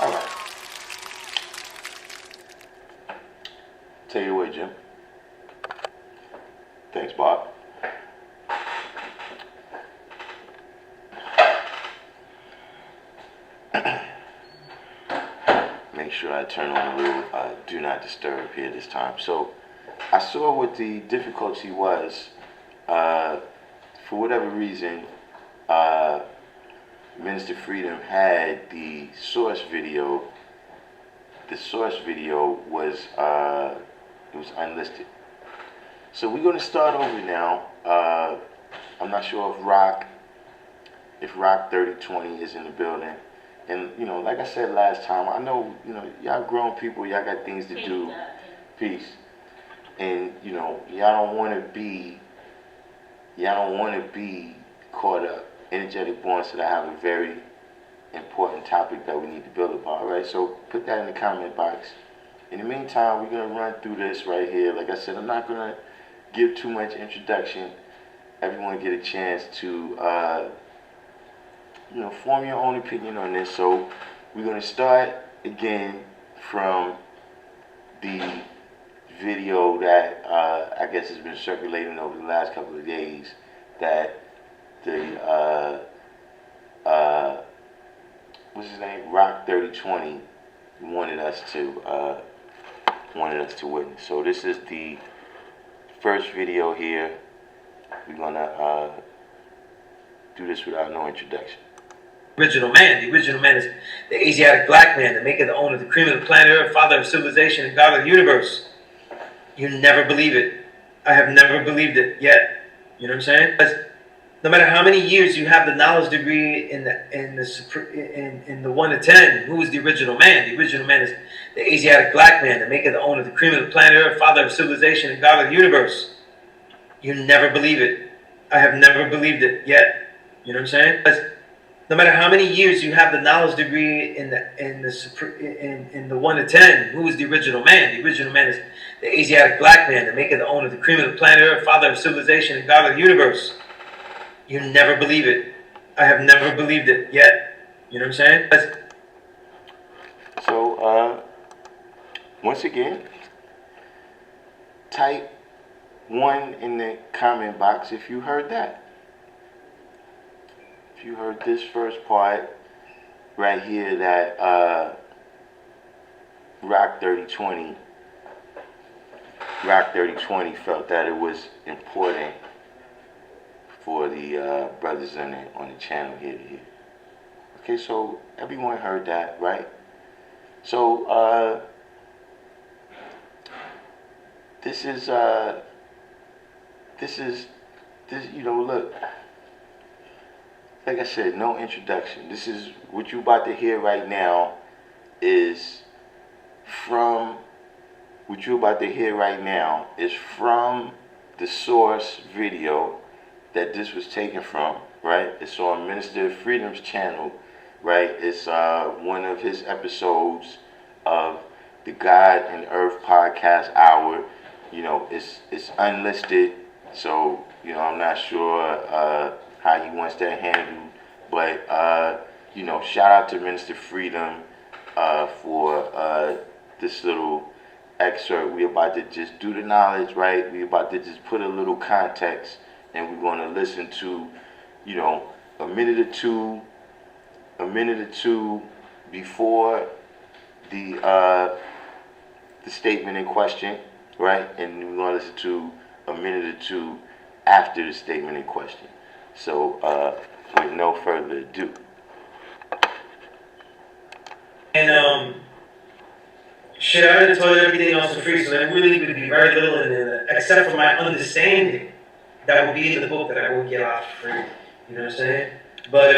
Alright. Take it away, Jim. Thanks, Bob. Make sure I turn on a little do not disturb here this time. So I saw what the difficulty was. For whatever reason, Minister Freedom had the source video. The source video was it was unlisted. So we're going to start over now. I'm not sure if Rock 3020 is in the building. And you know, like I said last time, I know, you know, y'all grown people, y'all got things to do. Peace. And you know, y'all don't want to be caught up. Energetic Born said I have a very important topic that we need to build upon. All right, so put that in the comment box. In the meantime, we're gonna run through this right here. Like I said, I'm not gonna give too much introduction. Everyone get a chance to you know, form your own opinion on this. So we're going to start again from the video that I guess has been circulating over the last couple of days, that the what's his name, Rock 3020 wanted us to witness. So this is the first video here. We're gonna do this without no introduction. Original man. The original man is the Asiatic black man, the maker, the owner, the cream of the planet Earth, father of civilization, and God of the universe. You never believe it. I have never believed it yet. You know what I'm saying? Because no matter how many years you have the knowledge degree in the 1 to 10, who is the original man? The original man is the Asiatic black man, the maker, the owner, the cream of the planet Earth, father of civilization, and God of the universe. You never believe it. I have never believed it yet. You know what I'm saying? Because no matter how many years you have the knowledge degree in the 1 to 10, who is the original man? The original man is the Asiatic black man, the maker, the owner, the cream of the planet Earth, father of civilization, and God of the universe. You never believe it. I have never believed it yet. You know what I'm saying? So once again, type 1 in the comment box if you heard that. If you heard this first part right here, that Rock 3020 felt that it was important for the brothers on the channel here to hear. Okay, so everyone heard that, right? So this look, like I said, no introduction. This is what you about to hear right now is from the source video that this was taken from, right? It's on Minister of Freedom's channel, right? It's one of his episodes of the God and Earth podcast hour. It's unlisted, so I'm not sure how he wants that handled, but shout out to Minister Freedom for this little excerpt. We're about to just do the knowledge, right? We're about to just put a little context, and we're going to listen to, a minute or two before the statement in question, right? And we're going to listen to a minute or two after the statement in question. So, with no further ado. And shit, I already told you everything else for free, so there really would be very little in it, except for my understanding that will be in the book that I will get off for free. You know what I'm saying? But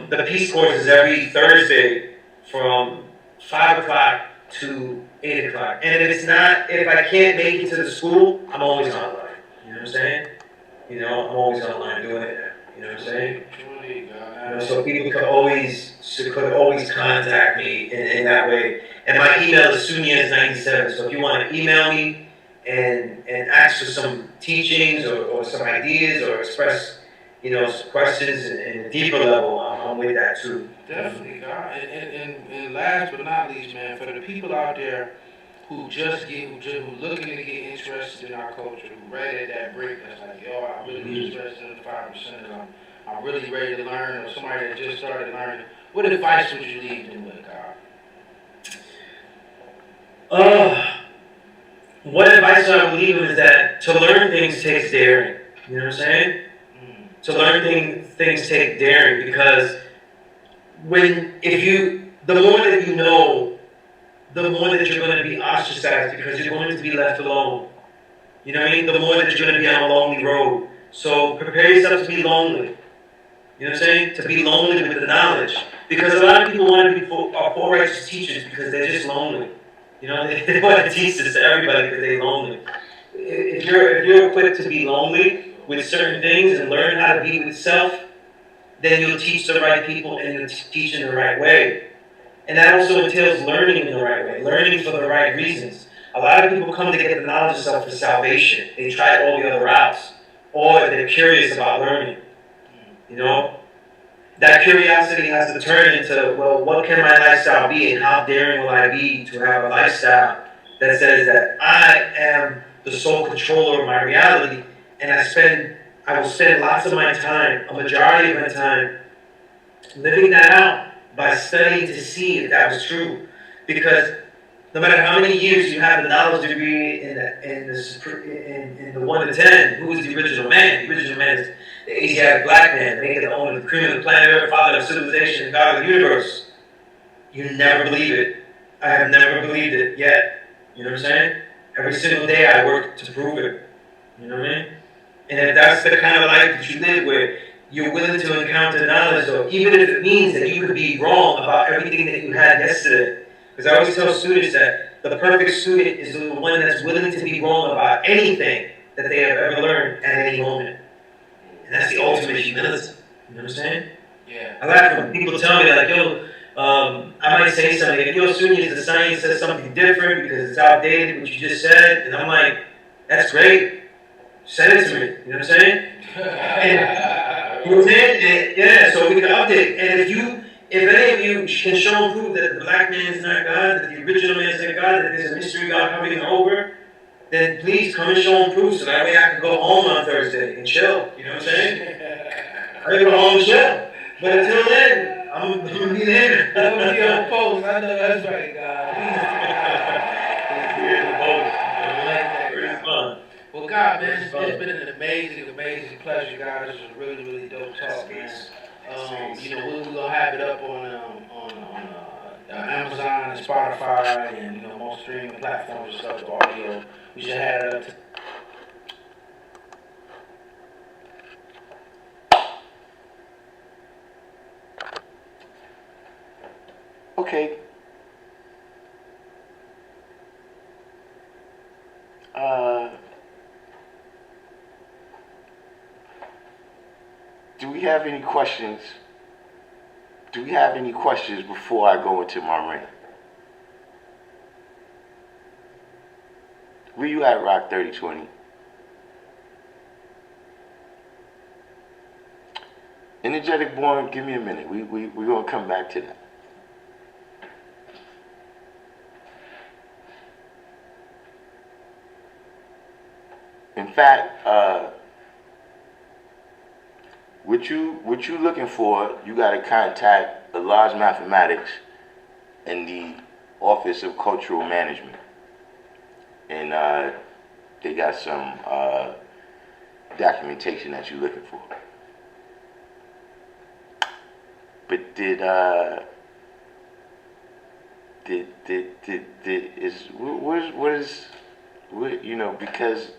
the Peace Course is every Thursday from 5 o'clock to 8 o'clock. And if I can't make it to the school, I'm always online. You know what I'm saying? I'm always online doing it. You know what I'm saying? So people could always contact me in that way. And my email is Sunias97. So if you want to email me and ask for some teachings or some ideas or express some questions in a deeper level, I'm with that too. Definitely, God. And last but not least, man, for the people out there who looking to get interested in our culture, who right at that break, that's like, yo, I'm really interested in the 5%. I'm really ready to learn, or somebody that just started learning. What advice would you leave them with, God? What advice I would leave them is that to learn things takes daring. You know what I'm saying? To learn things take daring, because the more that you know, the more that you're going to be ostracized, because you're going to be left alone. You know what I mean? The more that you're going to be on a lonely road. So prepare yourself to be lonely. You know what I'm saying? To be lonely with the knowledge. Because a lot of people want to be poor righteous teachers because they're just lonely. They want to teach this to everybody because they're lonely. If you're equipped to be lonely with certain things and learn how to be with self, then you'll teach the right people and you'll teach in the right way. And that also entails learning in the right way, learning for the right reasons. A lot of people come to get the knowledge of self for salvation. They try all the other routes. Or they're curious about learning. That curiosity has to turn into, well, what can my lifestyle be, and how daring will I be to have a lifestyle that says that I am the sole controller of my reality, and I will spend lots of my time, a majority of my time, living that out by studying to see if that was true. Because no matter how many years you have the knowledge degree in the 1 to 10, who is the original man? The original man is the Asiatic black man, the maker, the owner, the cream of the planet Earth, father of civilization, and God of the universe. You never believe it. I have never believed it yet. You know what I'm saying? Every single day I work to prove it. You know what I mean? And if that's the kind of life that you live where you're willing to encounter knowledge, or even if it means that you could be wrong about everything that you had yesterday. Because I always tell students that the perfect student is the one that's willing to be wrong about anything that they have ever learned at any moment. And that's the ultimate humility. You know what I'm saying? Yeah. I laugh when people tell me, like, yo, I might say something, if your student, the science says something different because it's outdated, what you just said, and I'm like, that's great. Send it to me. You know what I'm saying? And, you know what I'm saying? And, yeah, so we can update. And if any of you can show and prove that the black man is not God, that the original man is not God, that there's a mystery God coming over, then please come and show and prove so that way I can go home on Thursday and chill. You know what I'm saying? I can go home and chill. But until then, I'm going to be there. I'm going to be on post. I know that's right, God. God, man, it's been an amazing pleasure, guys. This was really, really dope talk, man. You know, we're gonna have it up on Amazon and Spotify and you know most streaming platforms and stuff. The audio, we should have it up to. Okay. Do we have any questions? Do we have any questions before I go into my rant? Where you at, Rock 3020? Energetic Born, give me a minute. We're going to come back to that. In fact, what you looking for, you got to contact the Lodge Mathematics and the Office of Cultural Management. And they got some documentation that you're looking for. But you know, because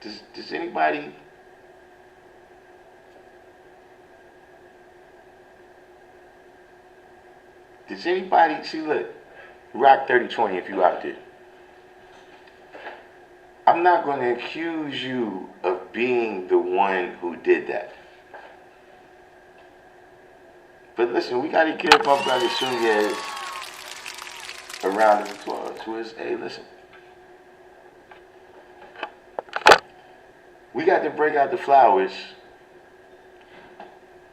does anybody see, look, Rock 3020 if you out there. I'm not going to accuse you of being the one who did that. But listen, we got to give my brother Sunyez a round of applause. Hey, listen. We got to break out the flowers.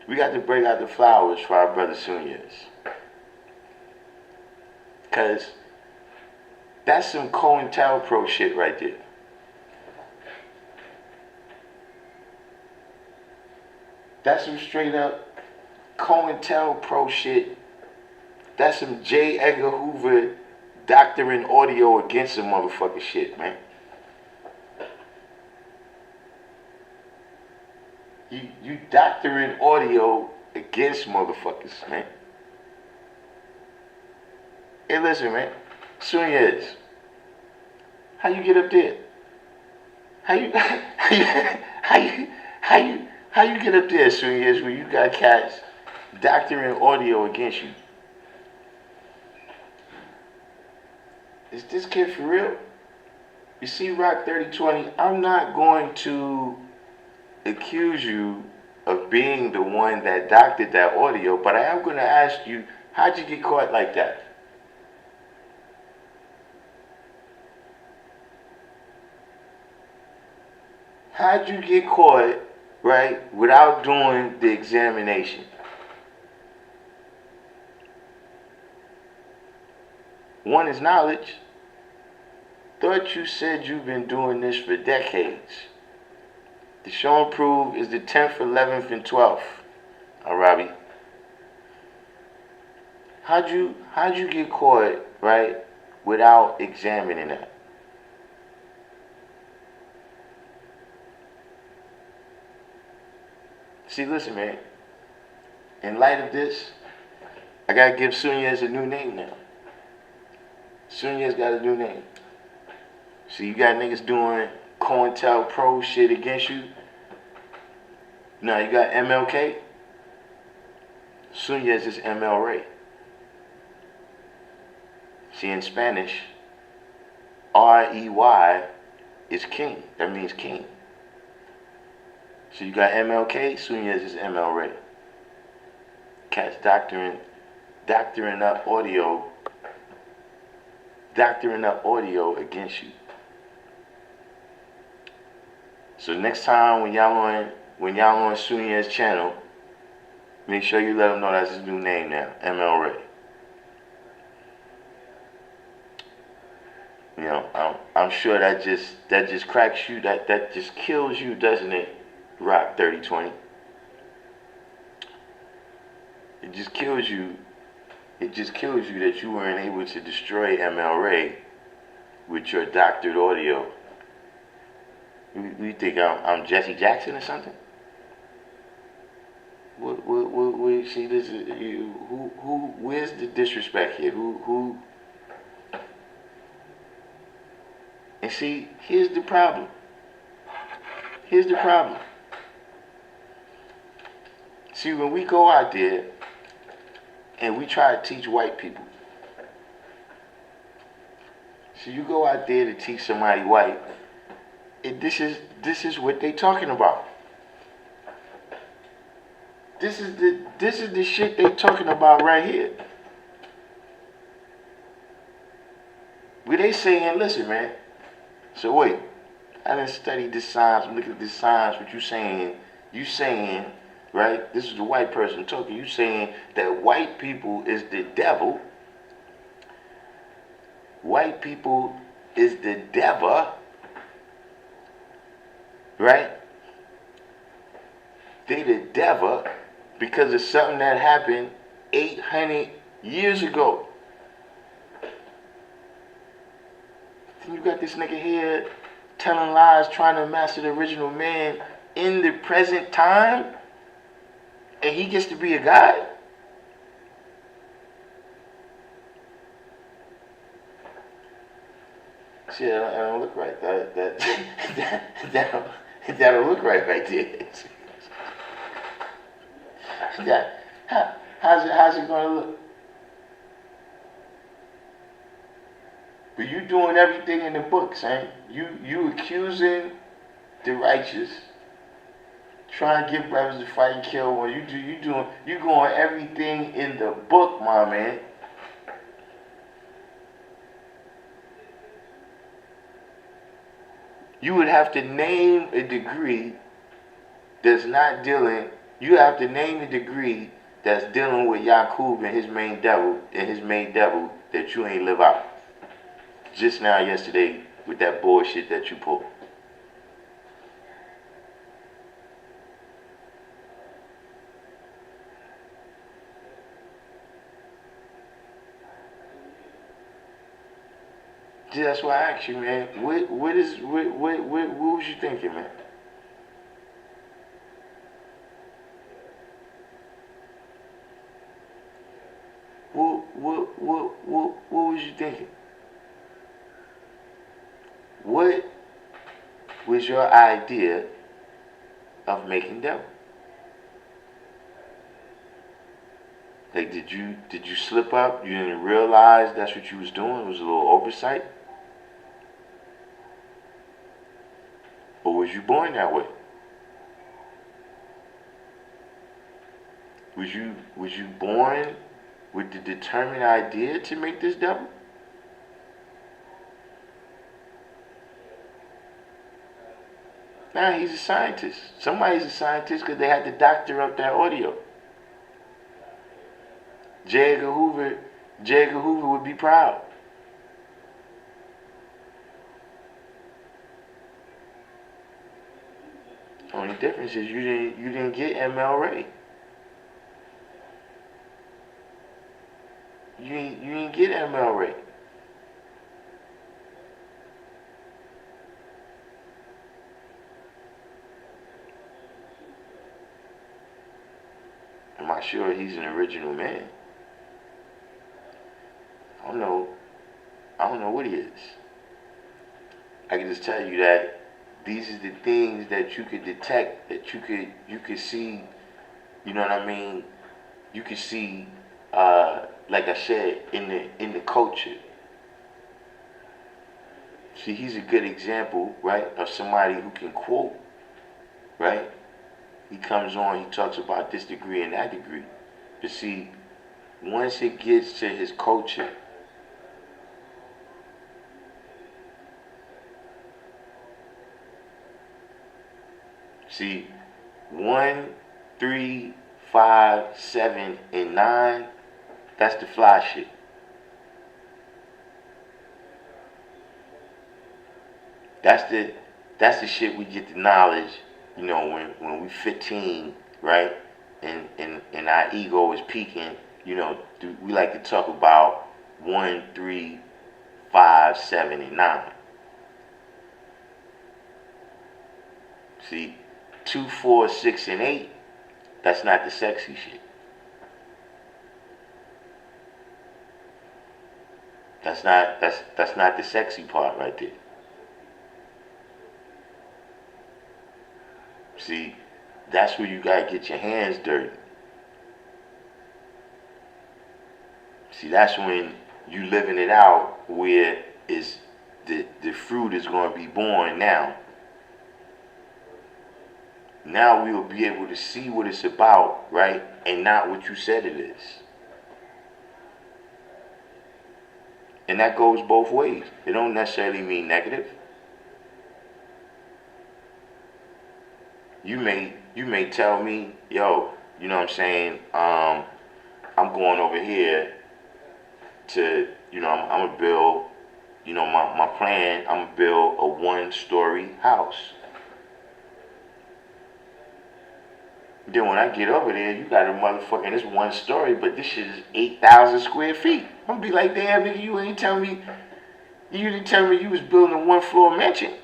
We got to break out the flowers for our brother Sunyez. Because that's some COINTELPRO shit right there. That's some straight up COINTELPRO shit. That's some J. Edgar Hoover doctoring audio against some motherfucking shit, man. You doctoring audio against motherfuckers, man. Hey, listen, man. Sunyez, how you get up there? How you get up there, Sunyez, when you got cats doctoring audio against you? Is this kid for real? You see, Rock 3020, I'm not going to accuse you of being the one that doctored that audio, but I am going to ask you, how'd you get caught like that? How'd you get caught, right, without doing the examination? One is knowledge. Thought you said you've been doing this for decades. The show and prove is the 10th, 11th, and 12th. Robbie. How'd you get caught, right, without examining that? See, listen, man. In light of this, I gotta give Sunyez a new name now. Sunyez got a new name. See, you got niggas doing COINTELPRO shit against you. Now you got MLK. Sunyez is ML Ray. See, in Spanish, R-E-Y is king. That means king. So you got MLK, Sunyez is ML Ray. Cats doctoring up audio against you. So next time when y'all on Sunyez's channel, make sure you let him know that's his new name now, ML Ray. You know, I'm sure that just cracks you, that just kills you, doesn't it? Rock 3020. It just kills you that you weren't able to destroy ML Ray with your doctored audio. You think I'm Jesse Jackson or something? What, see, this is, where's the disrespect here? Who? And see, here's the problem. Here's the problem. See, when we go out there and we try to teach white people, so you go out there to teach somebody white, this is what they talking about. This is the shit they talking about right here. Where they saying, listen, man. So wait, I done studied this science. I'm looking at this science. What you saying? You saying, right? This is the white person talking. You saying that white people is the devil. White people is the devil, right? They the devil because of something that happened 800 years ago. You got this nigga here telling lies, trying to master the original man in the present time, and he gets to be a god? See, that don't look right. That don't look right there. How's it gonna look? But you doing everything in the book, son. You accusing the righteous, trying to get brothers to fight and kill one. You going everything in the book, my man. You would have to name a degree that's not dealing. You have to name a degree that's dealing with Yaqub and his main devil that you ain't live out. Just now, yesterday, with that bullshit that you pulled. That's why I asked you, man. What was you thinking, man? What was you thinking? What was your idea of making devil? Like, did you slip up? You didn't realize that's what you was doing? It was a little oversight? Or was you born that way? Was you born with the determined idea to make this devil? Nah, he's a scientist. Somebody's a scientist because they had to doctor up that audio. J. Edgar Hoover would be proud. Only difference is you didn't get ML Ray. You didn't get ML Ray. I'm not sure he's an original man. I don't know what he is. I can just tell you that these are the things that you could detect, that you could see, you know what I mean? You could see, like I said, in the culture. See, he's a good example, right, of somebody who can quote, right? He comes on, he talks about this degree and that degree. But see, once it gets to his culture, see, 1, 3, 5, 7, and 9, that's the fly shit. That's the shit we get the knowledge, you know, when we 15, right? And our ego is peaking, you know, we like to talk about 1, 3, 5, 7, and 9. See, 2, 4, 6, and 8, that's not the sexy shit. That's not the sexy part right there. See, that's where you gotta get your hands dirty. See, that's when you living it out, where is the fruit is going to be born now. Now we will be able to see what it's about, right? And not what you said it is. And that goes both ways. It don't necessarily mean negative. You may tell me, yo, you know what I'm saying, I'm going over here to, I'm gonna build, my plan, I'm gonna build a 1-story house. Then when I get over there, you got a motherfucking, it's 1 story, but this shit is 8,000 square feet. I'm gonna be like, damn nigga, you didn't tell me you was building a 1-floor mansion.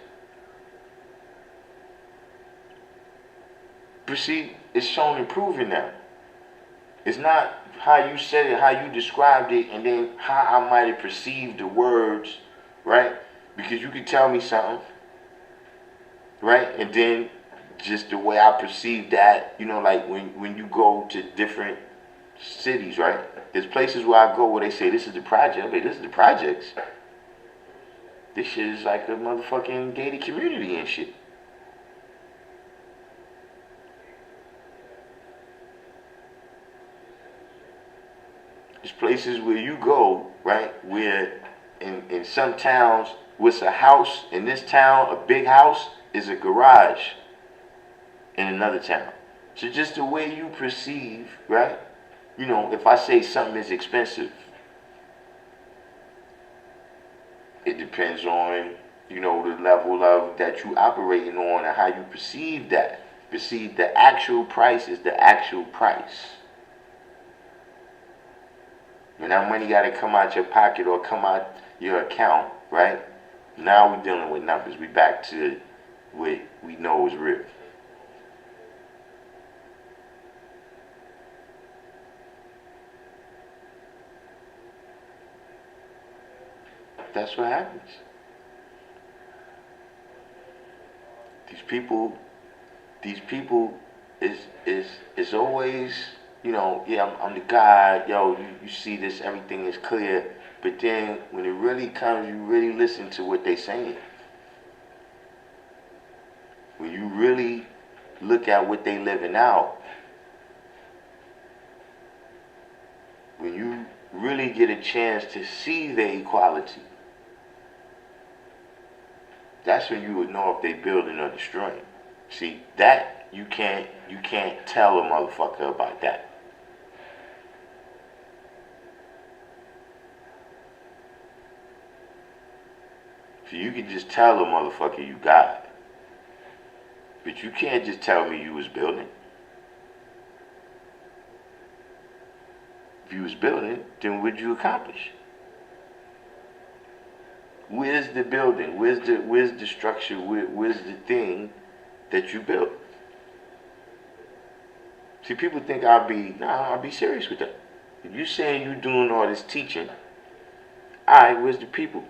But see, it's shown improving now. It's not how you said it, how you described it, and then how I might have perceived the words, right? Because you could tell me something, right? And then just the way I perceive that, like when you go to different cities, right? There's places where I go where they say, this is the project. This is the projects. This shit is like a motherfucking gated community and shit. There's places where you go, right, where in some towns, what's a house in this town, a big house, is a garage in another town. So just the way you perceive, right, if I say something is expensive, it depends on, the level of that you operating on and how you perceive that. Perceive the actual price is the actual price. When that money got to come out your pocket or come out your account, right? Now we're dealing with numbers. We back to what we know is real. That's what happens. These people is always, yeah, I'm the guy, yo, you see this, everything is clear. But then when it really comes, you really listen to what they saying. When you really look at what they living out, when you really get a chance to see the equality, that's when you would know if they building or destroying. See, that you can't tell a motherfucker about that. So you can just tell a motherfucker you got it. But you can't just tell me you was building. If you was building, then what'd you accomplish? Where's the building? Where's the structure? Where's the thing that you built? See, people think I'll be serious with that. If you saying you doing all this teaching, alright, where's the people?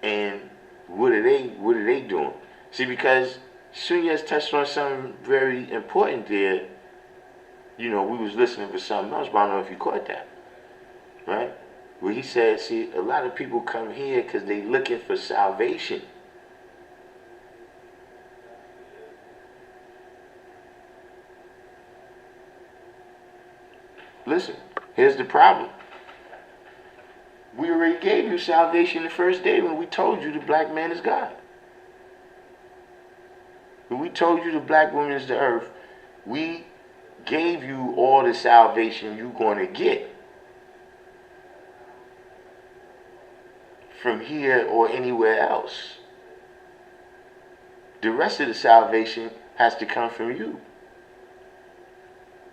And what are they doing? See, because Sunyas touched on something very important there. We was listening for something else, but I don't know if you caught that. Right? Where he said, see, a lot of people come here because they looking for salvation. Listen, here's the problem. We already gave you salvation the first day when we told you the black man is God. When we told you the black woman is the earth, we gave you all the salvation you're going to get from here or anywhere else. The rest of the salvation has to come from you.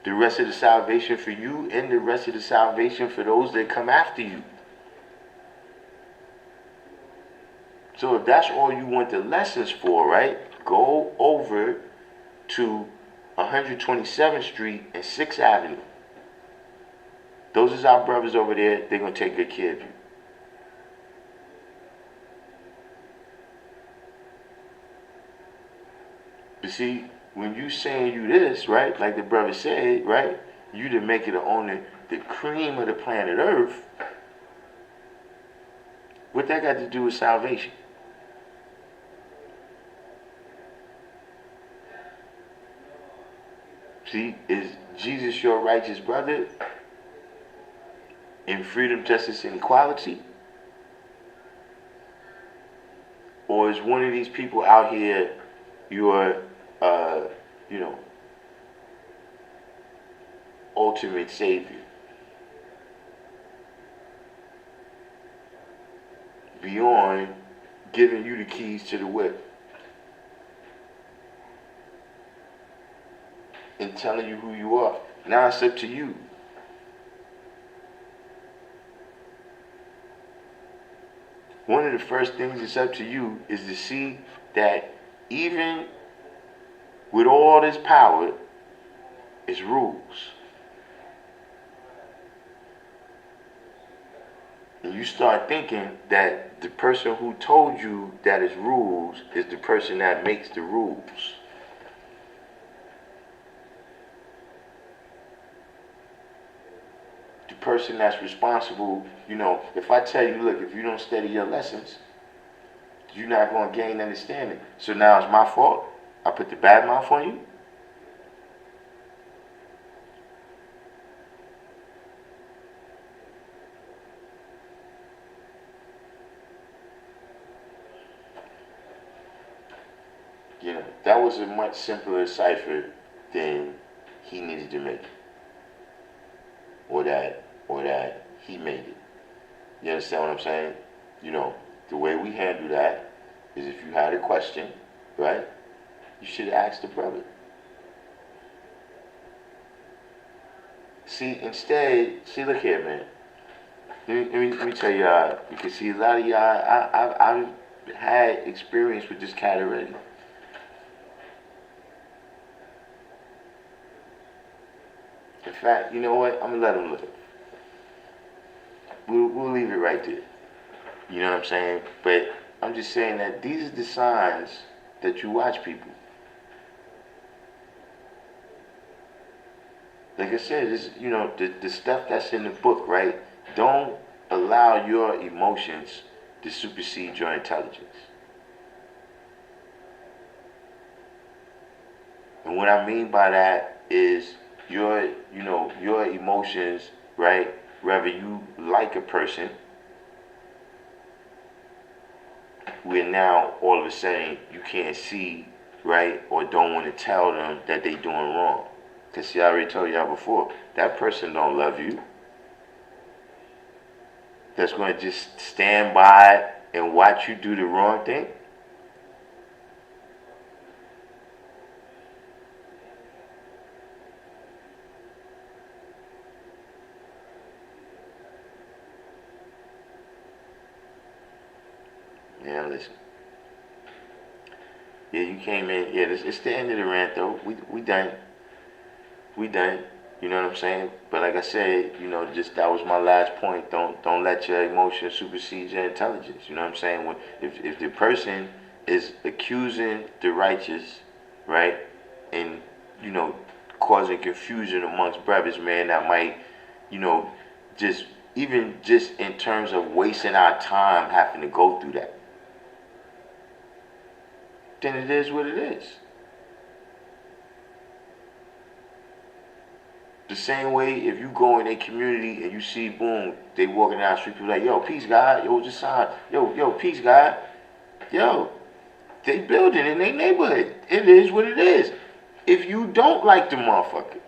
The rest of the salvation for you and the rest of the salvation for those that come after you. So if that's all you want the lessons for, right? Go over to 127th Street and 6th Avenue. Those is our brothers over there. They're going to take good care of you. But see, when you saying you this, right, like the brother said, right, you to make it on the cream of the planet Earth, what that got to do with salvation? See, is Jesus your righteous brother in freedom, justice, and equality? Or is one of these people out here your, ultimate savior? Beyond giving you the keys to the whip and telling you who you are. Now it's up to you. One of the first things that's up to you is to see that even with all this power, it's rules. And you start thinking that the person who told you that it's rules is the person that makes the rules. The person that's responsible, if I tell you, look, if you don't study your lessons, you're not going to gain understanding. So now it's my fault. I put the bad mouth on you. That was a much simpler cipher than he needed to make it. Or that he made it. You understand what I'm saying? The way we handle that is if you had a question, right? You should ask the brother. Look here, man. Let me tell y'all, because see, a lot of y'all, I've had experience with this cat already. In fact, you know what? I'm going to let him live. We'll leave it right there. You know what I'm saying? But I'm just saying that these are the signs that you watch people. Like I said, this, the stuff that's in the book, right? Don't allow your emotions to supersede your intelligence. And what I mean by that is your emotions, right? Whether you like a person, where now all of a sudden you can't see, right? Or don't want to tell them that they doing wrong. Because see, I already told y'all before, that person don't love you. That's going to just stand by and watch you do the wrong thing. Yeah, listen. Yeah, you came in. Yeah, it's the end of the rant, though. We done. We done. You know what I'm saying? But like I said, just that was my last point. Don't let your emotions supersede your intelligence. You know what I'm saying? If the person is accusing the righteous, right, and causing confusion amongst brothers, man, that might, just in terms of wasting our time having to go through that, then it is what it is. The same way, if you go in a community and you see, boom, they walking down the street, people like, yo, peace, God, yo, just sign, yo, peace, God, yo, they building in their neighborhood. It is what it is. If you don't like the motherfucker,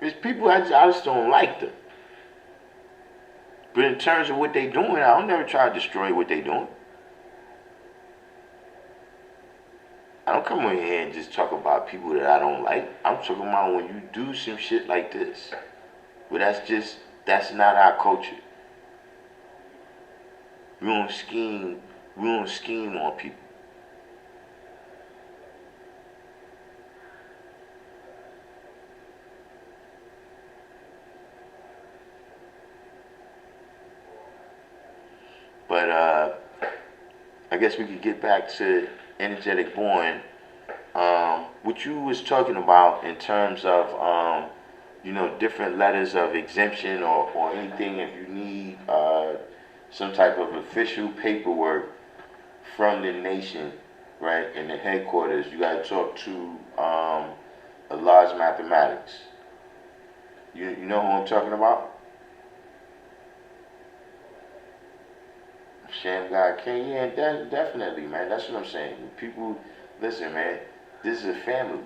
there's people I just don't like them. But in terms of what they doing, I don't never try to destroy what they doing. I I don't come in here and just talk about people that I don't like. I'm talking about when you do some shit like this. But that's not our culture. We don't scheme on people. But I guess we could get back to energetic born. What you was talking about in terms of different letters of exemption or anything, if you need some type of official paperwork from the nation, right, in the headquarters, you got to talk to a large mathematics. You know who I'm talking about? Sham God King, yeah, definitely, man. That's what I'm saying. People, listen, man. This is a family.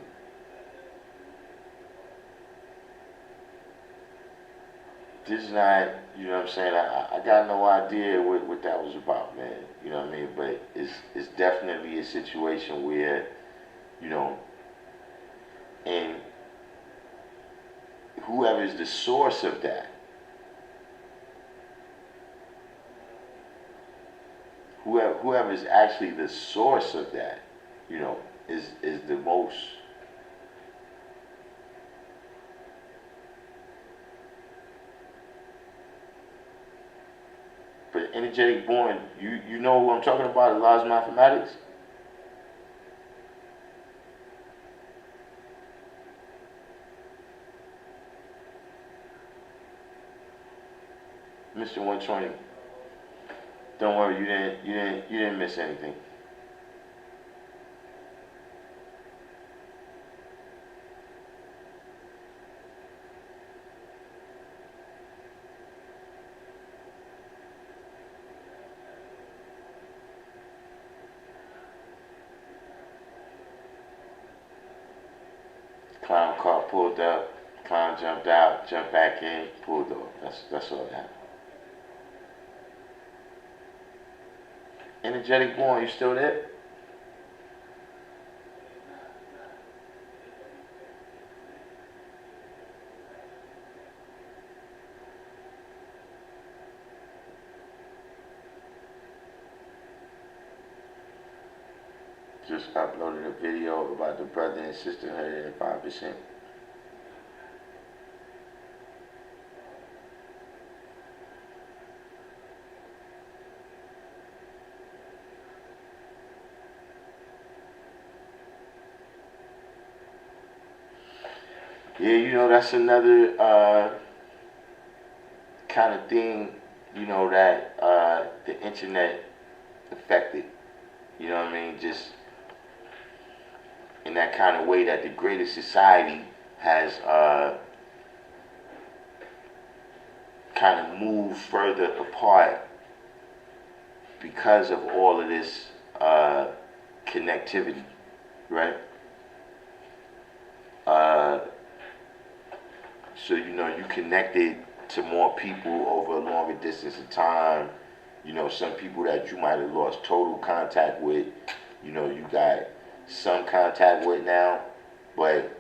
This is not, you know what I'm saying. I got no idea what that was about, man. You know what I mean. But it's definitely a situation where, and whoever is the source of that. Whoever is actually the source of that, is the most. But energetic born, you know who I'm talking about? The laws of mathematics. Mr. 120. Don't worry, you didn't miss anything. Clown car pulled up, clown jumped out, jumped back in, pulled off. That's all that happened. Energetic born, you still there? Just uploaded a video about the brother and sisterhood and 5%. Yeah, that's another kind of thing, that the internet affected. You know what I mean? Just in that kind of way that the greater society has kind of moved further apart because of all of this connectivity, right? So you connected to more people over a longer distance of time. Some people that you might have lost total contact with, you got some contact with now, but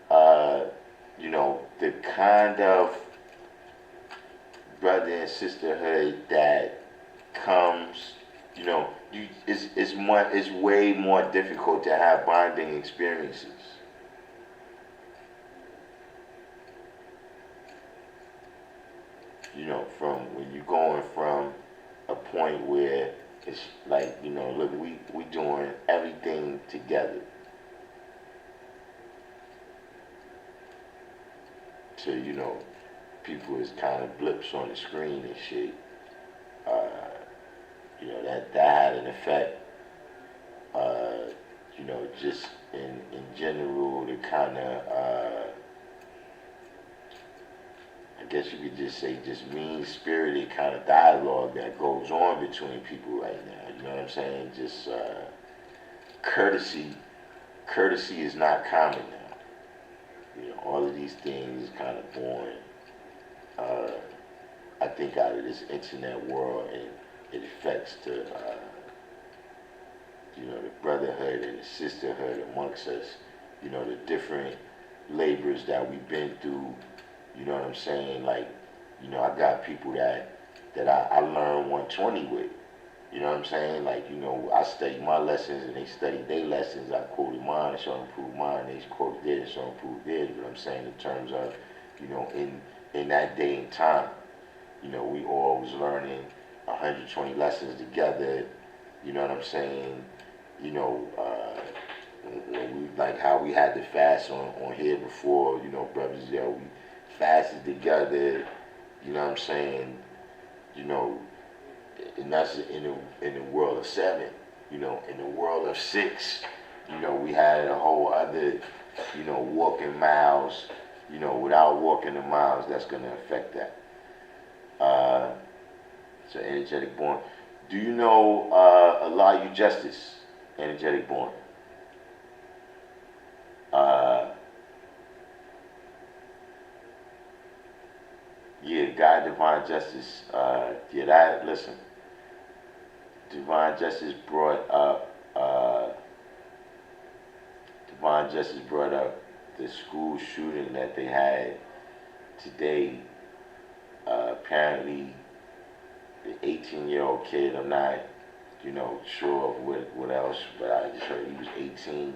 the kind of brother and sisterhood that comes, it's way more difficult to have bonding experiences. From when you're going from a point where it's like, look, we doing everything together, to, people is kind of blips on the screen and shit. That had an effect. Just in general, the kind of I guess you could just say just mean-spirited kind of dialogue that goes on between people right now. You know what I'm saying? Just courtesy is not common now. All of these things kind of born, I think, out of this internet world, and it affects the you know, the brotherhood and the sisterhood amongst us, you know, the different labors that we've been through, you know what I'm saying? Like, you know, I got people that I learned 120 with. You know what I'm saying? Like, you know, I studied my lessons and they studied their lessons. I quoted mine and showed them prove mine. They quoted theirs and showed them prove theirs. But I'm saying in terms of, you know, in that day and time, you know, we all was learning 120 lessons together. You know what I'm saying? You know, when we, like how we had to fast on here before, you know, brothers, yo, we fasted together. You know what I'm saying? You know, and that's in the world of 7. You know, in the world of 6, you know, we had a whole other, you know, walking miles. You know, without walking the miles, that's gonna affect that. So energetic born. Do you know Allah you justice? Energetic born. Yeah, God divine justice. Yeah, that listen. Divine justice brought up the school shooting that they had today. Apparently, the 18-year-old kid. I'm not, you know, sure of what else, but I just heard he was 18.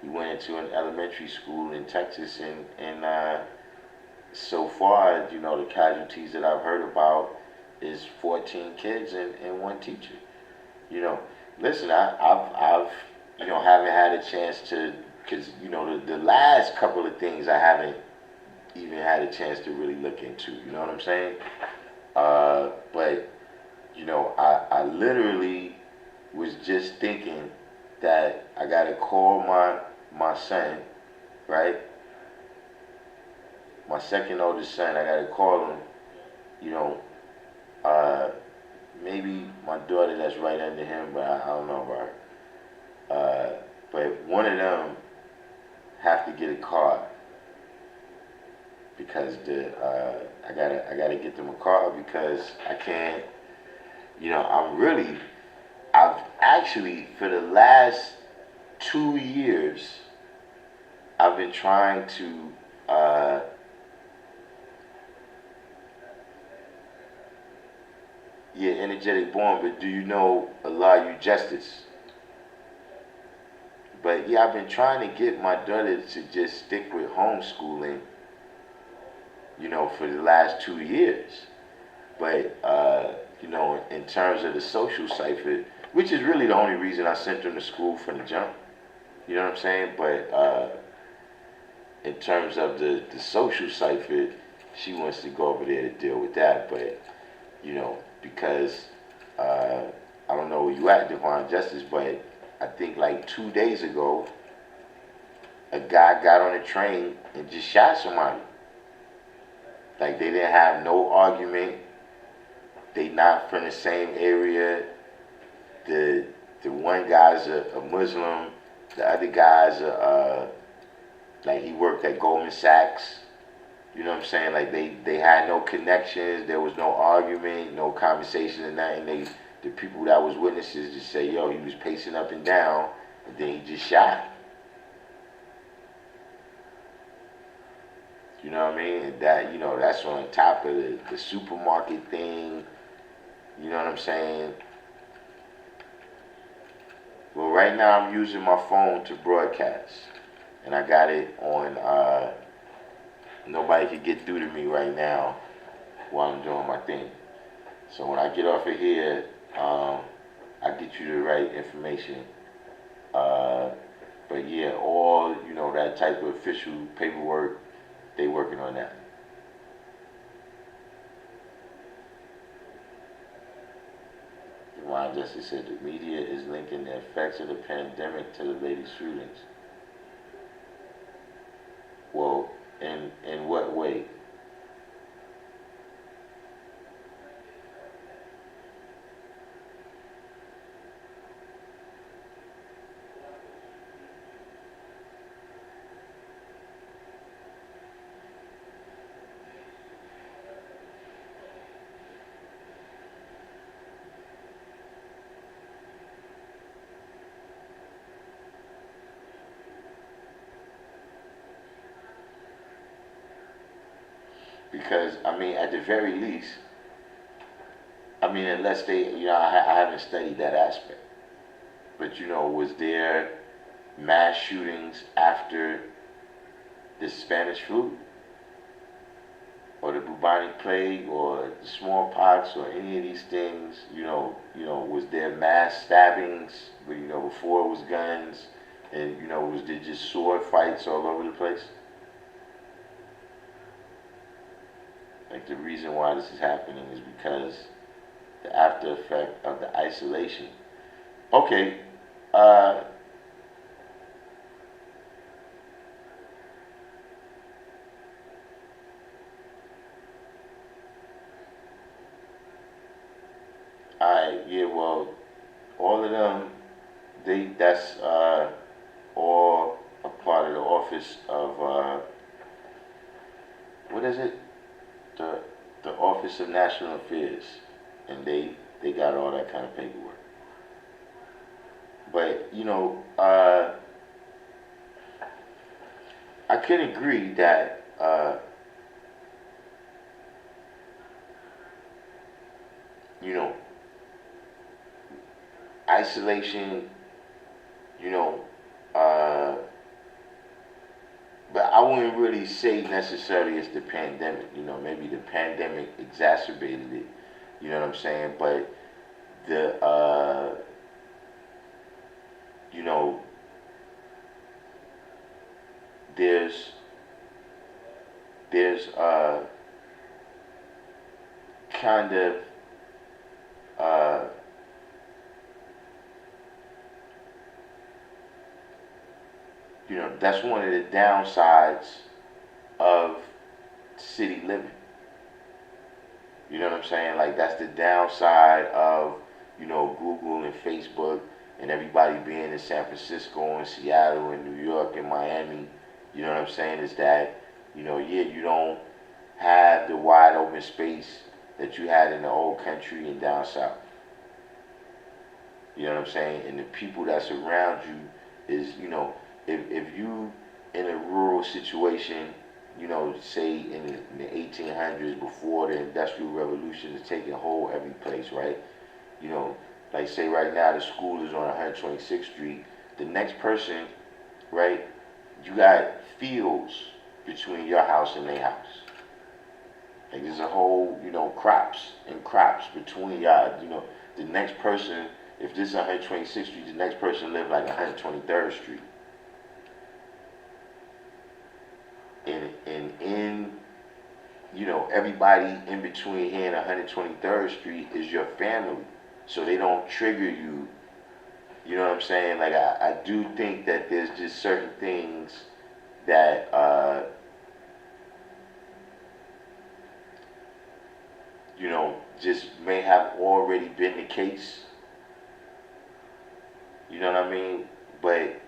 He went into an elementary school in Texas, and so far, you know, the casualties that I've heard about is 14 kids and one teacher. You know, listen, I've you know, haven't had a chance to, because, you know, the last couple of things I haven't even had a chance to really look into, you know what I'm saying? But, you know, I literally was just thinking that I got to call my son, right? My second oldest son, I got to call him, you know, maybe my daughter that's right under him, but I don't know about her. But one of them have to get a car because I gotta get them a car because I can't. You know, I've actually for the last 2 years I've been trying to. Yeah, energetic born, but do you know Allah you justice? But yeah, I've been trying to get my daughter to just stick with homeschooling, you know, for the last 2 years. But, you know, in terms of the social cipher, which is really the only reason I sent them to school from the jump, you know what I'm saying? But in terms of the social cipher, she wants to go over there to deal with that. But, you know, because I don't know where you at, Divine Justice, but I think like 2 days ago, a guy got on a train and just shot somebody. Like they didn't have no argument. They not from the same area. The one guy's a Muslim. The other guy's like he worked at Goldman Sachs. You know what I'm saying? Like they had no connections. There was no argument, no conversation, and nothing. The people that was witnesses just say, yo, he was pacing up and down, and then he just shot. You know what I mean? And that, you know, that's on top of the supermarket thing. You know what I'm saying? Well, right now I'm using my phone to broadcast, and I got it on. Nobody can get through to me right now while I'm doing my thing. So when I get off of here, I get you the right information. But yeah, all, you know, that type of official paperwork, they working on that. Divine Justice said the media is linking the effects of the pandemic to the latest shootings. Well, in what way? Because, I mean, at the very least, I mean, unless they, I haven't studied that aspect. But, was there mass shootings after the Spanish flu? Or the bubonic plague, or the smallpox, or any of these things, was there mass stabbings, before it was guns, and was there just sword fights all over the place? Like, the reason why this is happening is because the after effect of the isolation. Okay, alright, yeah, well, all of them, that's all a part of the office of, what is it? The Office of National Affairs, and they got all that kind of paperwork. But I can agree that isolation, but I wouldn't really say necessarily it's the pandemic. Maybe the pandemic exacerbated it. You know what I'm saying? But the there's kind of uh, that's one of the downsides of city living. You know what I'm saying? Like, that's the downside of, Google and Facebook and everybody being in San Francisco and Seattle and New York and Miami. You know what I'm saying? Is that, you don't have the wide open space that you had in the old country and down south. You know what I'm saying? And the people that's around you is, if you in a rural situation, say in the 1800s, before the Industrial Revolution is taking hold every place, right? Like, say right now the school is on 126th Street. The next person, right, you got fields between your house and their house. Like, there's a whole, crops and crops between y'all. The next person, if this is 126th Street, the next person live like 123rd Street. And in, everybody in between here and 123rd Street is your family. So they don't trigger you. You know what I'm saying? Like, I do think that there's just certain things that, just may have already been the case. You know what I mean? But,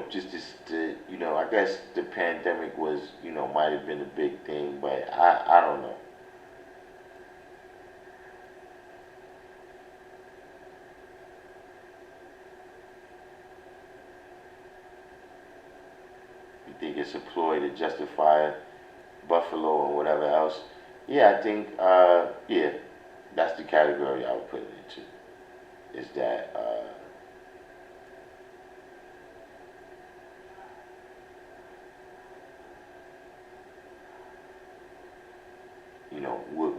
just this, I guess the pandemic was, might have been a big thing, but I don't know. You think it's a ploy to justify Buffalo or whatever else? Yeah, I think, yeah, that's the category I would put it into. Is that,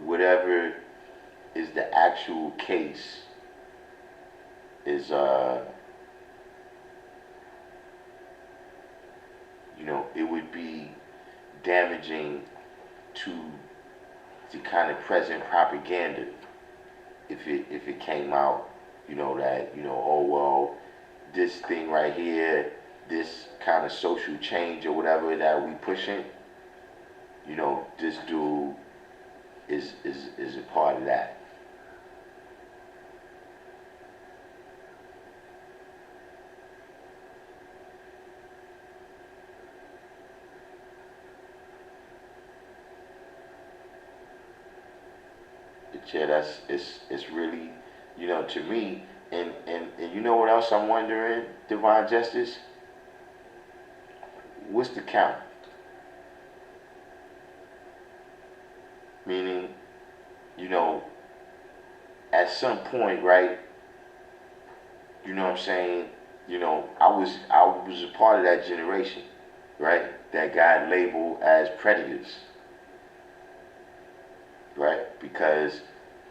whatever is the actual case is, it would be damaging to the kind of present propaganda if it came out, that, oh well, this thing right here, this kind of social change or whatever that we pushing, this dude is a part of that. But yeah, it's really, to me, and you know what else I'm wondering, Divine Justice? What's the count? Meaning, you know, at some point, right, you know what I'm saying, you know, I was a part of that generation, right, that got labeled as predators, right? Because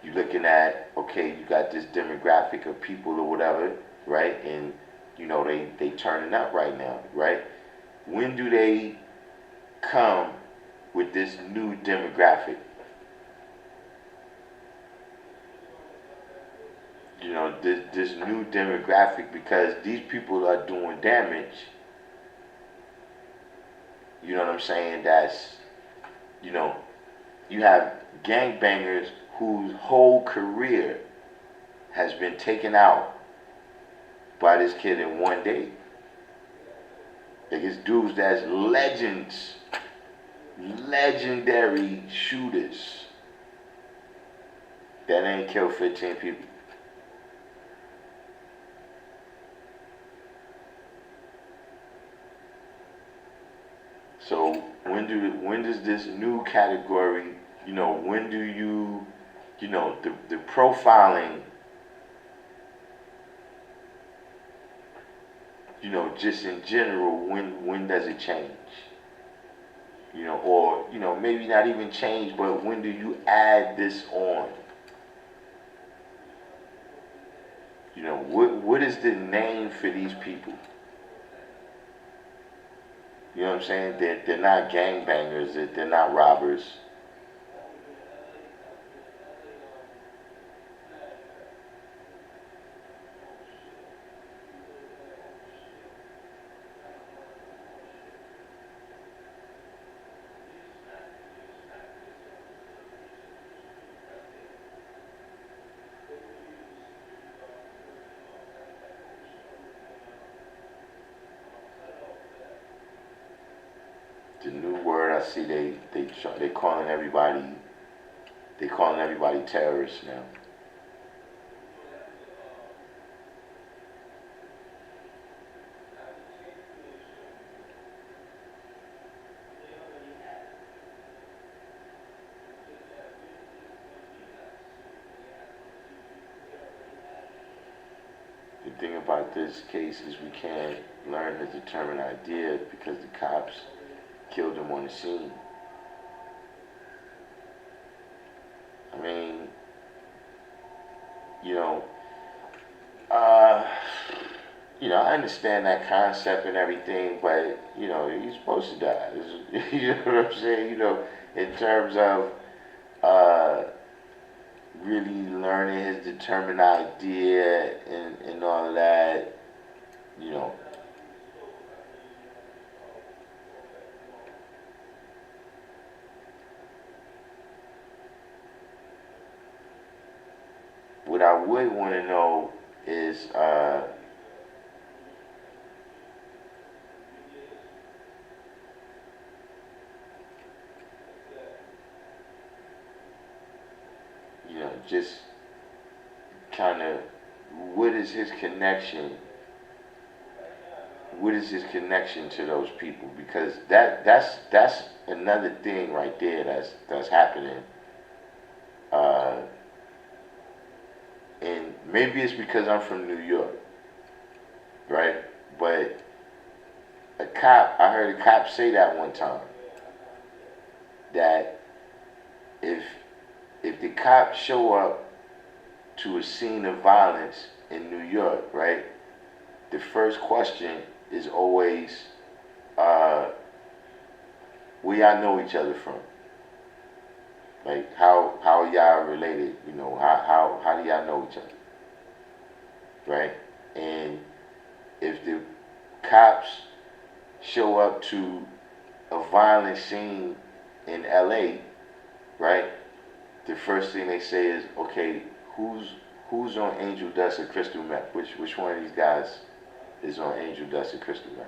you're looking at, okay, you got this demographic of people or whatever, right? And, you know, they turning up right now, right? When do they come with this new demographic? You know, this new demographic, because these people are doing damage. You know what I'm saying? That's, you know, you have gangbangers whose whole career has been taken out by this kid in one day. Like, it's dudes that's legends, legendary shooters that ain't killed 15 people. So when does this new category, you know, when do you, you know, the profiling, you know, just in general, when does it change? You know, or, you know, maybe not even change, but when do you add this on? You know, what is the name for these people? You know what I'm saying? They're not gangbangers. They're not robbers. The new word I see, they calling everybody terrorists now. The thing about this case is we can't learn to determine idea because the cops killed him on the scene. I mean, you know, I understand that concept and everything, but you know, he's supposed to die. You know what I'm saying? You know, in terms of really learning his determined idea and all of that, you know. What I would want to know is, you know, just kind of what is his connection? What is his connection to those people? Because that's another thing right there that's happening. And maybe it's because I'm from New York, right? But I heard a cop say that one time, that if the cops show up to a scene of violence in New York, right, the first question is always, where y'all know each other from? Like, how are y'all related? You know, how do y'all know each other? Right? And if the cops show up to a violent scene in LA, right, the first thing they say is, okay, who's on Angel Dust or Crystal Meth? Which one of these guys is on Angel Dust or Crystal Meth?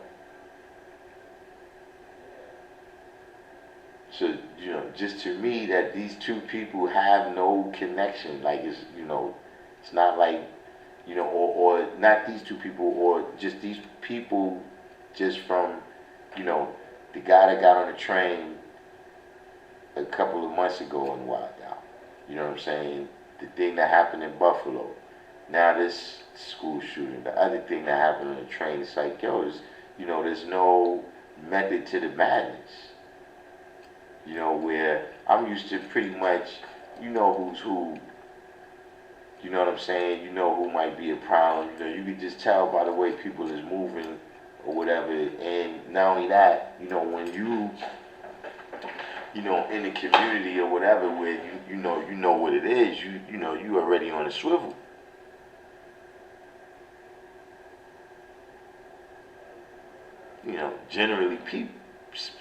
So, you know, just to me, that these two people have no connection. Like, it's, you know, it's not like, you know, or not these two people, or just these people just from, you know, the guy that got on the train a couple of months ago in Wild Out. You know what I'm saying? The thing that happened in Buffalo. Now this school shooting. The other thing that happened on the train. It's like, yo, there's no method to the madness. Where I'm used to pretty much, who's who. You know what I'm saying? You know who might be a problem. You can just tell by the way people is moving or whatever. And not only that, when you in the community or whatever, where you know what it is, you already on a swivel. Generally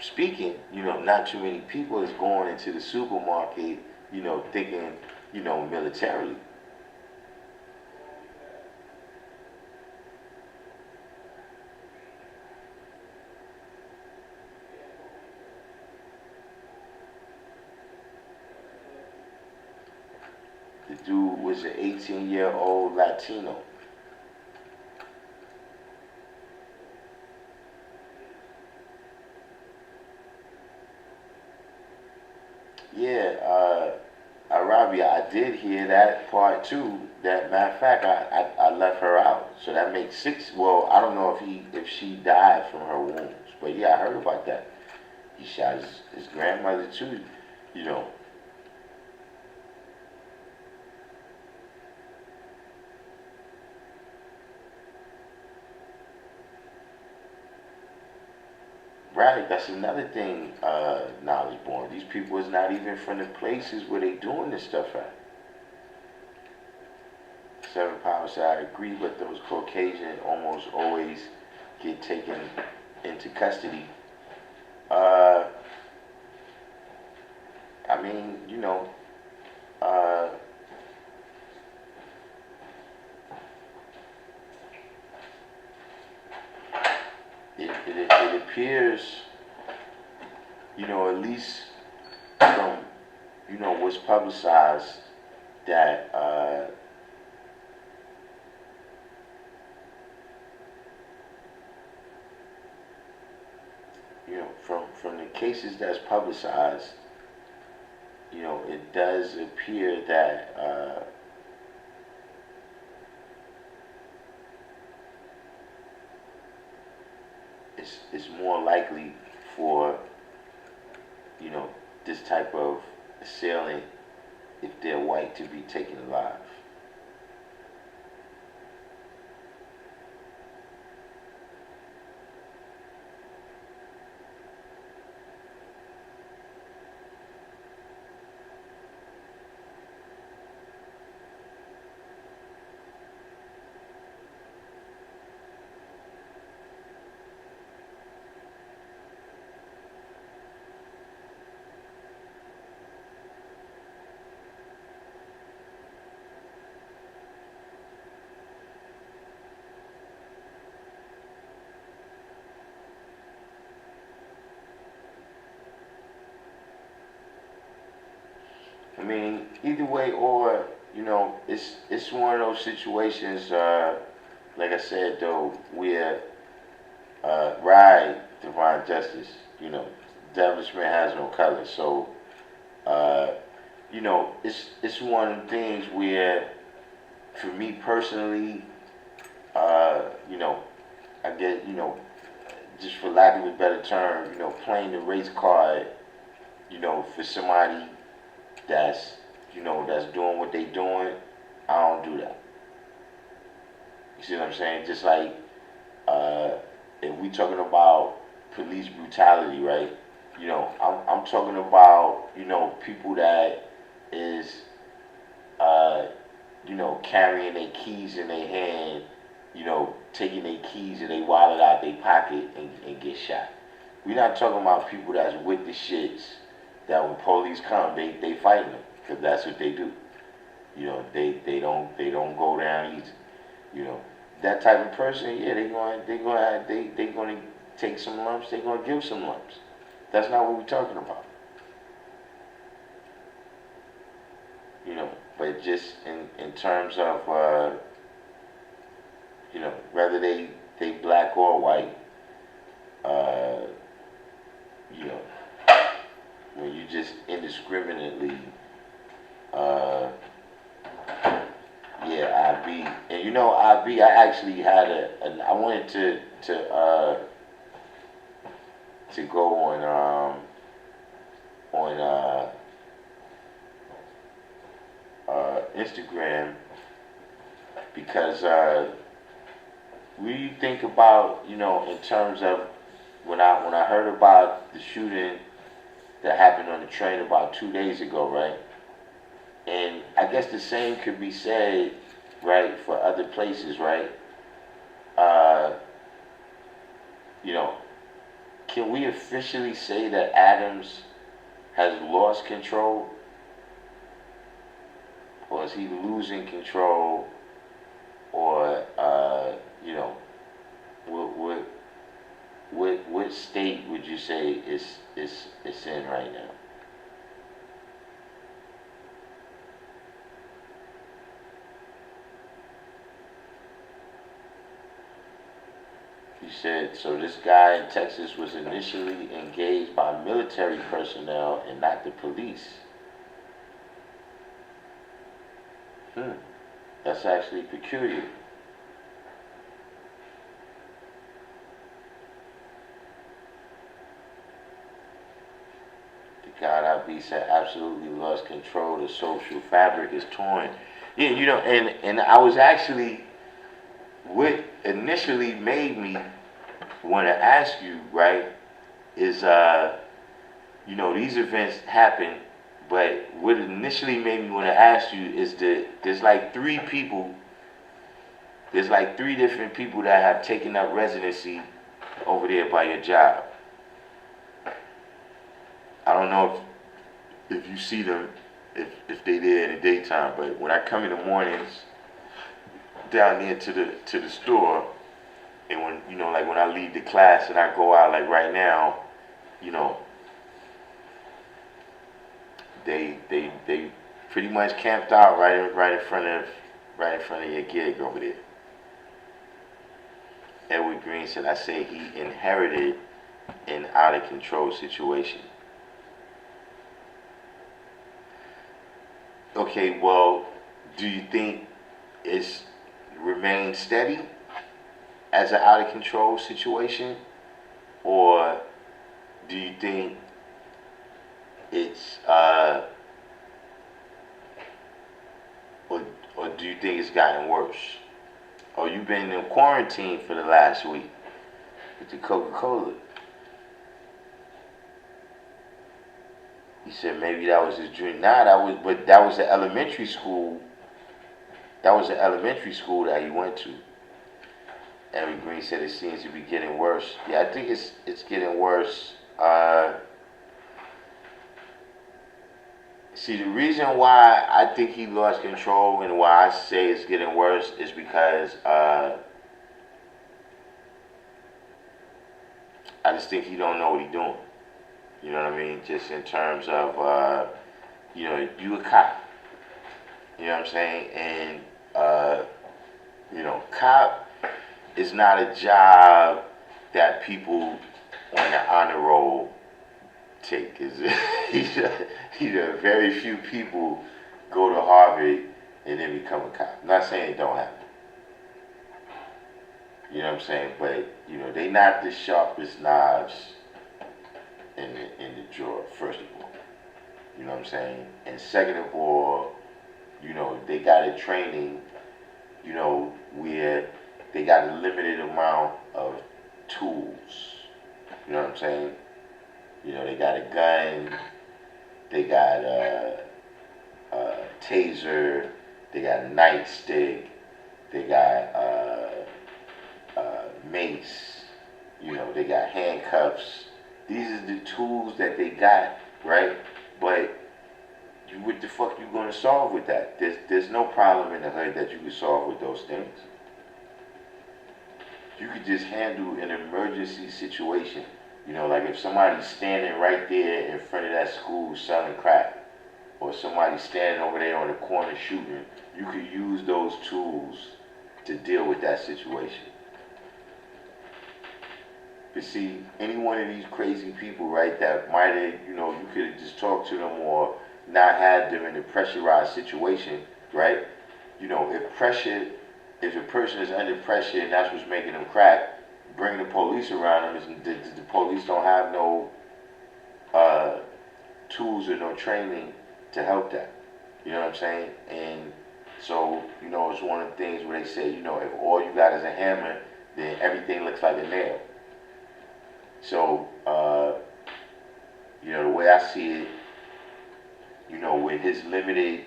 speaking, not too many people is going into the supermarket, thinking, militarily. The dude was an 18-year-old Latino. Yeah, Arabia, I did hear that part too. That matter of fact, I left her out, so that makes 6. Well, I don't know if she died from her wounds, but yeah, I heard about that. He shot his grandmother too, you know. Right, that's another thing, knowledge born. These people is not even from the places where they doing this stuff at. Seven Power said, I agree, but those Caucasian almost always get taken into custody. I mean, it appears, at least from, what's publicized, that, from the cases that's publicized, it does appear that, it's more likely for, this type of assailant, if they're white, to be taken alive. I mean, either way, or it's one of those situations. Like I said, though, where divine justice. Establishment has no color. So, it's one of the things where, for me personally, I get, just for lack of a better term, playing the race card, for somebody that's that's doing what they doing, I don't do that. You see what I'm saying? Just like if we talking about police brutality, right? I'm talking about people that is carrying their keys in their hand, taking their keys and they wallet out their pocket and get shot. We're not talking about people that's with the shits that when police come, they fighting them, because that's what they do. They don't go down easy. That type of person, yeah, they gonna take some lumps, they gonna give some lumps. That's not what we're talking about. But just in terms of whether they black or white, when you just in the indiscriminately. Yeah, IB. And you know, IB, I actually had I wanted to go on Instagram because what do you think about, you know, in terms of when I heard about the shooting that happened on the train about 2 days ago, right? And I guess the same could be said, right, for other places, right? You know, can we officially say that Adams has lost control? Or is he losing control? Or, you know, what state would you say it's in right now? He said, so this guy in Texas was initially engaged by military personnel and not the police. That's actually peculiar. The God I be said absolutely lost control. The social fabric is torn. Yeah, you know, and I was actually, what initially made me want to ask you, right, is, you know, these events happen, but what initially made me want to ask you is that there's like three different people that have taken up residency over there by your job. I don't know if you see them, if they there in the daytime, but when I come in the mornings down there to the store, and when, you know, like when I leave the class and I go out, like right now, you know, they pretty much camped out right in front of your gig over there. Edward Green said, I say he inherited an out of control situation. Okay, well, do you think it's remained steady as an out of control situation, or do you think it's or do you think it's gotten worse? Or you've been in quarantine for the last week with the Coca-Cola? He said maybe that was his dream. Nah, that was the elementary school. That was the elementary school that he went to. Edward Green said it seems to be getting worse. Yeah, I think it's getting worse. See, the reason why I think he lost control and why I say it's getting worse is because I just think he don't know what he's doing. You know what I mean? Just in terms of, you know, you a cop. You know what I'm saying? And, you know, cop is not a job that people on the honor roll take. Very few people go to Harvard and then become a cop. I'm not saying it don't happen. You know what I'm saying? But, you know, they not the sharpest knives in the drawer, first of all. You know what I'm saying? And second of all, you know, they got a training, you know, where they got a limited amount of tools. You know what I'm saying? You know, they got a gun, they got a taser, they got a nightstick, they got mace, you know, they got handcuffs. These are the tools that they got, right? But what the fuck you gonna solve with that? There's no problem in the hood that you can solve with those things. You could just handle an emergency situation. You know, like if somebody's standing right there in front of that school selling crack, or somebody's standing over there on the corner shooting, you could use those tools to deal with that situation. But see, any one of these crazy people, right, that might have, you could have just talked to them or not had them in a pressurized situation, right? If a person is under pressure and that's what's making them crack, bring the police around them. The police don't have no tools or no training to help that. You know what I'm saying? And so, it's one of the things where they say, if all you got is a hammer, then everything looks like a nail. So, the way I see it, with his limited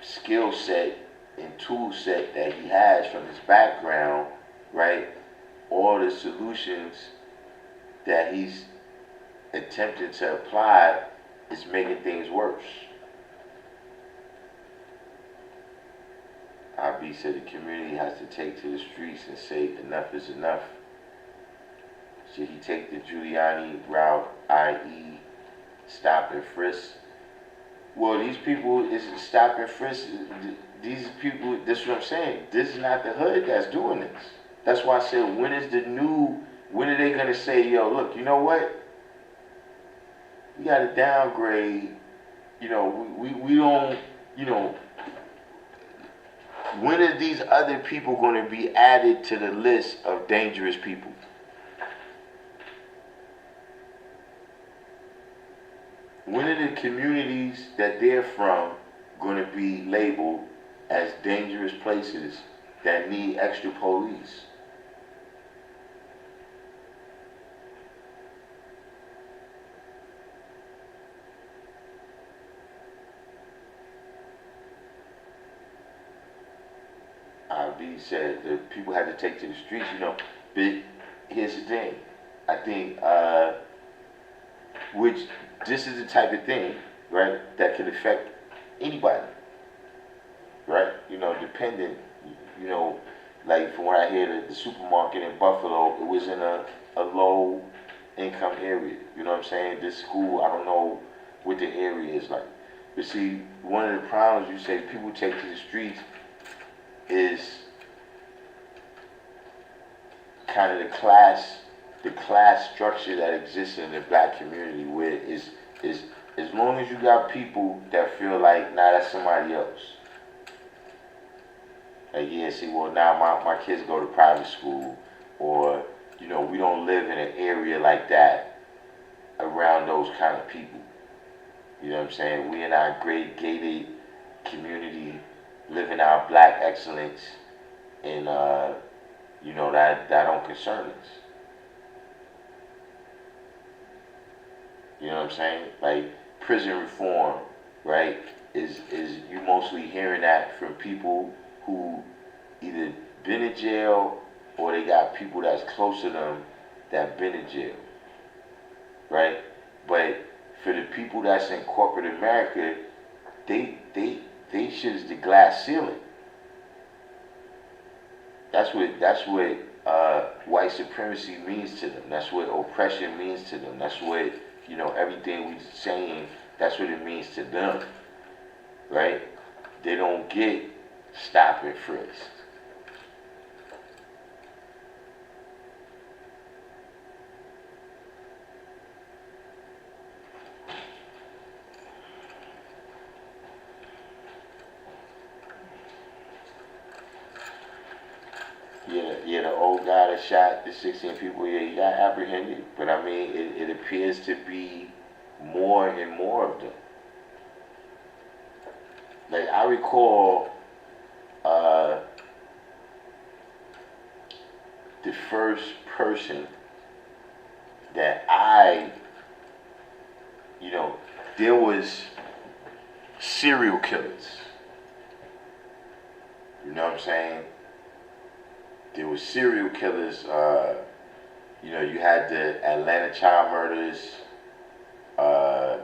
skill set and tool set that he has from his background, right, all the solutions that he's attempting to apply is making things worse. IB said the community has to take to the streets and say enough is enough. Should he take the Giuliani route, i.e. stop and frisk? Well, these people isn't stop and frisk. These people, this is what I'm saying. This is not the hood that's doing this. That's why I said, when are they going to say, yo, look, you know what? We got to downgrade, we don't, when are these other people going to be added to the list of dangerous people? When are the communities that they're from going to be labeled as dangerous places that need extra police? IB said that people had to take to the streets, but here's the thing. I think, which this is the type of thing, right, that could affect anybody, right? Dependent, like from what I hear, the supermarket in Buffalo, it was in a low income area. You know what I'm saying? This school, I don't know what the area is like. But see, one of the problems you say people take to the streets is kind of the class structure that exists in the black community, where is as long as you got people that feel like, nah, that's somebody else. Like, yeah, see, well, now my kids go to private school, or, we don't live in an area like that around those kind of people. You know what I'm saying? We in our great gated community, living our black excellence, and, that don't concern us. You know what I'm saying? Like, prison reform, right, is you mostly hearing that from people who either been in jail or they got people that's close to them that been in jail, right? But for the people that's in corporate America, they shit is the glass ceiling. That's what white supremacy means to them. That's what oppression means to them. That's what, everything we saying, that's what it means to them, right? They don't get stop and frisk. Yeah, the old guy that shot the 16 people, yeah, he got apprehended. But I mean, it appears to be more and more of them. Like, I recall the first person that there was serial killers. You know what I'm saying? There were serial killers. You had the Atlanta child murders, the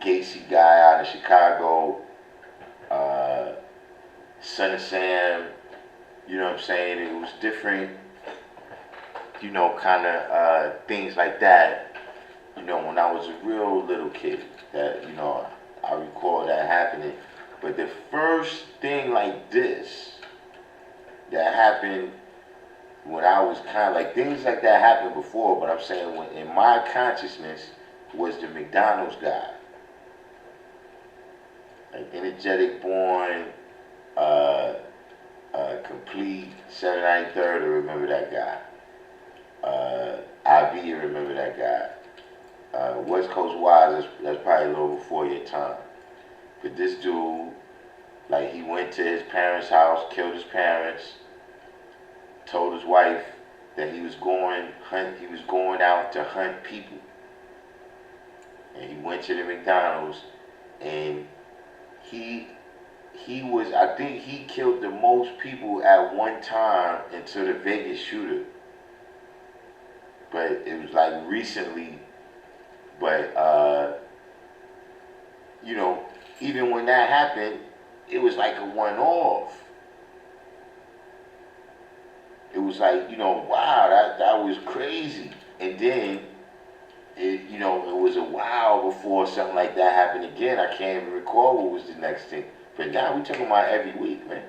Gacy guy out of Chicago, Son of Sam. You know what I'm saying? It was different, kind of things like that. When I was a real little kid, that I recall that happening. But the first thing like this that happened when I was kind of like, things like that happened before, but I'm saying when in my consciousness was the McDonald's guy. Like energetic born, uh, complete 793rd, I remember that guy. IB, I remember that guy. West Coast Wise, that's probably a little before your time. But this dude, like, he went to his parents' house, killed his parents, told his wife that he was going out to hunt people. And he went to the McDonald's, and he was, I think he killed the most people at one time until the Vegas shooter. But it was like recently, but you know, even when that happened, it was like a one-off. It was like, you know, wow, that was crazy. And then, it was a while before something like that happened again. I can't even recall what was the next thing. But now we talking about every week, man.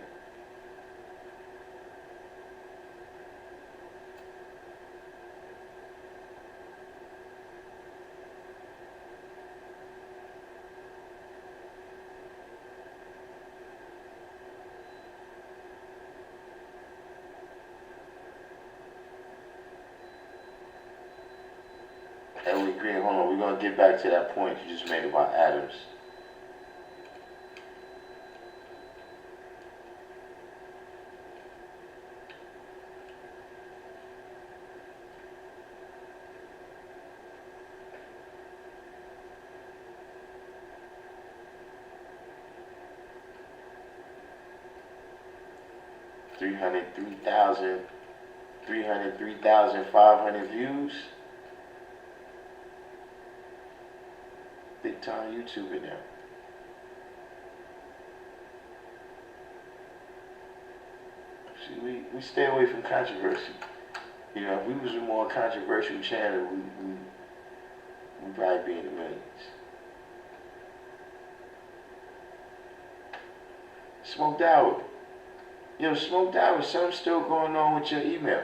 Edward Green, hold on, we're going to get back to that point you just made about Adams. Three hundred three thousand 500 views. Big time YouTube in there. See, we stay away from controversy. You know, if we was a more controversial channel, we'd probably be in the millions. Smoked Hour. Yo, Smoked Hour, something's still going on with your email.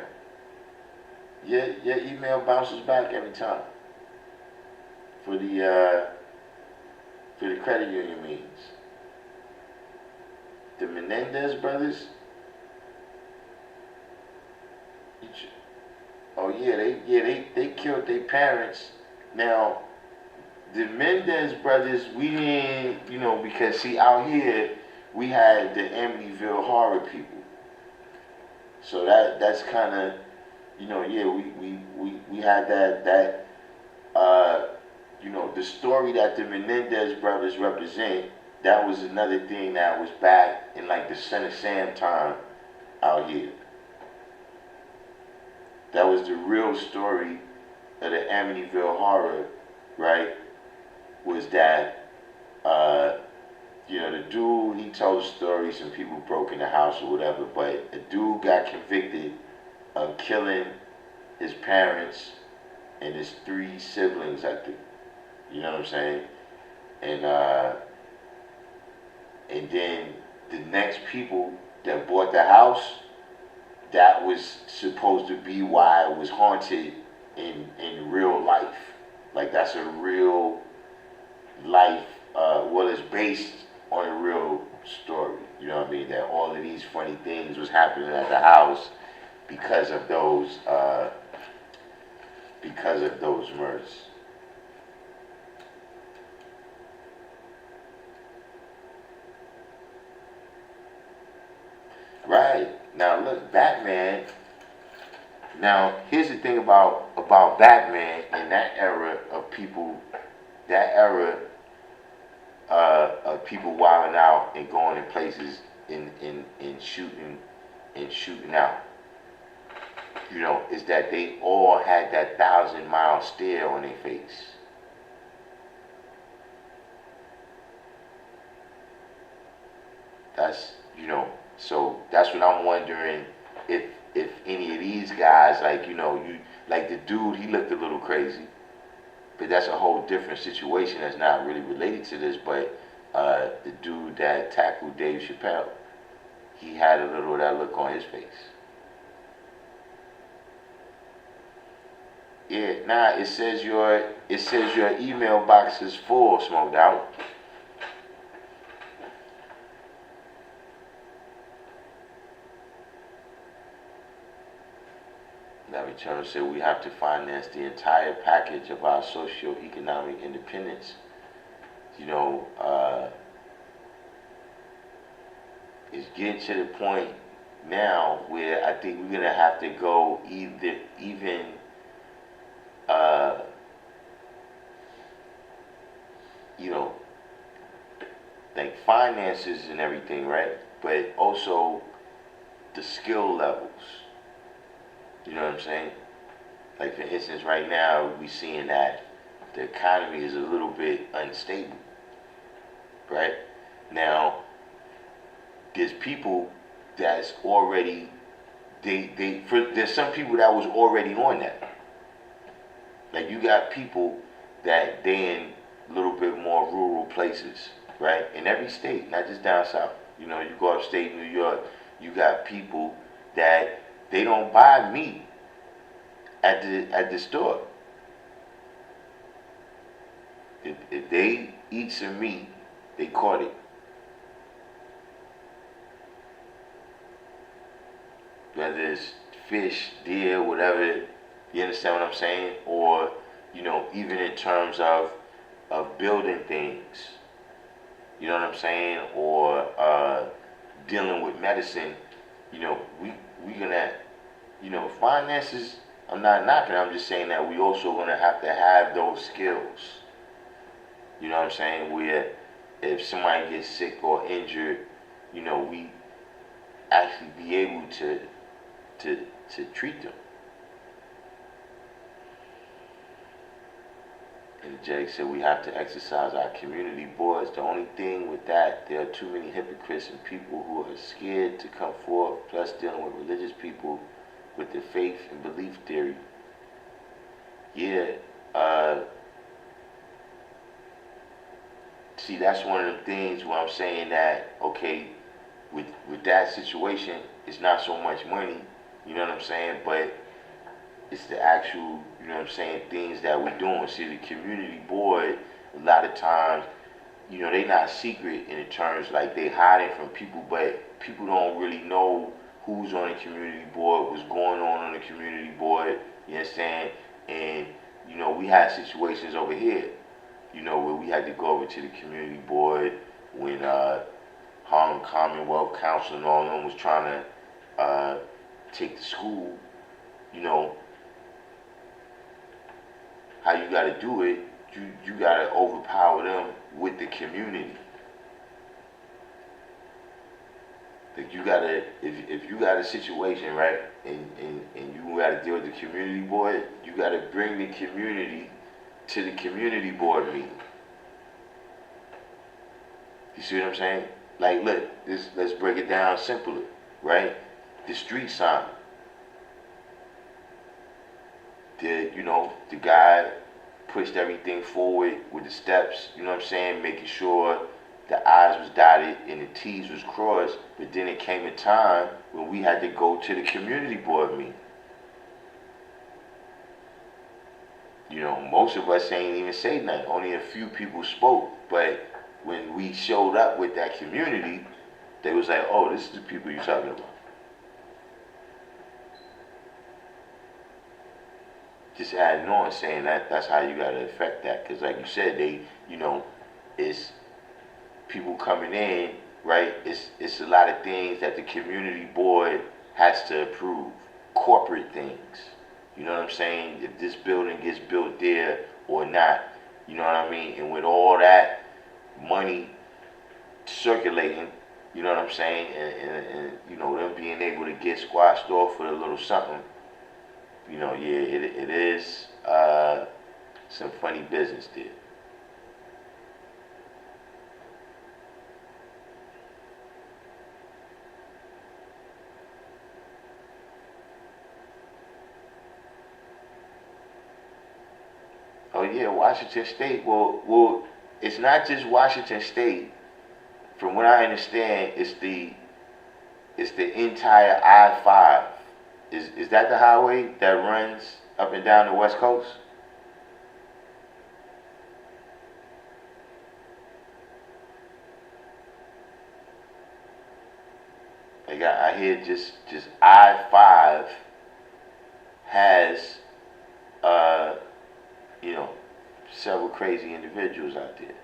Your email bounces back every time. For the credit union meetings. The Menendez brothers. Oh yeah, they killed their parents. Now, the Menendez brothers, we didn't, because see out here we had the Amityville horror people. So that's kind of, we had that the story that the Menendez brothers represent, that was another thing that was back in like the Son of Sam time out here. That was the real story of the Amityville horror, right? Was that, the dude, he told a story, some people broke in the house or whatever, but a dude got convicted of killing his parents and his 3 siblings, I think. You know what I'm saying? And then the next people that bought the house, that was supposed to be why it was haunted in real life. Like that's a real life, it's based on a real story. You know what I mean? That all of these funny things was happening at the house because of those murders. Right. Now look, Batman. Now here's the thing about Batman in that era of people, of people wilding out and going in places and shooting out. Is that they all had that 1,000-mile stare on their face. That's so that's what I'm wondering if any of these guys, like the dude, he looked a little crazy, but that's a whole different situation that's not really related to this. But the dude that tackled Dave Chappelle, he had a little of that look on his face. Yeah, nah, it says your email box is full, Smoked Out. That return said we have to finance the entire package of our socio-economic independence. You know, it's getting to the point now where I think we're gonna have to go even uh, you know, like finances and everything, right? But also the skill levels. You know what I'm saying? Like for instance, right now we seeing that the economy is a little bit unstable, right? Now there's people that's already there's some people that was already on that. Like you got people that they in a little bit more rural places, right? In every state, not just down south. You know, you go upstate New York, you got people that they don't buy meat at the store. If they eat some meat, they caught it. Whether it's fish, deer, whatever, you understand what I'm saying? Or, you know, even in terms of building things, you know what I'm saying? Or dealing with medicine, you know, we gonna, you know, finances, I'm not knocking, I'm just saying that we also gonna have to have those skills. You know what I'm saying? Where if somebody gets sick or injured, you know, we actually be able to treat them. And Jake said we have to exercise our community boards. The only thing with that, there are too many hypocrites and people who are scared to come forth, plus dealing with religious people with the faith and belief theory. Yeah, see, that's one of the things where I'm saying that, okay, with that situation, it's not so much money, you know what I'm saying, but it's the actual, you know what I'm saying, things that we're doing. See, the community board, a lot of times, you know, they not secret in the terms like they hiding from people, but people don't really know who's on the community board, what's going on the community board, you understand? And, you know, we had situations over here, you know, where we had to go over to the community board when Harlem Commonwealth Council and all of them was trying to take the school, you know, how you got to do it, you got to overpower them with the community. Like you got to, if you got a situation, right, and you got to deal with the community board, you got to bring the community to the community board meeting. You see what I'm saying? Like, look, let's break it down simpler, right? The street sign. The guy pushed everything forward with the steps, you know what I'm saying, making sure the I's was dotted and the T's was crossed, but then it came a time when we had to go to the community board meeting. You know, most of us ain't even say nothing, only a few people spoke, but when we showed up with that community, they was like, oh, this is the people you're talking about. Just adding on, saying that's how you gotta affect that, because like you said, they, you know, it's people coming in, right? It's a lot of things that the community board has to approve, corporate things. You know what I'm saying? If this building gets built there or not, you know what I mean? And with all that money circulating, you know what I'm saying? And you know, them being able to get squashed off with a little something. You know, yeah, it is some funny business there. Oh yeah, Washington State. Well, it's not just Washington State. From what I understand, it's the entire I-5. Is that the highway that runs up and down the West Coast? Like I hear just I-5 has you know, several crazy individuals out there.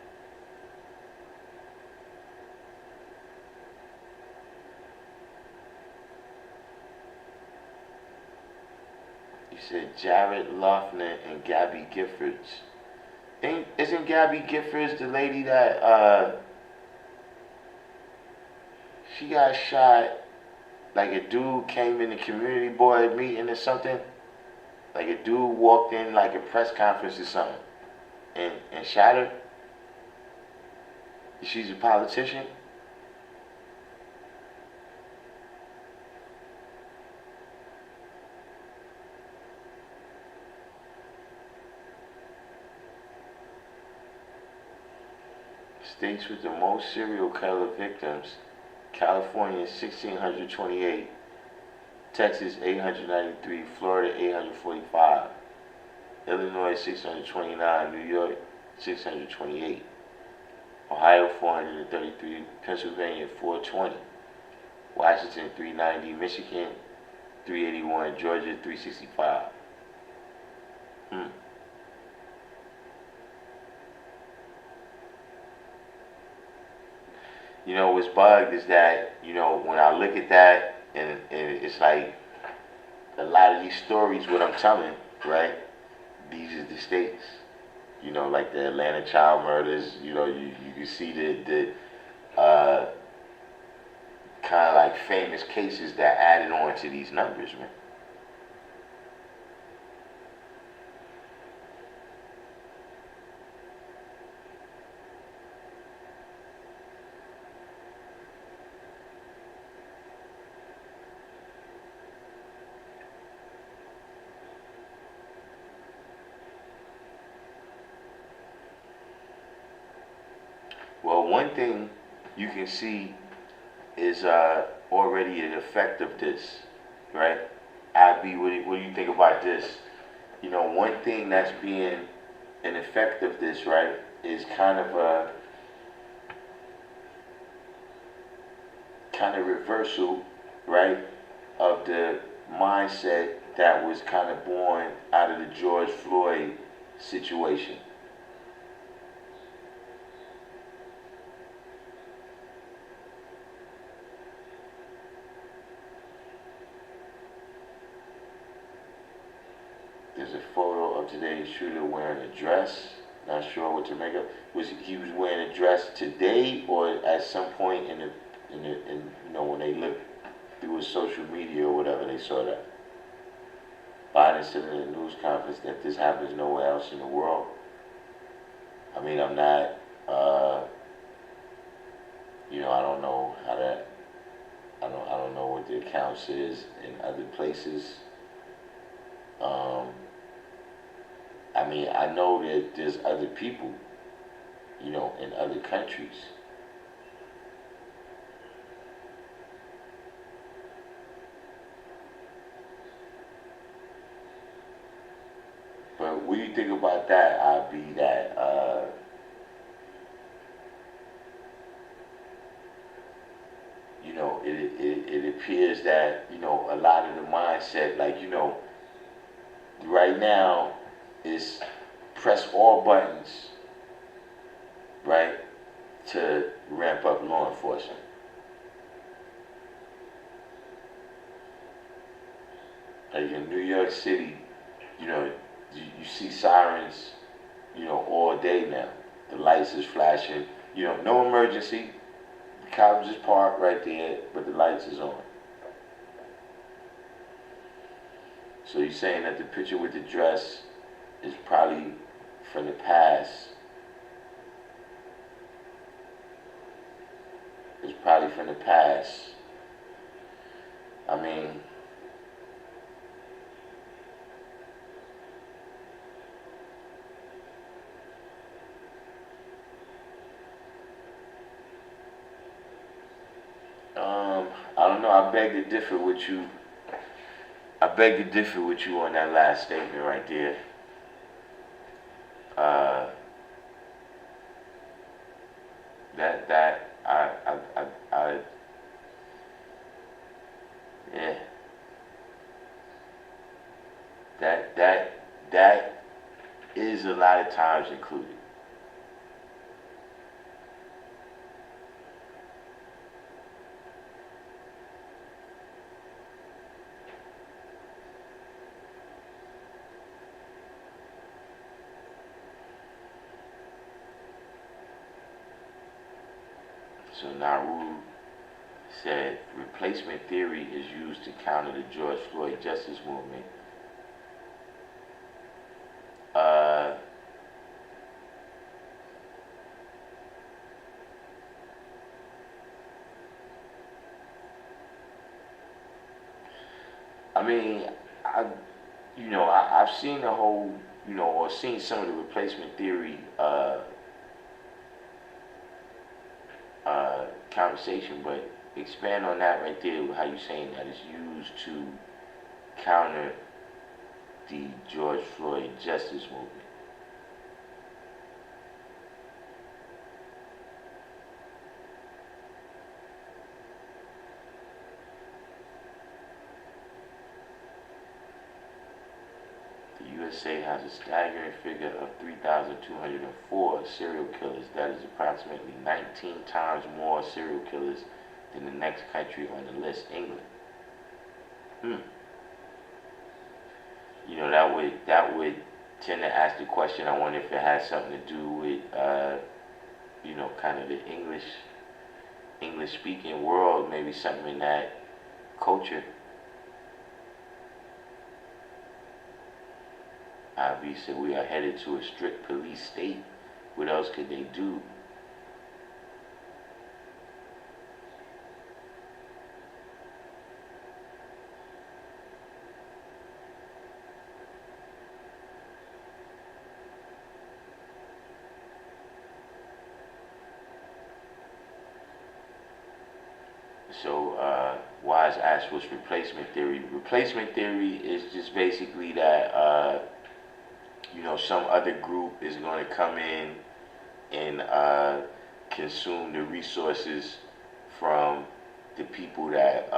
You said Jared Loughner and Gabby Giffords. Isn't Gabby Giffords the lady that she got shot? Like a dude came in the community board meeting or something. Like a dude walked in like a press conference or something and shot her. She's a politician. States with the most serial killer victims: California 1,628, Texas 893, Florida 845, Illinois 629, New York 628, Ohio 433, Pennsylvania 420, Washington 390, Michigan 381, Georgia 365. You know what's bugged is that, you know, when I look at that and it's like a lot of these stories what I'm telling, right? These are the states. You know, like the Atlanta child murders, you know, you can see the kind of like famous cases that added on to these numbers, man. Well, one thing you can see is already an effect of this, right? Abby, what do you think about this? You know, one thing that's being an effect of this, right, is kind of a reversal, right, of the mindset that was kind of born out of the George Floyd situation. There's a photo of today's shooter wearing a dress. Not sure what to make of. He was wearing a dress today or at some point in you know, when they looked through his social media or whatever, they saw that. Biden said in a news conference that this happens nowhere else in the world. I mean, I'm not, you know, I don't know how that, I don't know what the accounts is in other places. I mean, I know that there's other people, you know, in other countries. But what do you think about that, IB, that, you know, it appears that, you know, a lot of the mindset, like, you know, right now is press all buttons, right, to ramp up law enforcement. Like in New York City, you know, you see sirens, you know, all day now. The lights is flashing, you know, no emergency. The cops just parked right there, but the lights is on. So you're saying that the picture with the dress is probably from the past. It's probably from the past. I mean, I don't know. I beg to differ with you. I beg to differ with you on that last statement right there. Yeah, that is a lot of times included. So Nauru said replacement theory is used to counter the George Floyd justice movement. I mean, I've seen the whole, or seen some of the replacement theory conversation, but expand on that right there, how you saying that it's used to counter the George Floyd justice movement. The USA has a staggering figure of 3,204 serial killers. That is approximately 19 times more serial killers than the next country on the list, England. That would tend to ask the question. I wonder if it has something to do with kind of the English speaking world, maybe something in that culture. Obviously, we are headed to a strict police state. What else could they do? So, Wise asked, what's replacement theory? Replacement theory is just basically that, some other group is going to come in and consume the resources from the people that,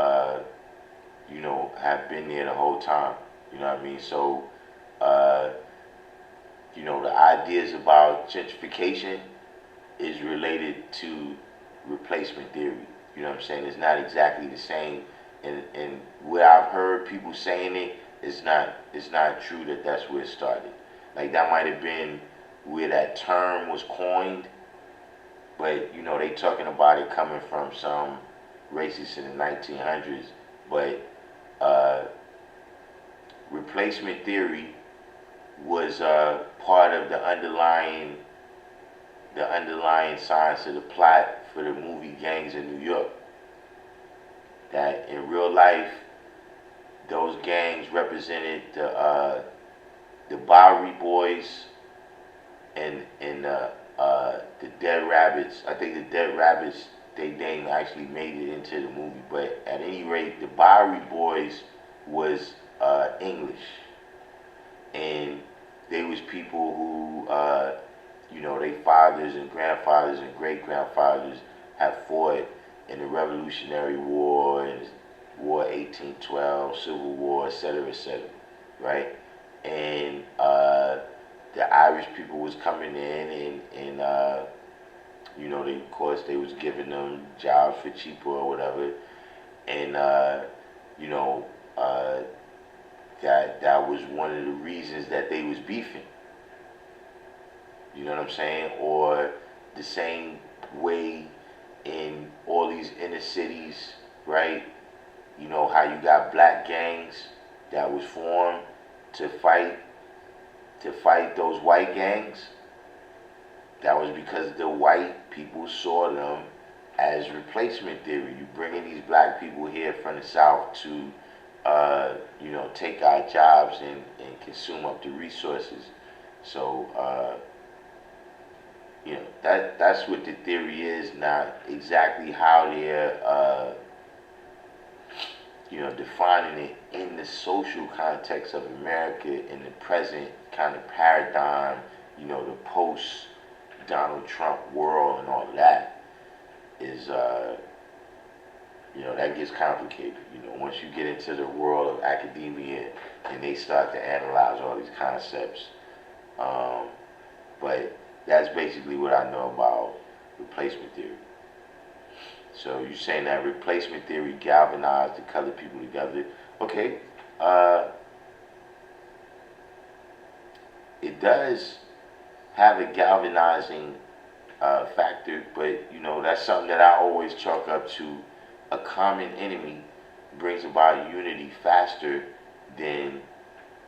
have been there the whole time. You know what I mean? So, the ideas about gentrification is related to replacement theory. You know what I'm saying? It's not exactly the same. And where I've heard people saying it's not true that that's where it started. Like, that might have been where that term was coined, but they talking about it coming from some racists in the 1900s. But replacement theory was part of the underlying science of the plot for the movie Gangs in New York. That in real life, those gangs represented the Bowery Boys and the Dead Rabbits. I think the Dead Rabbits, they name actually made it into the movie, but at any rate, the Bowery Boys was English, and they was people who their fathers and grandfathers and great grandfathers have fought in the Revolutionary War and War 1812, Civil War, etc., right? And the Irish people was coming in, and of course, they was giving them jobs for cheaper or whatever, and that was one of the reasons that they was beefing. You know what I'm saying? Or the same way in all these inner cities, right? You know how you got black gangs that was formed to fight those white gangs? That was because the white people saw them as replacement theory. You bringing these black people here from the South to take our jobs and consume up the resources. So that's what the theory is. Not exactly how they're defining it in the social context of America in the present kind of paradigm, the post Donald Trump world and all of that is, that gets complicated. Once you get into the world of academia and they start to analyze all these concepts. But that's basically what I know about replacement theory. So you're saying that replacement theory galvanized the colored people together. Okay, it does have a galvanizing factor, but that's something that I always chalk up to a common enemy brings about unity faster than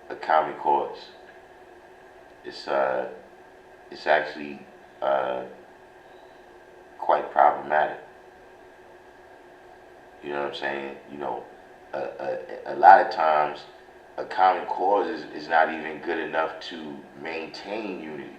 a common cause. It's actually quite problematic. You know what I'm saying? A lot of times a common cause is not even good enough to maintain unity.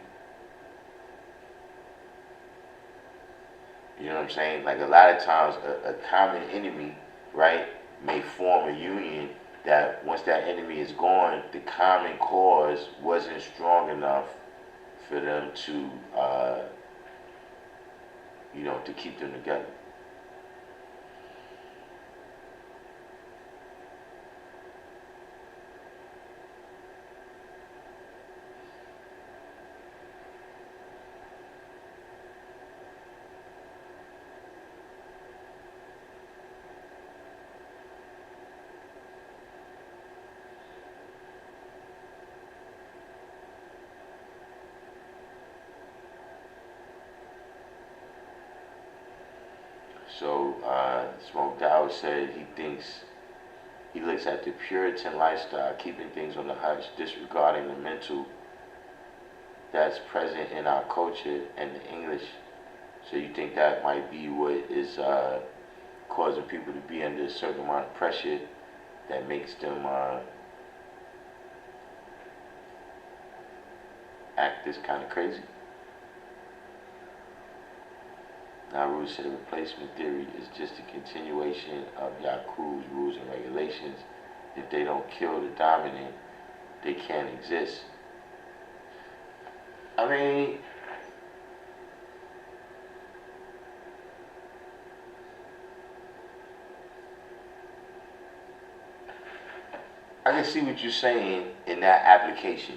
You know what I'm saying? Like a lot of times a common enemy, right, may form a union that once that enemy is gone, the common cause wasn't strong enough for them to, to keep them together. So, Smoke Dowd said he looks at the Puritan lifestyle, keeping things on the hush, disregarding the mental that's present in our culture and the English. So you think that might be what is causing people to be under a certain amount of pressure that makes them act this kind of crazy? Nauru said replacement theory is just a continuation of Yaku's rules and regulations. If they don't kill the dominant, they can't exist. I mean, I can see what you're saying in that application.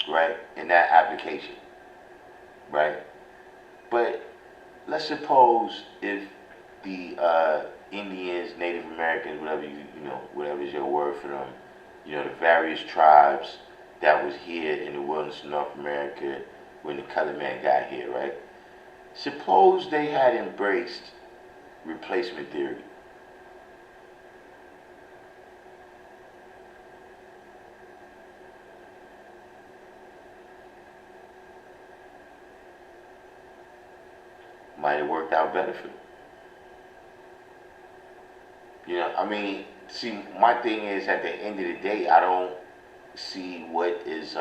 Right? In that application. Right? But let's suppose if the Indians, Native Americans, whatever is your word for them, the various tribes that was here in the wilderness of North America when the colored man got here, right? Suppose they had embraced replacement theory. Might have worked out better for them. See, my thing is at the end of the day, I don't see what is,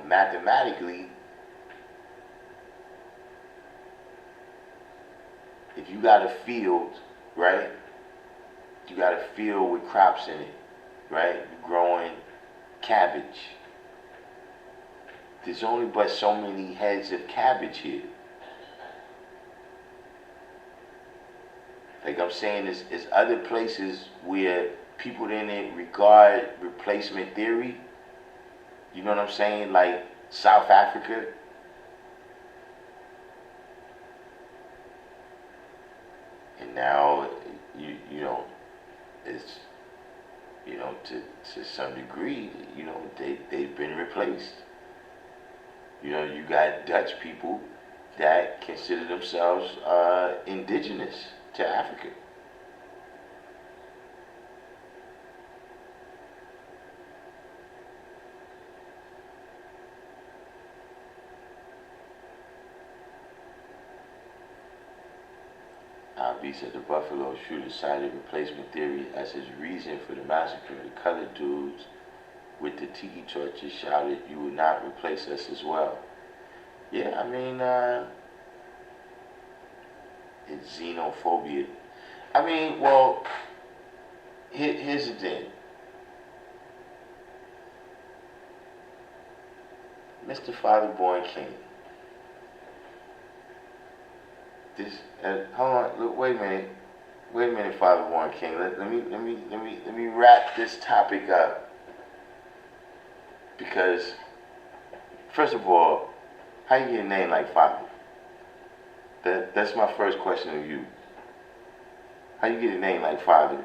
mathematically, if you got a field, right? You got a field with crops in it, right? You're growing cabbage. There's only but so many heads of cabbage here. Like I'm saying, there's other places where people didn't regard replacement theory. You know what I'm saying? Like South Africa. And now, it's, to some degree, they've been replaced. You got Dutch people that consider themselves indigenous to Africa. B said the Buffalo shooter cited replacement theory as his reason for the massacre of the colored dudes with the tiki torches, shouted, "You will not replace us as well." Yeah, I mean, it's xenophobia. I mean, well, here's the thing. Mr. Fatherborn King. This, hold on, look, wait a minute, Fatherborn King. Let me wrap this topic up. Because, first of all, how you get a name like Father? That's my first question of you. How you get a name like Father?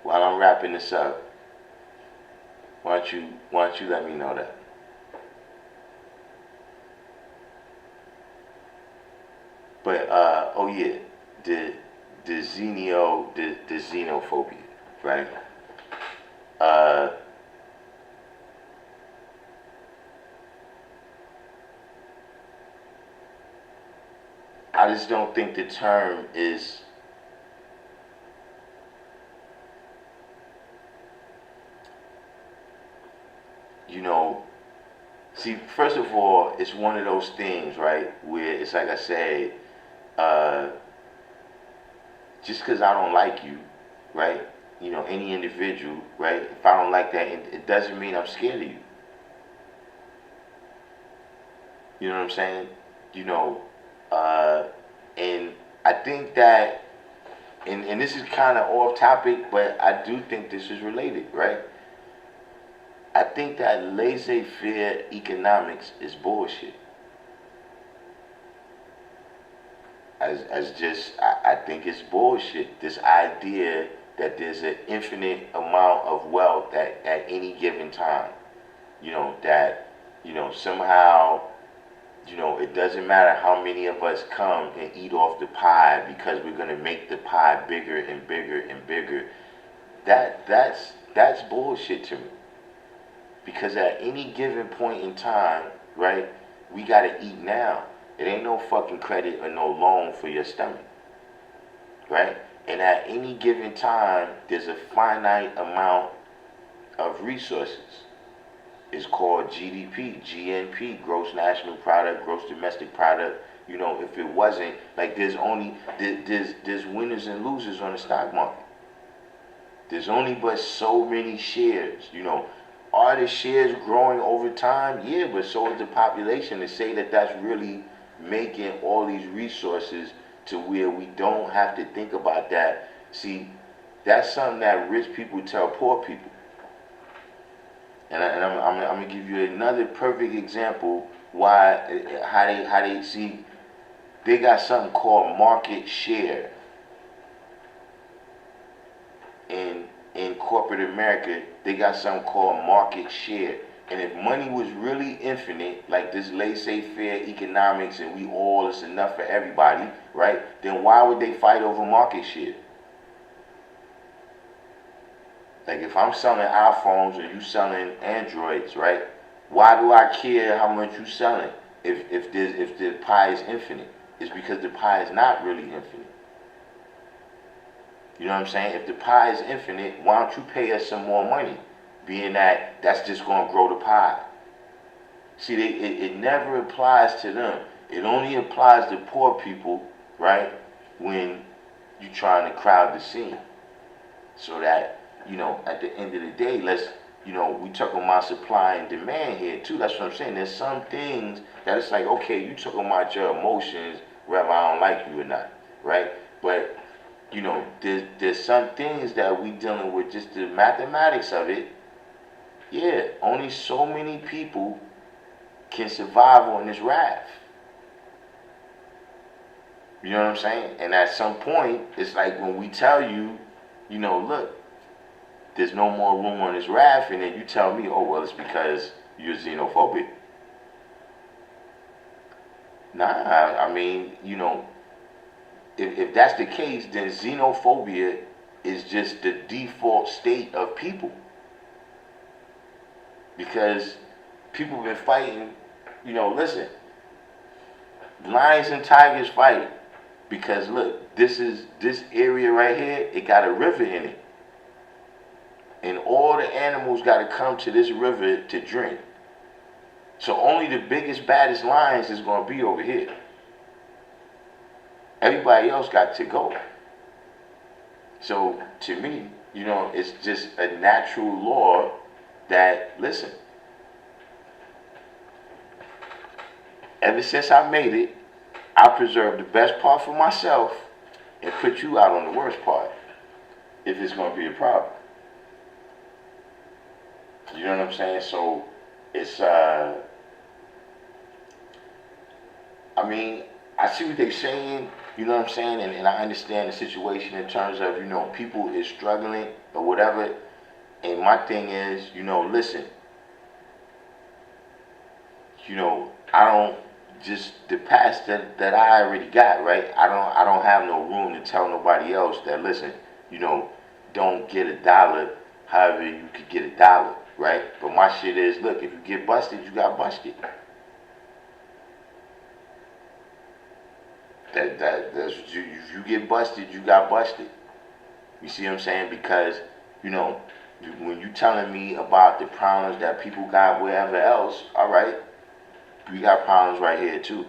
While I'm wrapping this up, why don't you let me know that? But oh yeah, the xenophobia, right? Uh, I just don't think the term is see, first of all, it's one of those things, right, where it's like I say, just because I don't like you, right, any individual, right, if I don't like that, it doesn't mean I'm scared of you. You know what I'm saying? And I think that, and this is kind of off topic, but I do think this is related, right? I think that laissez-faire economics is bullshit. I think it's bullshit. This idea that there's an infinite amount of wealth at any given time. That, somehow, it doesn't matter how many of us come and eat off the pie because we're going to make the pie bigger and bigger and bigger. That's bullshit to me. Because at any given point in time, right, we got to eat now. It ain't no fucking credit or no loan for your stomach, right? And at any given time, there's a finite amount of resources. It's called GDP, GNP, Gross National Product, Gross Domestic Product. If it wasn't, like, there's winners and losers on the stock market. There's only but so many shares, Are the shares growing over time? Yeah, but so is the population. To say that that's really making all these resources to where we don't have to think about that. See, that's something that rich people tell poor people. And I'm gonna give you another perfect example how they see. They got something called market share in corporate America. They got something called market share. And if money was really infinite, like this laissez-faire economics, and it's enough for everybody, right? Then why would they fight over market share? Like, if I'm selling iPhones and you selling Androids, right? Why do I care how much you selling if the pie is infinite? It's because the pie is not really infinite. You know what I'm saying? If the pie is infinite, why don't you pay us some more money? Being that's just going to grow the pie. See, it never applies to them. It only applies to poor people, right? When you're trying to crowd the scene. So that, at the end of the day, we talking about supply and demand here too. That's what I'm saying. There's some things that it's like, okay, you talking about your emotions, whether I don't like you or not, right? But there's some things that we dealing with, just the mathematics of it. Yeah, only so many people can survive on this raft. You know what I'm saying? And at some point, it's like when we tell you, look, there's no more room on this raft, and then you tell me, oh, well, it's because you're xenophobic. Nah, I mean, if that's the case, then xenophobia is just the default state of people. Because people have been fighting, listen, lions and tigers fight because, look, this area right here, it got a river in it. and all the animals got to come to this river to drink. So only the biggest, baddest lions is going to be over here. Everybody else got to go. So to me, you know, it's just a natural law that, listen, ever since I made it, I preserve the best part for myself and put you out on the worst part if it's going to be a problem. You know what I'm saying? So it's, I mean, I see what they're saying, you know what I'm saying? And I understand the situation in terms of, you know, people is struggling or whatever. And my thing is, you know, listen, you know, I don't just the past that I already got, right? I don't have no room to tell nobody else that, listen, you know, don't get a dollar however you could get a dollar, right? But my shit is, look, if you get busted, you got busted. That's what you, if you get busted, you got busted. You see what I'm saying? Because, you know, when you telling me about the problems that people got wherever else, all right, we got problems right here too.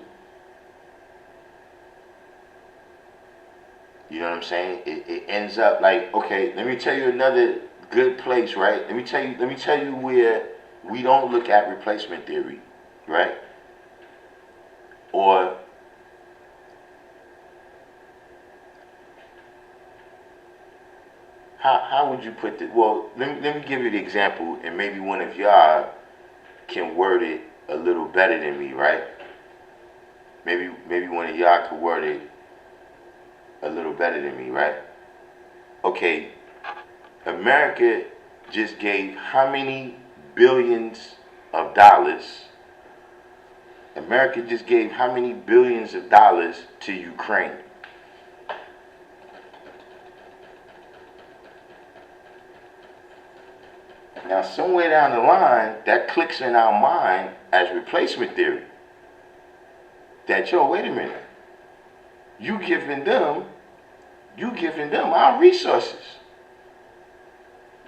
You know what I'm saying? It ends up like, okay, let me tell you another good place, right? Let me tell you where we don't look at replacement theory, right? Or how would you put it? Well, let me give you the example, and maybe one of y'all can word it a little better than me, right? Maybe one of y'all could word it a little better than me, right? Okay, America just gave how many billions of dollars? America just gave how many billions of dollars to Ukraine? Now, somewhere down the line, that clicks in our mind as replacement theory. That, yo, wait a minute. You giving them our resources.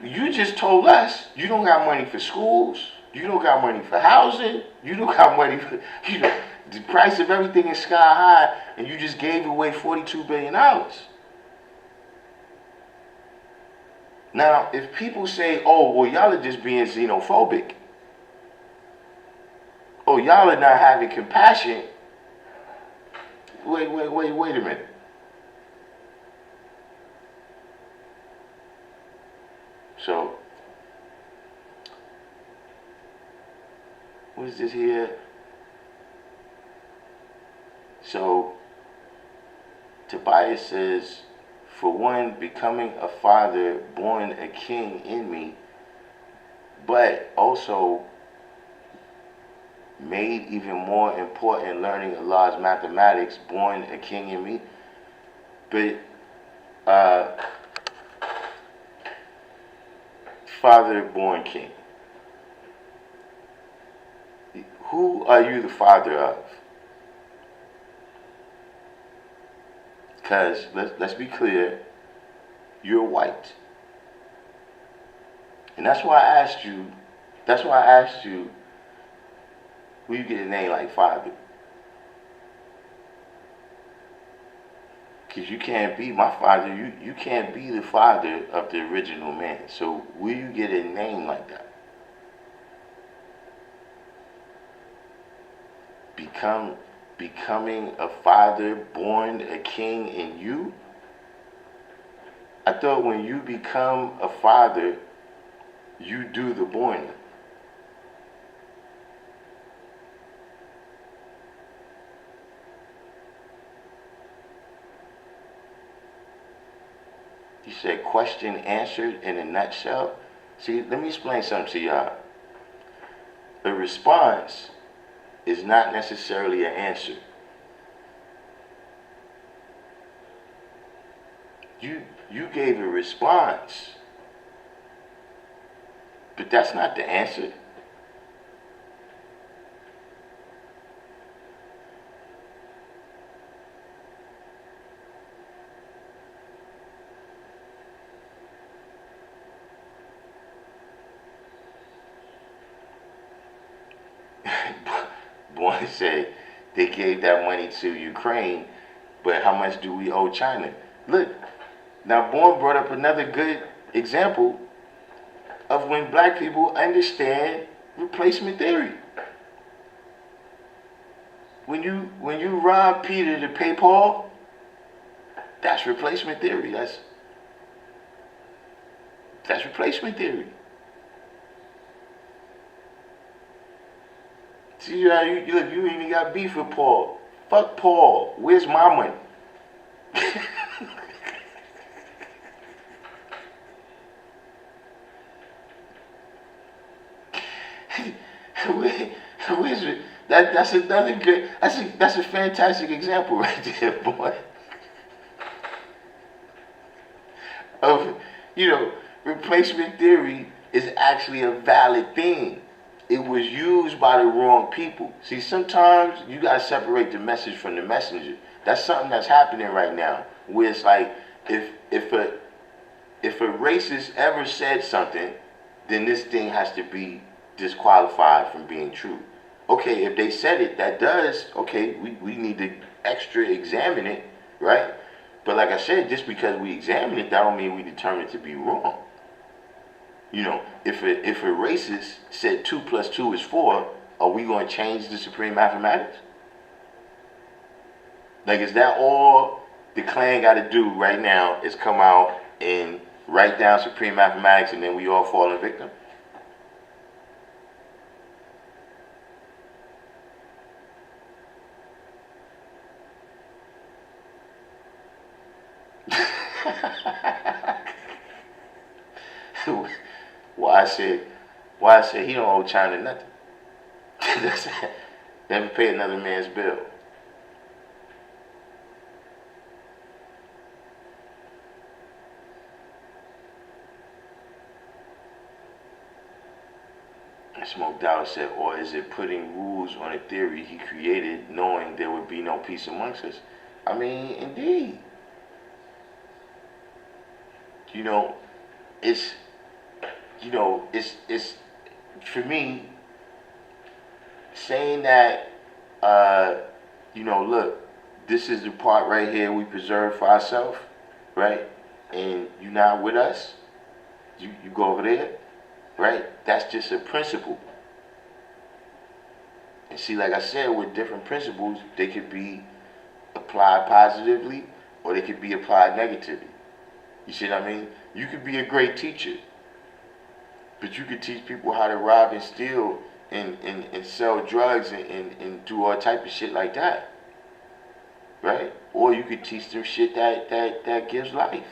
You just told us you don't got money for schools, you don't got money for housing, you don't got money for, you know, the price of everything is sky high, and you just gave away $42 billion. Now, if people say, oh, well, y'all are just being xenophobic, oh, y'all are not having compassion, wait a minute. So, what is this here? So, Tobias says, for one, becoming a father, born a king in me, but also made even more important learning Allah's mathematics, born a king in me. But father, born king. Who are you the father of? Because let's be clear, you're white. And that's why I asked you, where you get a name like father? Because you can't be my father, you can't be the father of the original man. So where you get a name like that? Becoming a father, born a king in you? I thought when you become a father, you do the born. He said, question answered in a nutshell. See, let me explain something to y'all. A response is not necessarily an answer. You gave a response, but that's not the answer. Bourne said they gave that money to Ukraine, but how much do we owe China? Look, now Bourne brought up another good example of when black people understand replacement theory. When you rob Peter to pay Paul, that's replacement theory. That's replacement theory. See, you even got beef with Paul. Fuck Paul. Where's my money? Where's it? That's another good. That's a fantastic example right there, boy. Of replacement theory is actually a valid thing. It was used by the wrong people. See, sometimes you gotta separate the message from the messenger. That's something that's happening right now. Where it's like, if a racist ever said something, then this thing has to be disqualified from being true. Okay, if they said it, that does, okay, we need to extra examine it, right? But like I said, just because we examine it, that don't mean we determine it to be wrong. If a racist said 2 + 2 is 4, are we going to change the supreme mathematics? Like, is that all the Klan got to do right now is come out and write down supreme mathematics and then we all fall a victim? Why I said he don't owe China nothing. Never pay another man's bill. And Smoke Dollar said, or is it putting rules on a theory he created knowing there would be no peace amongst us? I mean, indeed. It's for me, saying that, look, this is the part right here we preserve for ourselves, right? And you're not with us, you go over there, right? That's just a principle. And see, like I said, with different principles, they could be applied positively or they could be applied negatively. You see what I mean? You could be a great teacher, but you could teach people how to rob and steal and sell drugs and do all type of shit like that, right? Or you could teach them shit that gives life.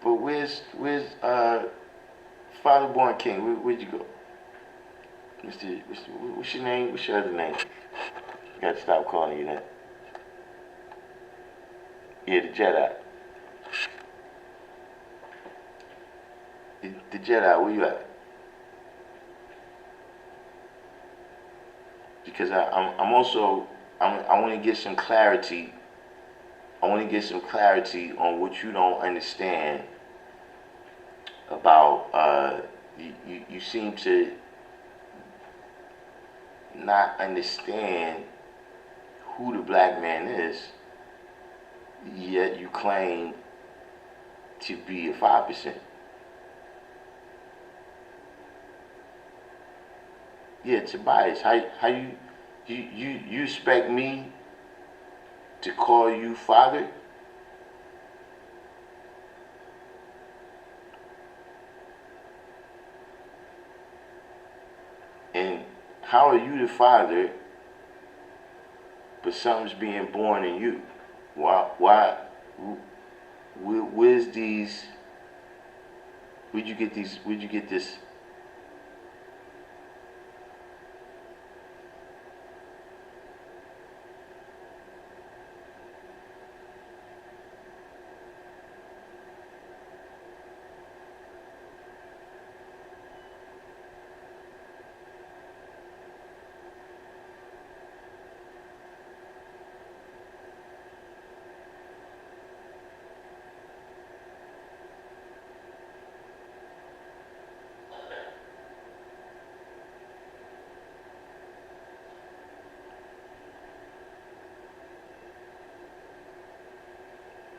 But where's Father Born King? Where'd you go? What's your name? What's your other name? I gotta stop calling you that. Yeah, the Jedi. The Jedi, where you at? Because I want to get some clarity. I want to get some clarity on what you don't understand about. You seem to not understand who the black man is, yet you claim to be a 5%. Yeah, Tobias, how you expect me to call you father? And how are you the father, but something's being born in you? Why? Where's these? Where'd you get these? Where'd you get this?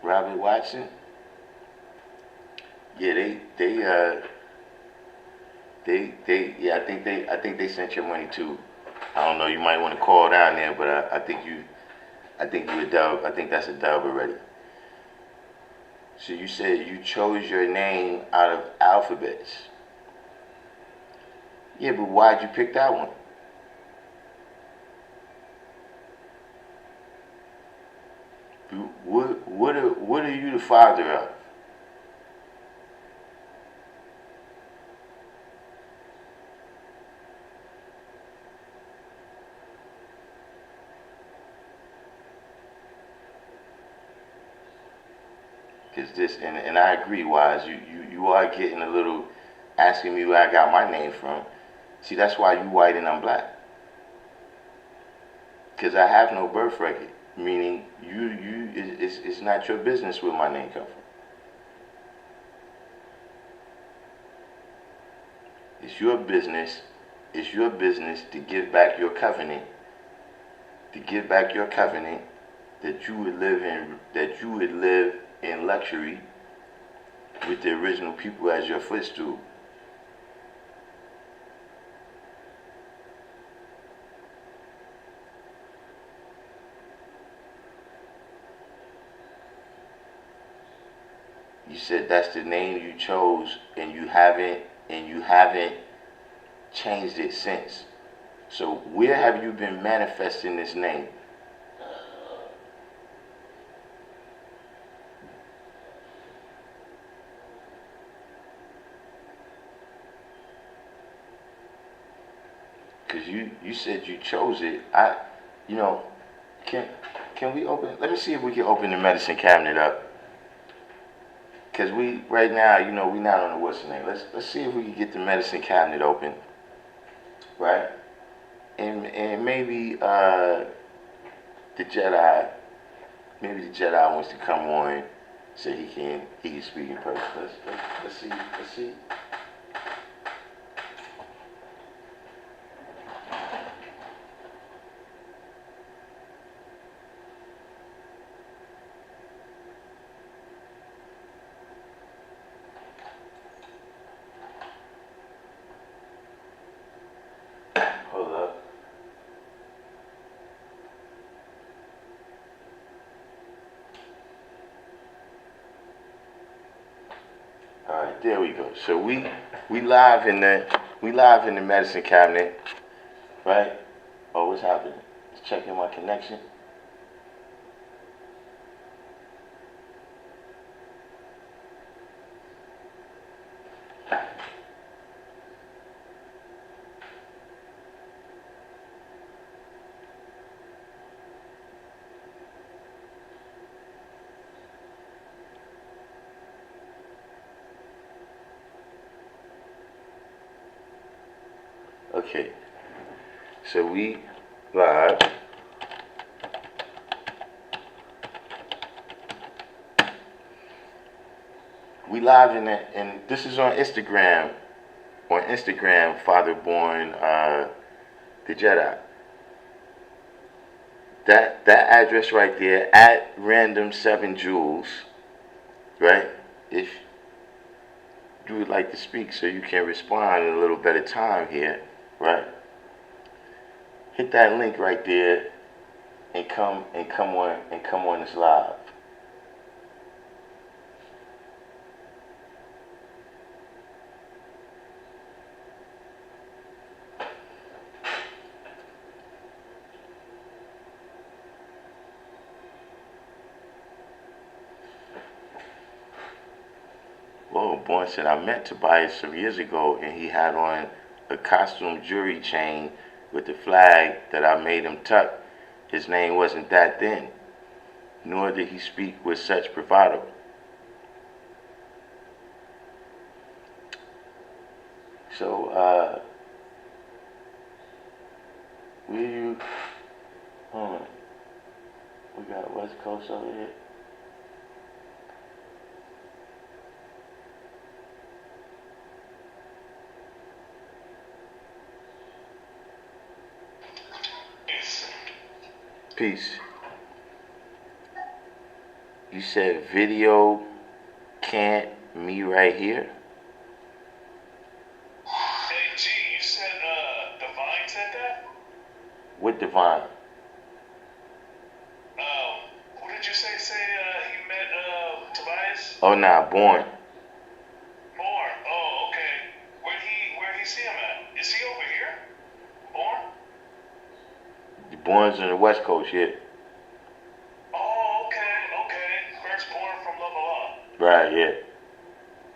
Robert Watson. Yeah, yeah, I think they sent your money too. I don't know, you might want to call down there, but I think you a dub. I think that's a dub already. So you said you chose your name out of alphabets. Yeah, but why'd you pick that one? What are you the father of? Because this, and I agree, Wise, you are getting a little, asking me where I got my name from. See, that's why you white and I'm black. Because I have no birth record, meaning it's not your business where my name come from. It's your business. It's your business to give back your covenant. To give back your covenant that you would live in luxury with the original people as your footstool. You said that's the name you chose, and you haven't changed it since. So where have you been manifesting this name? Because you said you chose it. You know, can we open? Let me see if we can open the medicine cabinet up. Because we right now, you know, we not on the what's the name. Let's see if we can get the medicine cabinet open, right? And maybe the Jedi, wants to come on so he can speak in person. Let's see. Hold up. All right, there we go. So we live in the medicine cabinet, right? Oh, what's happening? Just checking my connection. Okay, so we live. We live and this is on Instagram. On Instagram, Fatherborn the Jedi. That address right there at random 7 jewels, right? If you would like to speak, so you can respond in a little better time here, right? Hit that link right there and come on this live. Well, Born said, I met Tobias some years ago and he had on a costume jewelry chain with the flag that I made him tuck. His name wasn't that then, nor did he speak with such bravado. So, where you, hold on, we got West Coast over here. Peace. You said video can't me right here. Hey, G, you said, Divine said that? What divine? Who did you say, he met, Tobias? Oh nah, born. Born. Oh, okay. Where'd he see him at? Is he over here? Born? Born's in the West Coast, yeah. Oh, okay. Firstborn from Love Allah. Right, yeah.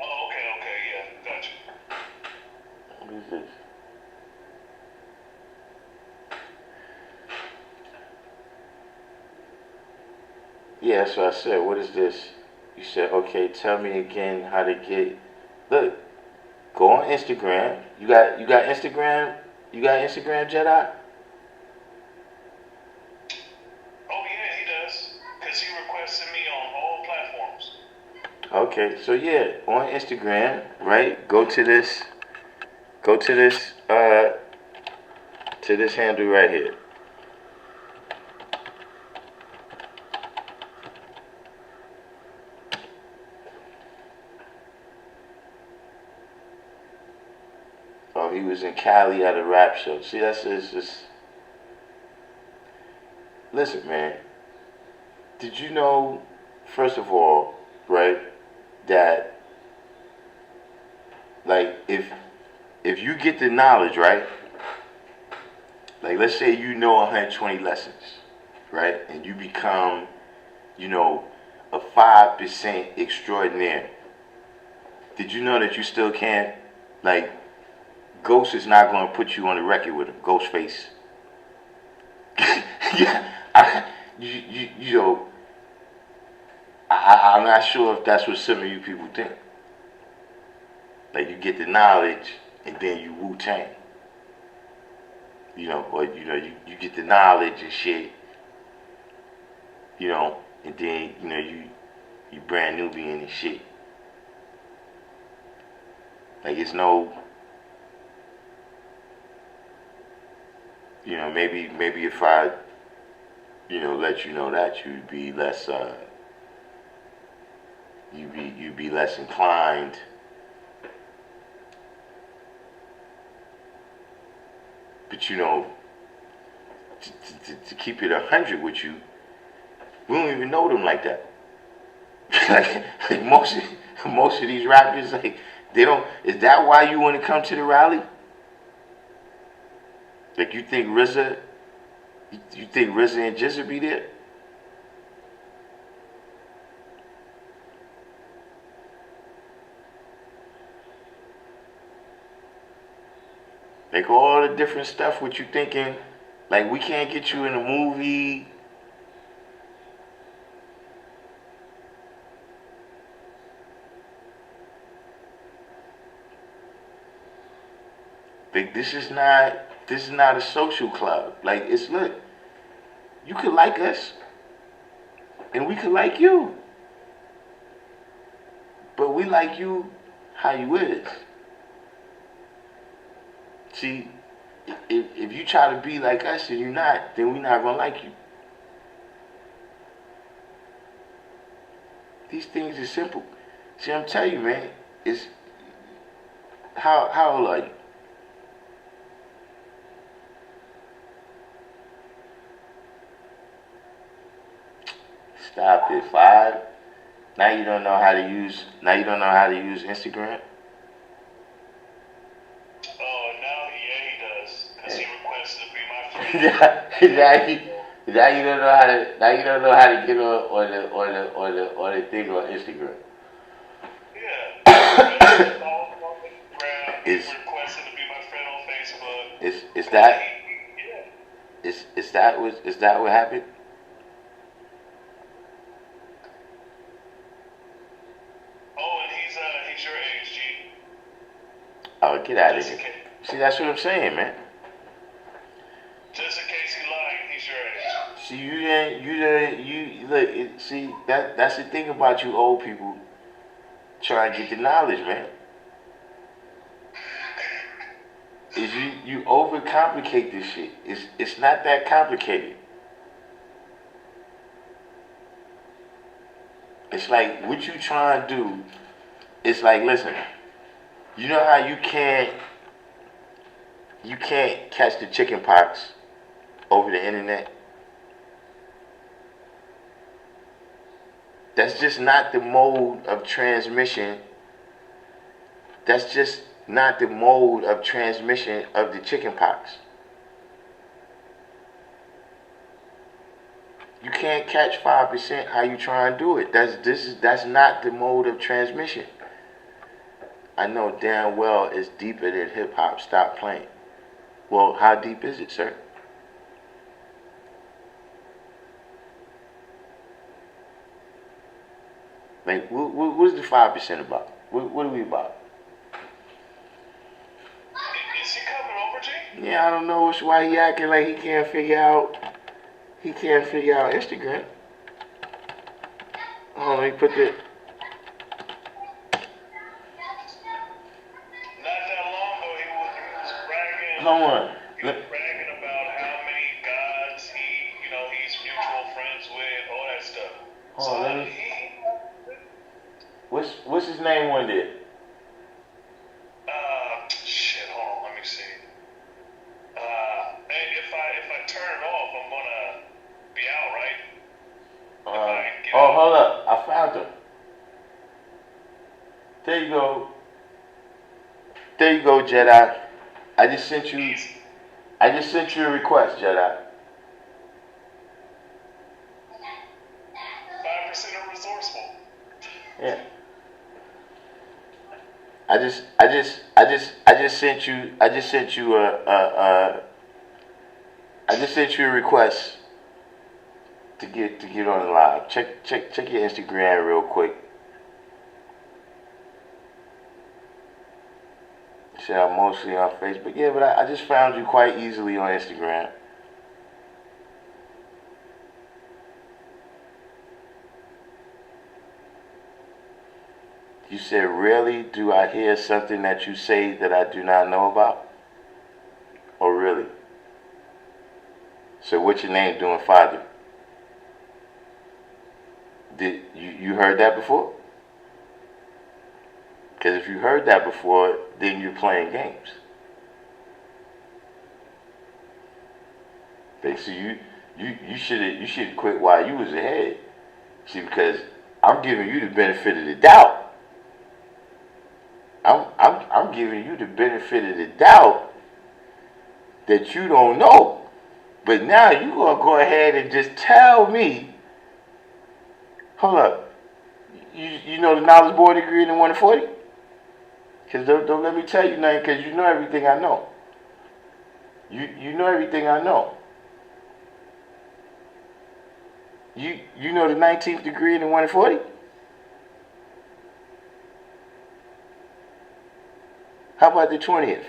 Oh, okay, yeah, gotcha. What is this? Yeah, so I said, what is this? You said, okay, tell me again how to get. Look, go on Instagram. You got Instagram? You got Instagram, Jedi? Oh, yeah, he does. Because he requested me on all platforms. Okay, so yeah, on Instagram, right? Go to this to this handle right here. Oh, he was in Cali at a rap show. See, that's just. Listen, man. Did you know, first of all, right, that like if you get the knowledge, right? Like let's say you know 120 lessons, right? And you become, a 5% extraordinaire. Did you know that you still can't, like, Ghost is not going to put you on the record with him, Ghostface. Yeah, I'm not sure if that's what some of you people think. Like you get the knowledge and then you Wu-Tang. Or you get the knowledge and shit, and then you brand Nubian and shit. Like it's no, maybe if I, let you know that you'd be less, you'd be less inclined. But to keep it 100 with you, we don't even know them like that. like most of these rappers, like they don't. Is that why you want to come to the rally? Like you think RZA and Jizza be there? Like all the different stuff what you thinking, like we can't get you in a movie. Like this is not a social club. Like look, you could like us and we could like you. But we like you how you is. See, if you try to be like us and you're not, then we're not gonna like you. These things are simple. See, I'm telling you, man, it's how old are you? Stop it, 5. Now you don't know how to use Instagram? Oh, now he does. Because he requested to be my friend. now you don't know how to get on the thing on Instagram. Yeah. He Is requested to be my friend on Facebook. is that Yeah. is that what happened? Oh, and he's your age, G. Oh, get out of Just in here. case. See, that's what I'm saying, man. Just in case he lying, he's your age. See, you look. See, that's the thing about you old people trying to get the knowledge, man. Is you overcomplicate this shit. It's not that complicated. It's like what you trying to do. It's like, listen, you know how you can't catch the chicken pox over the internet? That's just not the mode of transmission. That's just not the mode of transmission of the chicken pox. You can't catch 5% how you try and do it. That's not the mode of transmission. I know damn well it's deeper than hip hop. Stop playing. Well, how deep is it, sir? Like, what is the 5% about? What are we about? Is he coming over, G? Yeah, I don't know why he acting like he can't figure out Instagram. Oh, let me put the. Not that long ago, he was bragging. Hold on. He was bragging about how many gods he's mutual friends with, all that stuff. Oh, So let me. What's his name one day? Shit, hold on, let me see. If I turn it off, I'm gonna be out, right? Hold up. I found him. There you go. There you go, Jedi. I just sent you a request, Jedi. 5% resourceful. Yeah. I just sent you a request to get on the live. Check your Instagram real quick. See, I'm mostly on Facebook. Yeah, but I just found you quite easily on Instagram. You said, really? Do I hear something that you say that I do not know about? Oh, really? So what's your name doing, Father? Did you heard that before? Because if you heard that before, then you're playing games. So you should quit while you was ahead. See, because I'm giving you the benefit of the doubt. I'm giving you the benefit of the doubt that you don't know. But now you're going to go ahead and just tell me. Hold up. You know the Knowledge Board degree in the 1 to 40? Because don't let me tell you nothing, because you know everything I know. You know everything I know. You know the 19th degree in the 1 to 40? How about the 20th?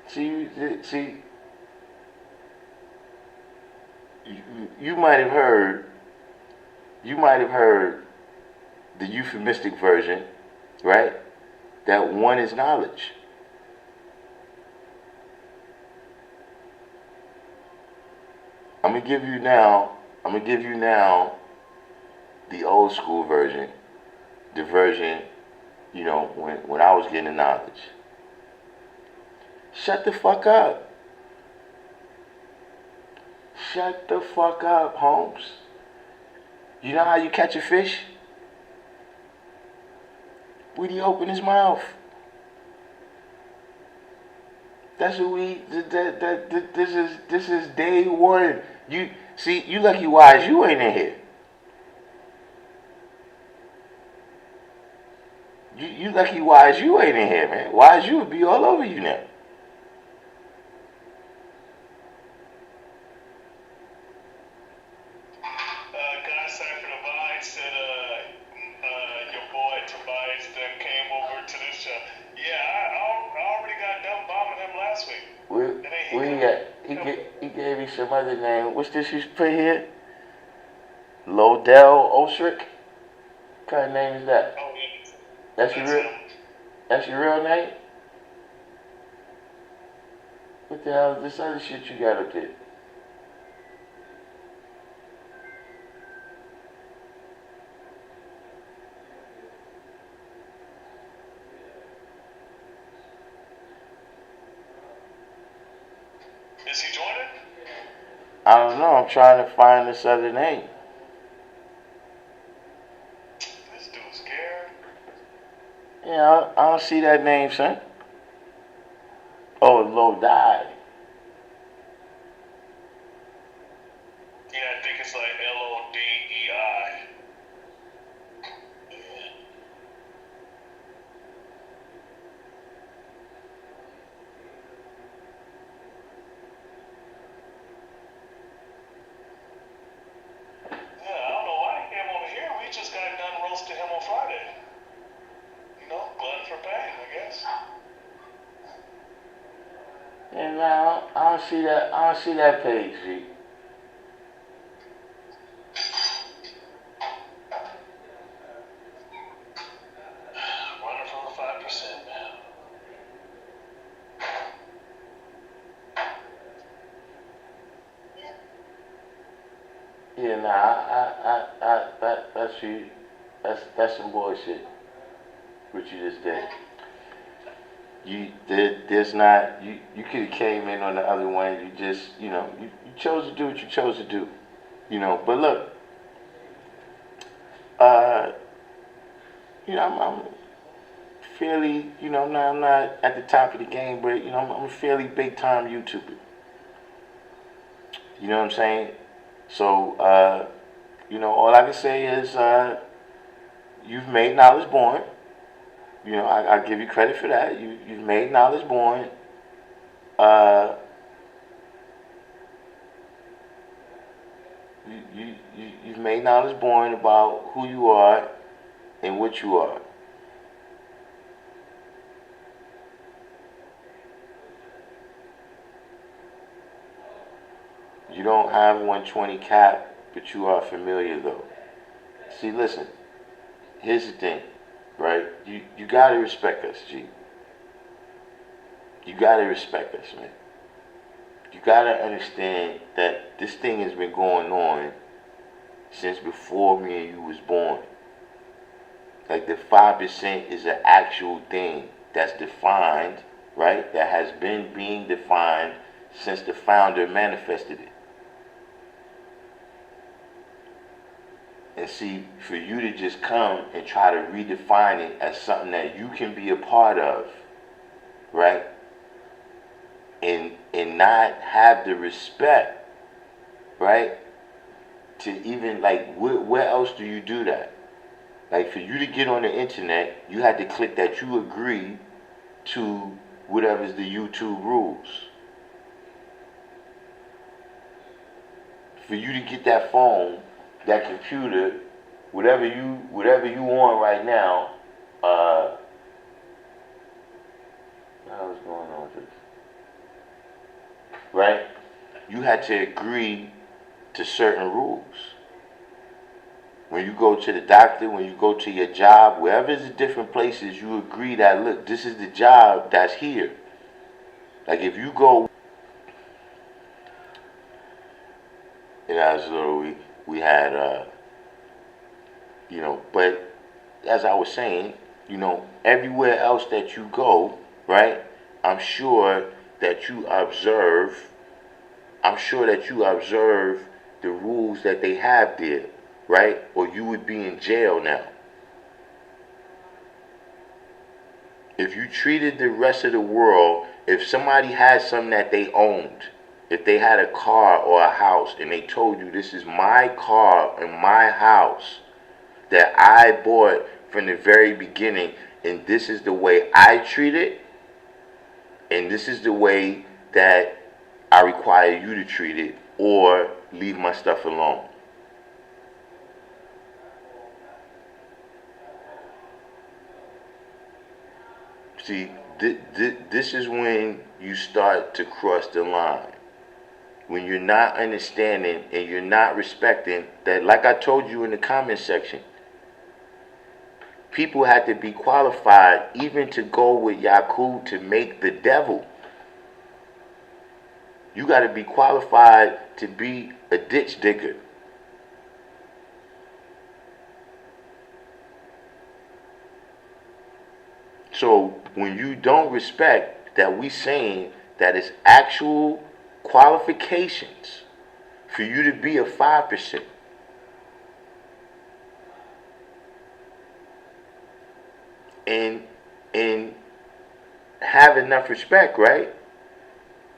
See, you might have heard the euphemistic version, right? That one is knowledge. I'm gonna give you now the old school version, the version, when I was getting the knowledge. Shut the fuck up. Shut the fuck up, Holmes. You know how you catch a fish? When he open his mouth. That's what this is day one. You lucky wise you ain't in here. You lucky wise you ain't in here, man. Wise you would be all over you now. He gave me some other name. What's this you put here? Lodell Ostrick? What kind of name is that? Oh, yeah. That's your real name? What the hell is this other shit you got up there? Is he joining? I don't know. I'm trying to find this other name. This dude's scared. Yeah, I don't see that name, son. Oh, Lodi. Yeah, I think it's like Lodei. Yeah. Yeah, I don't know why he came over here. We just got done roasting him on Friday. You know, glutton for pain, I guess. And I don't see that. I don't see that page, G. Running from the 5%, man. Yeah, that's you. That's some bullshit. What you just did. There's not. You could have came in on the other one. You just, you chose to do what you chose to do. But look, I'm fairly, I'm not at the top of the game, but I'm a fairly big time YouTuber. You know what I'm saying? So, all I can say is, you've made knowledge born. I give you credit for that. You've made knowledge born. Uh, you've made knowledge born about who you are and what you are. You don't have 120 cap, but you are familiar though. See, listen. Here's the thing, right? You gotta respect us, G. You gotta respect us, man. You gotta understand that this thing has been going on since before me and you was born. Like the 5% is an actual thing that's defined, right? That has been being defined since the founder manifested it. And see, for you to just come and try to redefine it as something that you can be a part of, right? And not have the respect, right? To even, like, where else do you do that? Like, for you to get on the internet, you had to click that you agree to whatever's the YouTube rules. For you to get that phone, that computer, whatever you on right now, what the hell is going on with this? Right? You had to agree to certain rules. When you go to the doctor, when you go to your job, wherever the different places, you agree that, look, this is the job that's here. Like if you go, so we had, but as I was saying, everywhere else that you go, right, I'm sure that you observe the rules that they have there, right? Or you would be in jail now. If you treated the rest of the world, if somebody had something that they owned, if they had a car or a house and they told you this is my car and my house that I bought from the very beginning and this is the way I treat it and this is the way that I require you to treat it or leave my stuff alone. See, this is when you start to cross the line. When you're not understanding and you're not respecting that, like I told you in the comment section, people had to be qualified even to go with Yakub to make the devil. You got to be qualified to be a ditch digger. So when you don't respect that we saying that it's actual qualifications for you to be a 5%. And have enough respect, right?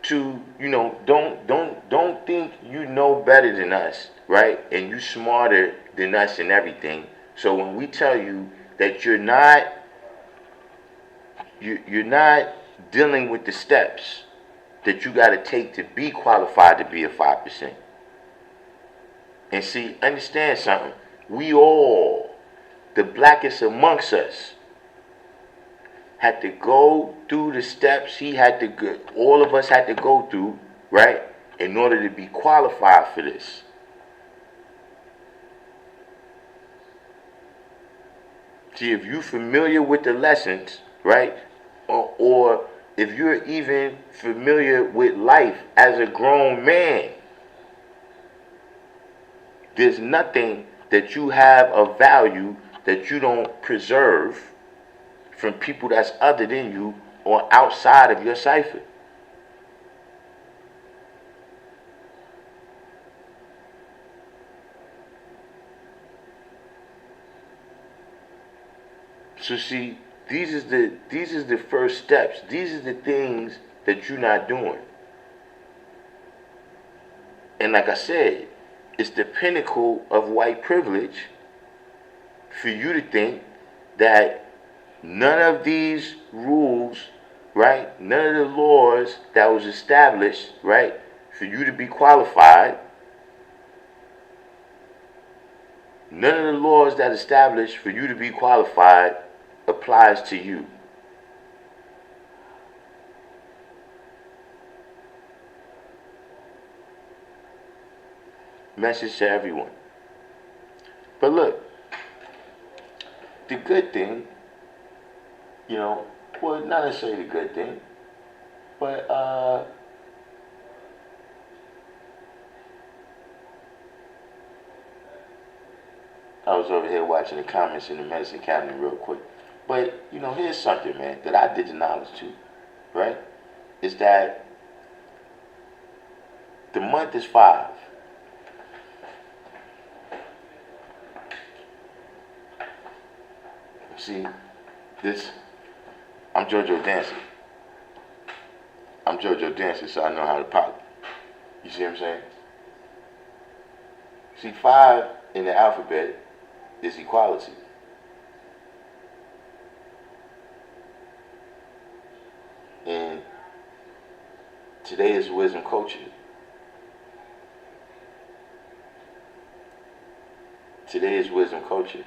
To, don't think you know better than us, right? And you smarter than us and everything. So when we tell you that you're not dealing with the steps that you got to take to be qualified to be a 5%. And see, understand something. We all, the blackest amongst us, had to go through the steps he had to go, all of us had to go through, right, in order to be qualified for this. See, if you're familiar with the lessons, right, or if you're even familiar with life as a grown man, there's nothing that you have of value that you don't preserve from people that's other than you or outside of your cipher. So see, these is the first steps. These are the things that you're not doing. And like I said, it's the pinnacle of white privilege for you to think that none of these rules, right, none of the laws that was established, right, for you to be qualified, none of the laws that established for you to be qualified applies to you. Message to everyone. But look, the good thing, well, not necessarily the good thing, but I was over here watching the comments in the medicine cabinet real quick. But, here's something, man, that I did the knowledge to, right? Is that the month is 5. See, I'm JoJo dancing. I'm JoJo dancing, so I know how to pop. You see what I'm saying? See, 5 in the alphabet is equality. And today is wisdom coaching. Today is wisdom coaching.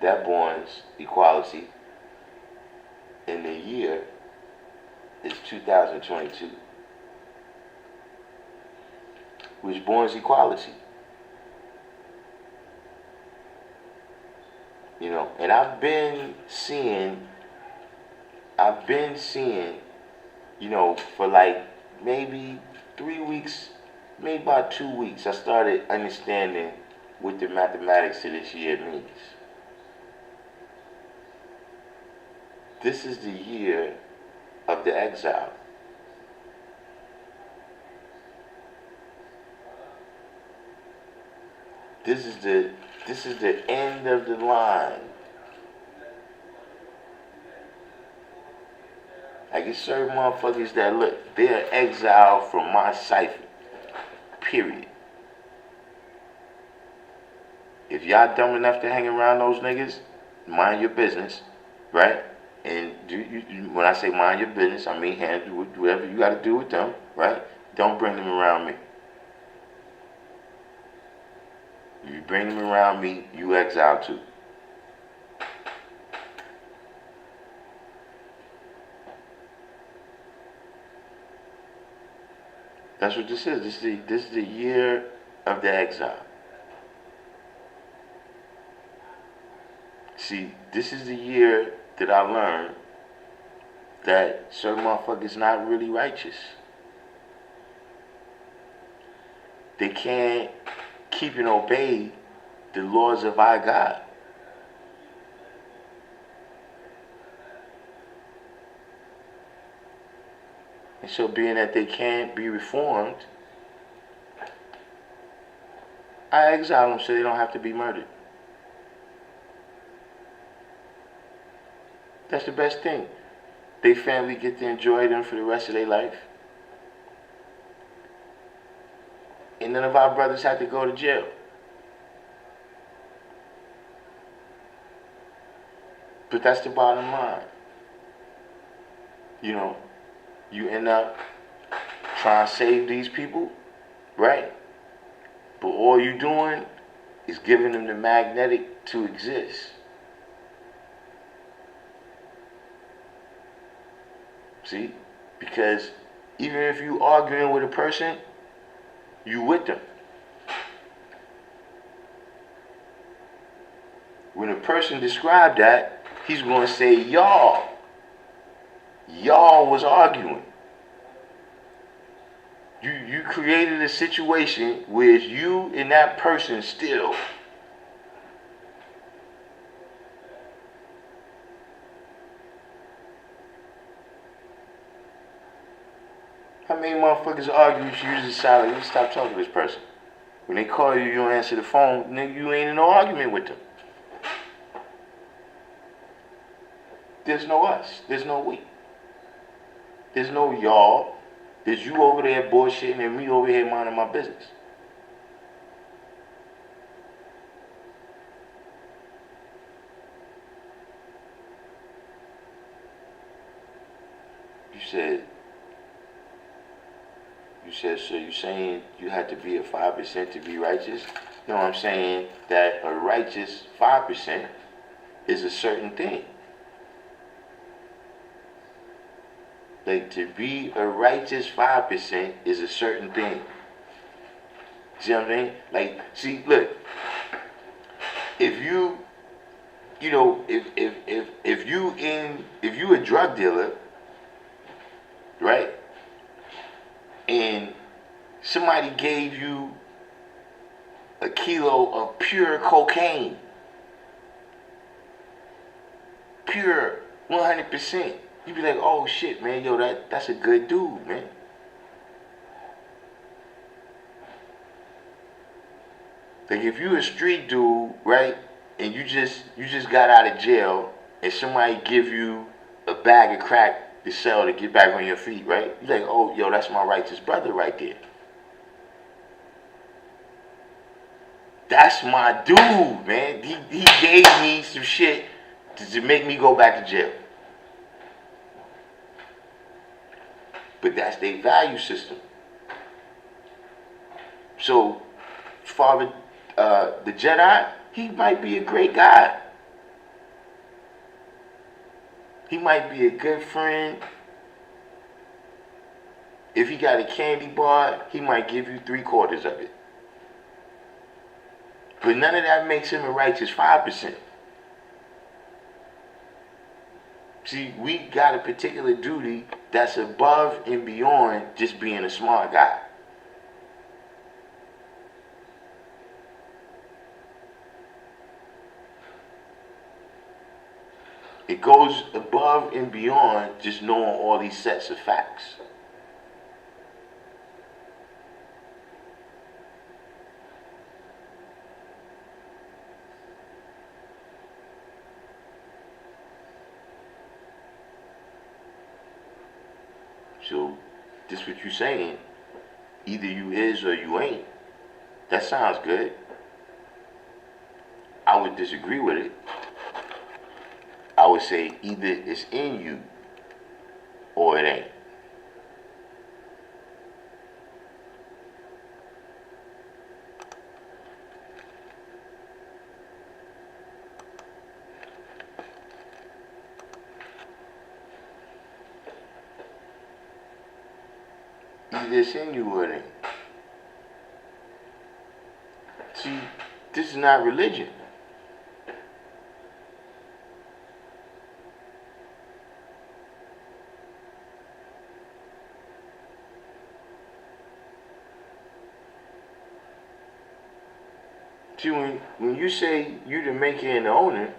That borns equality. And the year is 2022, which borns equality. And I've been seeing, for like maybe 3 weeks, maybe about 2 weeks, I started understanding what the mathematics of this year means. This is the year of the exile. This is the end of the line. Like, it's certain motherfuckers that look, they're exiled from my cipher. Period. If y'all dumb enough to hang around those niggas, mind your business, right? And when I say mind your business, I mean handle whatever you got to do with them, right? Don't bring them around me. If you bring them around me, you exile too. That's what this is. This is the year of the exile. See, this is the year that I learned that certain motherfuckers not really righteous. They can't keep and obey the laws of our God. And so being that they can't be reformed, I exile them so they don't have to be murdered. That's the best thing. They family get to enjoy them for the rest of their life. And none of our brothers have to go to jail. But that's the bottom line. You know, you end up trying to save these people, right? But all you're doing is giving them the magnetic to exist. See? Because even if you arguing with a person, you with them. When a person described that, he's going to say, y'all was arguing. You created a situation where it's you and that person still. How many motherfuckers argue if you use the silent? You stop talking to this person. When they call you, you don't answer the phone, nigga, you ain't in no argument with them. There's no us. There's no we. There's no y'all. There's you over there bullshitting and me over here minding my business. So you're saying you had to be at 5% to be righteous? No, I'm saying that a righteous 5% is a certain thing. Like, to be a righteous 5% is a certain thing. See what I'm saying? Like, see, look, if you a drug dealer, right? And somebody gave you a kilo of pure cocaine, pure 100%. You be like, oh shit, man, yo, that's a good dude, man. Like, if you a street dude, right, and you just got out of jail, and somebody give you a bag of crack to sell to get back on your feet, right? You like, oh, yo, that's my righteous brother right there. That's my dude, man. He gave me some shit to make me go back to jail. But that's their value system. So, Father, the Jedi, he might be a great guy. He might be a good friend. If he got a candy bar, he might give you 3/4 of it. But none of that makes him a righteous 5%. See, we got a particular duty that's above and beyond just being a smart guy. It goes above and beyond just knowing all these sets of facts. So, this what you saying, either you is or you ain't. That sounds good. I would disagree with it. I would say either it's in you or it ain't. Either it's in you or it ain't. See, this is not religion. See, when you say you the maker and the owner,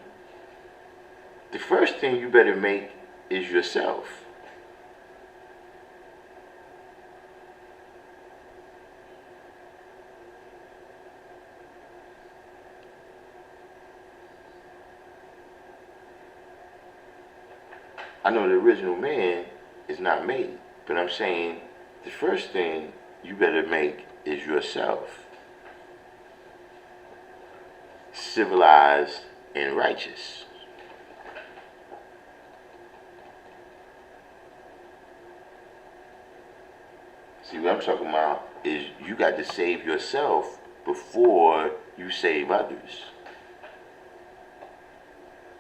the first thing you better make is yourself. I know the original man is not made, but I'm saying the first thing you better make is yourself civilized and righteous. See, what I'm talking about is you got to save yourself before you save others.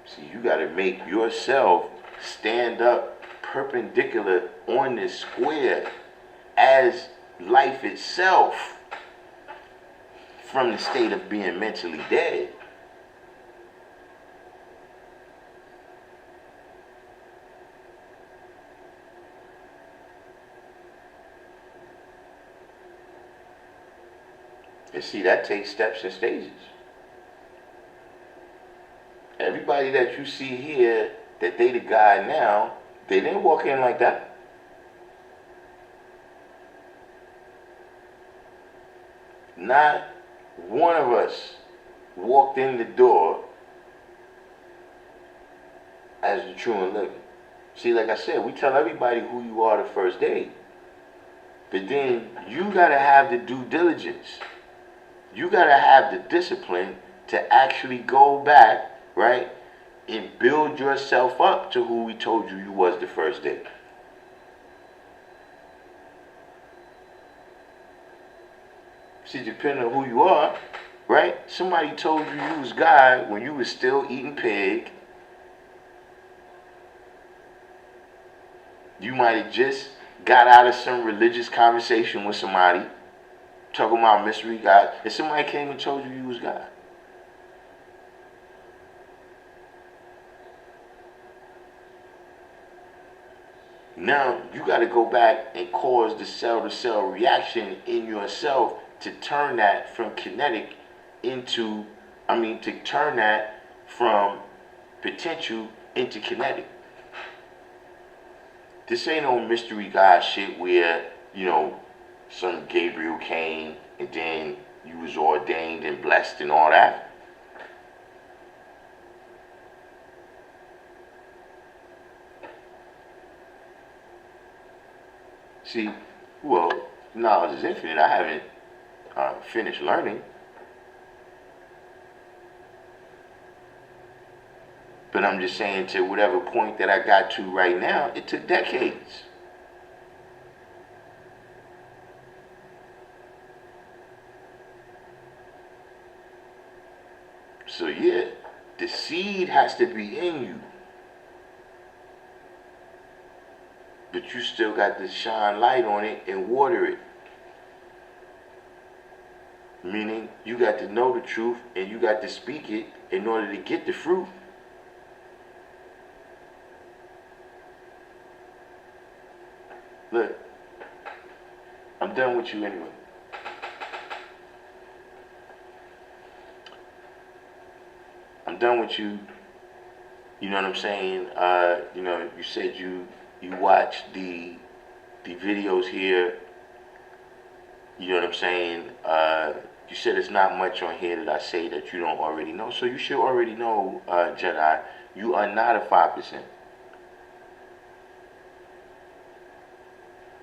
See, you got to make yourself stand up perpendicular on this square as life itself from the state of being mentally dead. And see, that takes steps and stages. Everybody that you see here, that they the guy now, they didn't walk in like that. Not one of us walked in the door as the true and living. See, like I said, we tell everybody who you are the first day. But then you gotta have the due diligence. You gotta have the discipline to actually go back, right, and build yourself up to who we told you was the first day. See, depending on who you are, right? Somebody told you was God when you was still eating pig. You might have just got out of some religious conversation with somebody talking about mystery God, and somebody came and told you was God. Now you got to go back and cause the cell-to-cell reaction in yourself to turn that from kinetic into, to turn that from potential into kinetic. This ain't no mystery God shit where, some Gabriel came and then you was ordained and blessed and all that. See, well, knowledge is infinite. I haven't finished learning. But I'm just saying, to whatever point that I got to right now, it took decades. So yeah, the seed has to be in you. But you still got to shine light on it and water it. Meaning, you got to know the truth and you got to speak it in order to get the fruit. Look, I'm done with you anyway. I'm done with you. You know what I'm saying? You said you watch the videos here. You know what I'm saying? You said there's not much on here that I say that you don't already know. So you should already know, Jedi, you are not a 5%.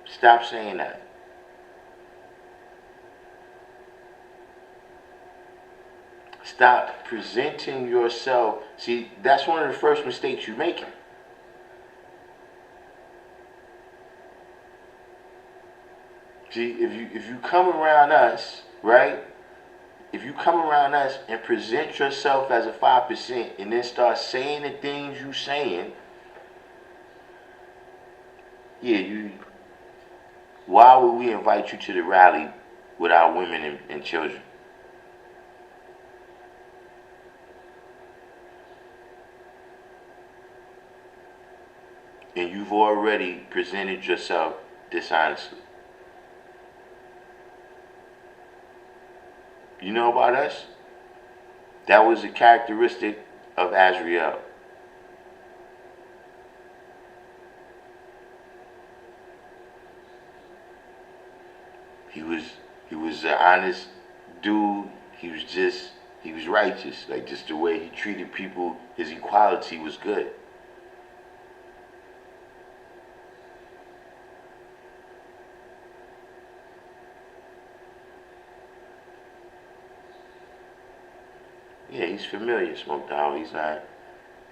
Stop saying that. Stop presenting yourself. See, that's one of the first mistakes you're making. See, if you come around us, right? If you come around us and present yourself as a 5% and then start saying the things you saying, yeah, why would we invite you to the rally with our women and children? And you've already presented yourself dishonestly. You know about us? That was a characteristic of Azrael. He was an honest dude. He was righteous. Like, just the way he treated people, his equality was good. Yeah, he's familiar, Smoke Dog. He's not,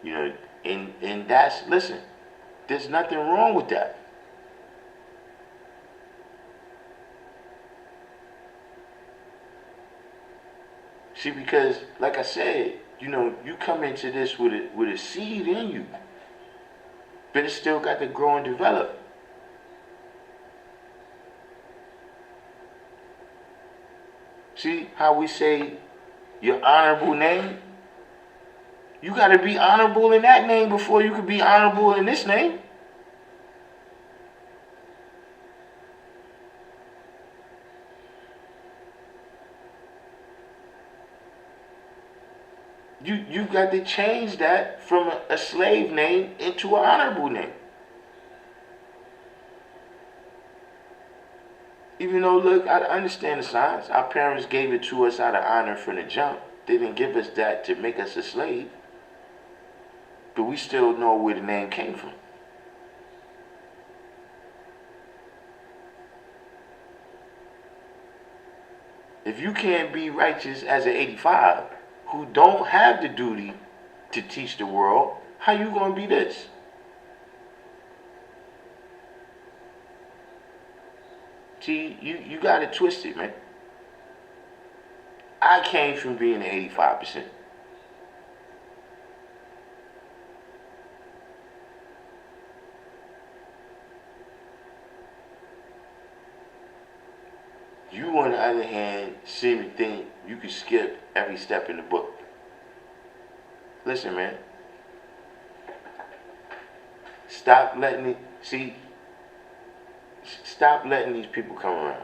you know, and that's, listen, there's nothing wrong with that. See, because like I said, you know, you come into this with a seed in you, but it's still got to grow and develop. See how we say your honorable name? You got to be honorable in that name before you could be honorable in this name. You got to change that from a slave name into an honorable name. Even though, look, I understand the science. Our parents gave it to us out of honor from the jump. They didn't give us that to make us a slave. But we still know where the name came from. If you can't be righteous as an 85 who don't have the duty to teach the world, how you gonna be this? See, you got it twisted, man. I came from being 85%. You, on the other hand, seem to think you can skip every step in the book. Listen, man. Stop letting it, see, stop letting these people come around.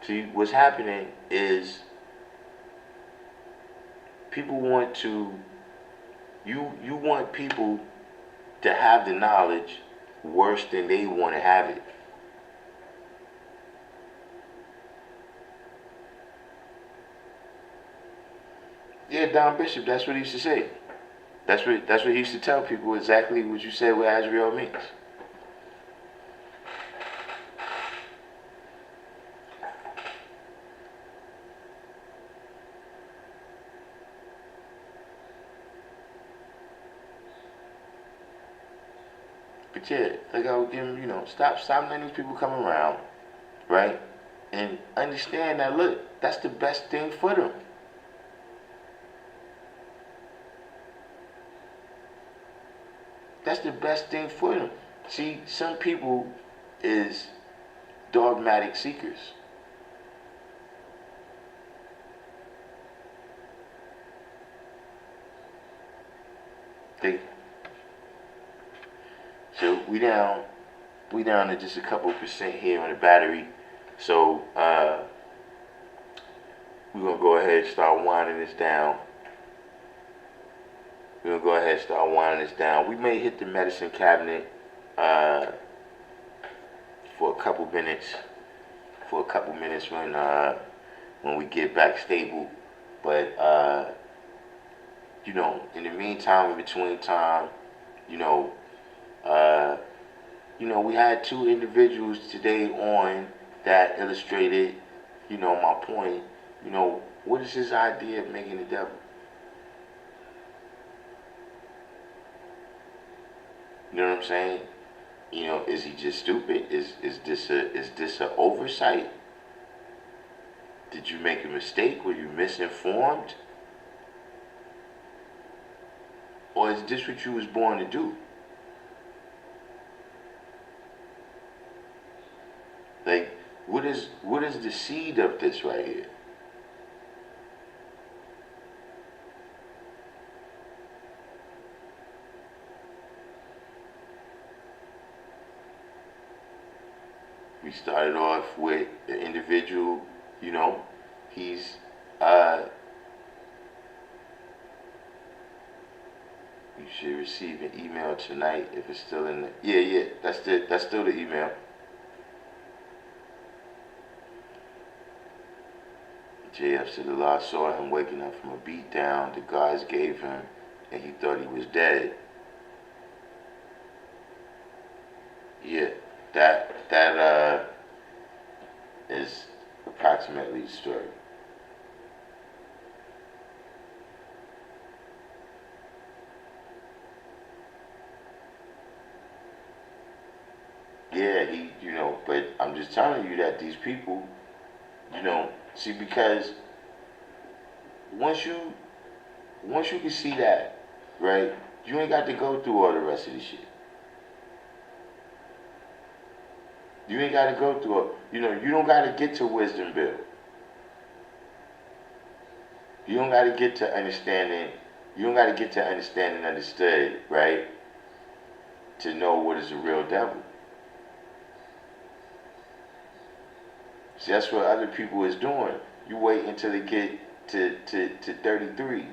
See, what's happening is people want to, you want people to have the knowledge worse than they want to have it. Yeah, Don Bishop, that's what he used to say. That's what he used to tell people, exactly what you said what Azrael means. But yeah, like I was giving, you know, stop letting these people come around, right? And understand that, look, that's the best thing for them. That's the best thing for them. See, some people is dogmatic seekers. So we down to just a couple percent here on the battery. So we're gonna go ahead and start winding this down. We're gonna go ahead and start winding this down. We may hit the medicine cabinet for a couple minutes. When we get back stable. But you know, in the meantime, in between time, you know, we had two individuals today on that illustrated, you know, my point. You know, what is his idea of making the devil? You know what I'm saying? You know, is he just stupid? Is this a oversight? Did you make a mistake? Were you misinformed? Or is this what you was born to do? Like, what is the seed of this right here? We started off with the individual, you know, he's you should receive an email tonight if it's still in the, yeah, that's still the email. JF said Allah saw him waking up from a beat down the guards gave him and he thought he was dead. Yeah, that is approximately approximately the story. Yeah, but I'm just telling you that these people, see, because once you can see that, right, you ain't got to go through all the rest of the shit. You ain't got to go through it. You don't got to get to wisdom build. You don't got to get to understanding. You don't got to get to understanding understood, right, to know what is a real devil. See, that's what other people is doing. You wait until they get to 33.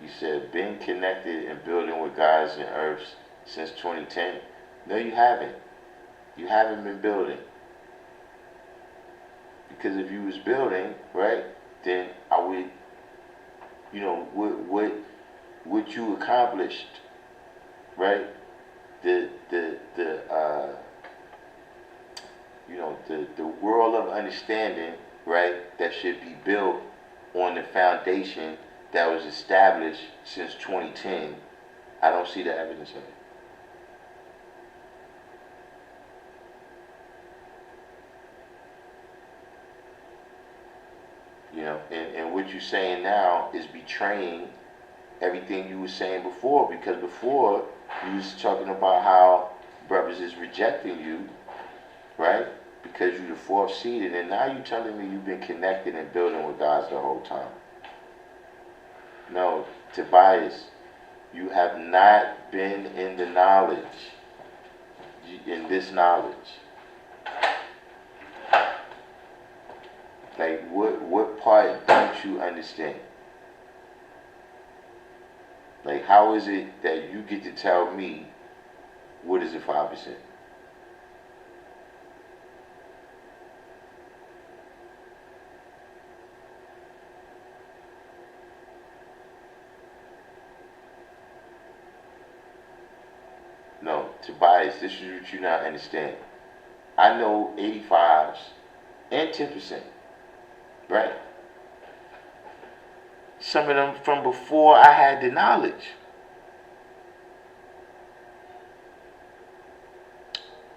You said been connected and building with gods and earths since 2010. No, you haven't. You haven't been building. Because if you was building, right, then I would, what you accomplished, right? The world of understanding, right, that should be built on the foundation that was established since 2010. I don't see the evidence of it. And what you're saying now is betraying everything you were saying before, because before you was talking about how brothers is rejecting you, right? Because you're the fourth seed, and then now you're telling me you've been connected and building with God the whole time. No, Tobias, you have not been in the knowledge, in this knowledge. Like, what part don't you understand? Like, how is it that you get to tell me what is the 5%? No, Tobias, this is what you not understand. I know 85s and 10%, right? Some of them from before I had the knowledge.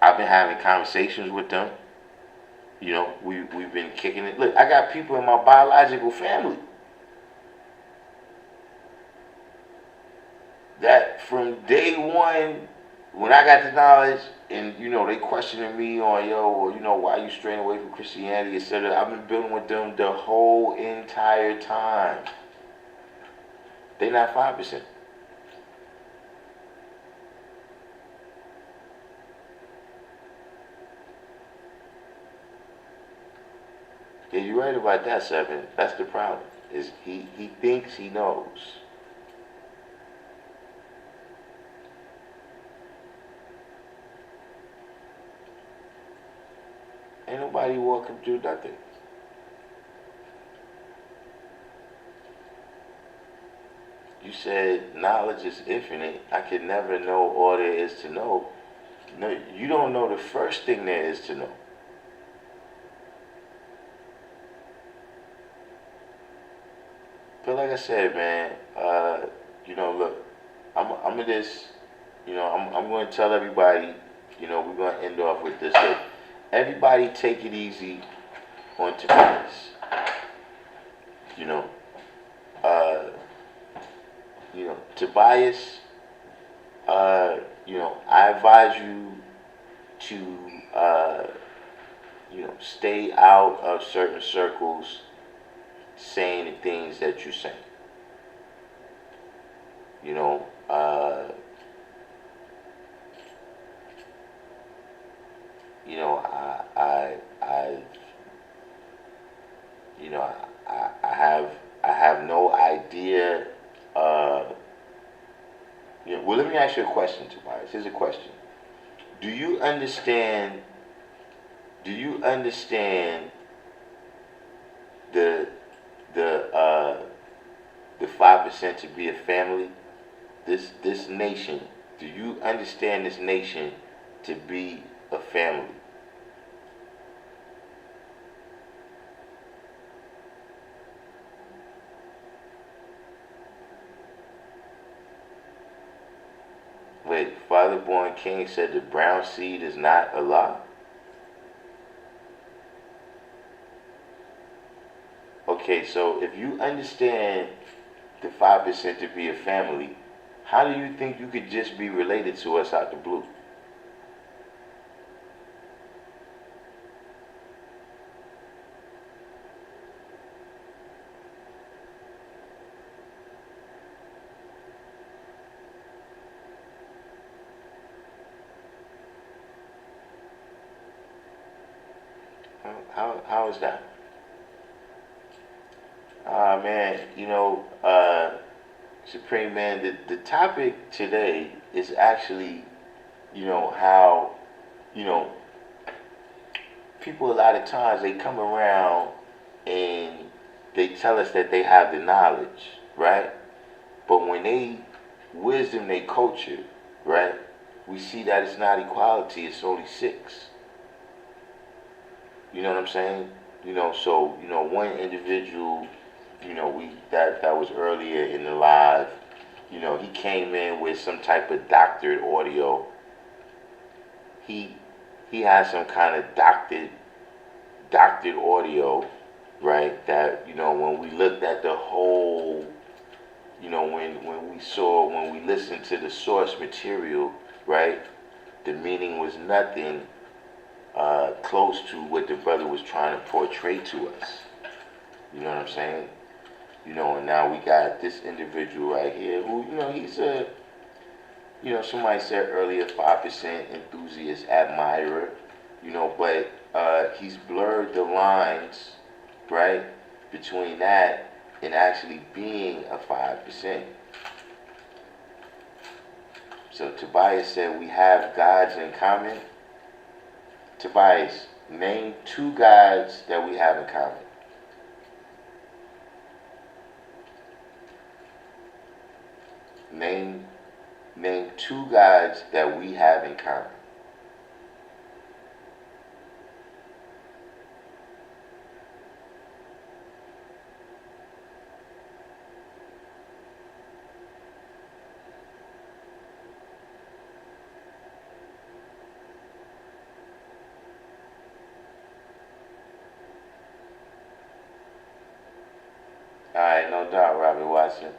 I've been having conversations with them. We've been kicking it. Look, I got people in my biological family that from day one, when I got the knowledge, and they questioning me on why you straying away from Christianity, etc. I've been building with them the whole entire time. They not 5%. Yeah, you're right about that, Seven. That's the problem. Is he thinks he knows. Ain't nobody walking through nothing. You said knowledge is infinite. I can never know all there is to know. No, you don't know the first thing there is to know. But like I said, man, look, I'm in this, I'm going to tell everybody, we're going to end off with this. Look, everybody take it easy on Tobias. Tobias, I advise you to, stay out of certain circles saying the things that you're saying. I have no idea. Well, let me ask you a question, Tobias. Here's a question. Do you understand the 5% to be a family? This nation. Do you understand this nation to be a family? Wait, Father-born King said the brown seed is not Allah? Okay, so if you understand the 5% to be a family, how do you think you could just be related to us out the blue? How is that? Ah, man, Supreme Man, the topic today is actually, how, you know, people a lot of times they come around and they tell us that they have the knowledge, right? But when they wisdom their culture, right, we see that it's not equality, it's only 6. You know what I'm saying? So, one individual, that was earlier in the live, he came in with some type of doctored audio. He has some kind of doctored audio, right? That, when we looked at the whole, when we listened to the source material, right? The meaning was nothing close to what the brother was trying to portray to us. You know what I'm saying? And now we got this individual right here who, he's a, somebody said earlier, 5% enthusiast, admirer, but he's blurred the lines, right, between that and actually being a 5%. So Tobias said we have gods in common. Tobias, name 2 gods that we have in common. Name 2 gods that we have in common. Alright, no doubt, Robert Watson.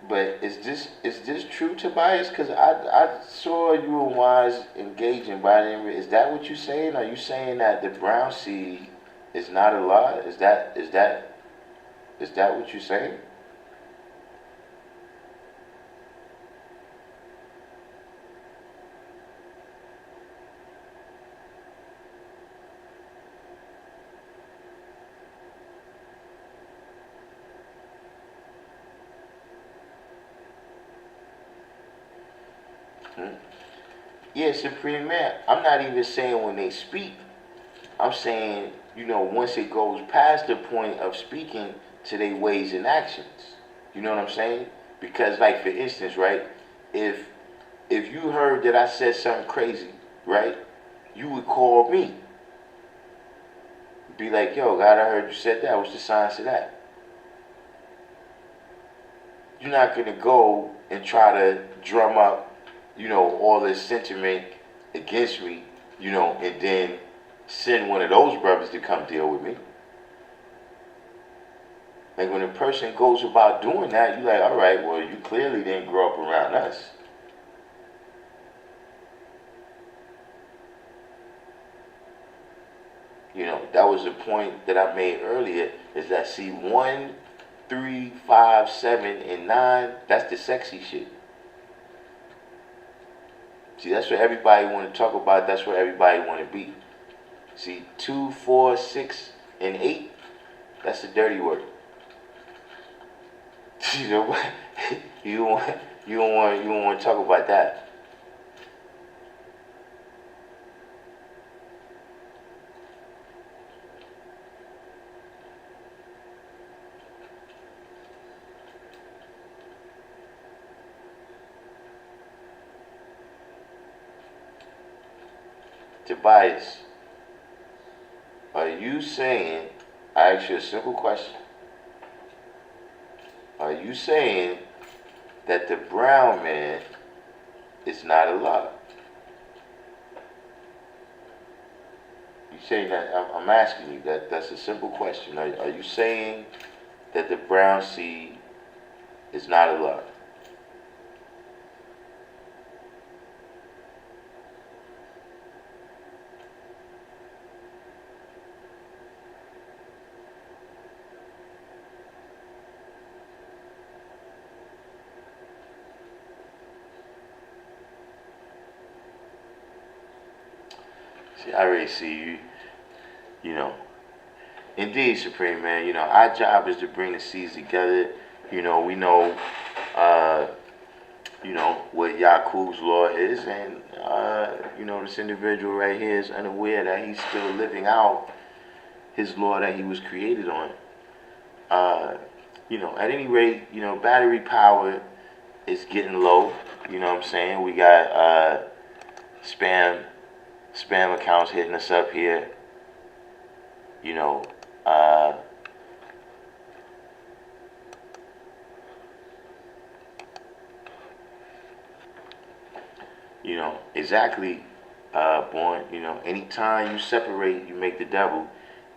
But is this true, Tobias? Because I saw you and Wise engaging, but I didn't. Is that what you're saying? Are you saying that the brown seed is not a law? Is that what you're saying? Yeah, Supreme Man. I'm not even saying when they speak. I'm saying, once it goes past the point of speaking to their ways and actions. You know what I'm saying? Because, like, for instance, right, if you heard that I said something crazy, right, you would call me. Be like, yo, God, I heard you said that. What's the science of that? You're not going to go and try to drum up, all this sentiment against me, and then send one of those brothers to come deal with me. Like, when a person goes about doing that, you're like, all right, well, you clearly didn't grow up around us. That was the point that I made earlier, is that, see, 1, 3, 5, 7, and 9, that's the sexy shit. See, that's what everybody want to talk about. That's what everybody want to be. See, 2, 4, 6, and 8, that's the dirty work. You know what? You don't want to talk about that. Tobias, are you saying, I asked you a simple question. Are you saying that the brown man is not Allah? You saying that? I'm asking you that. That's a simple question. Are you saying that the brown seed is not Allah? See, I already see you. You know, indeed, Supreme Man. You know, our job is to bring the seeds together. You know, we know, you know, what Yakub's law is, and you know, this individual right here is unaware that he's still living out his law that he was created on. You know, at any rate, you know, battery power is getting low. You know what I'm saying? We got spam accounts hitting us up here. You know, you know, exactly, born, you know, anytime you separate, you make the devil.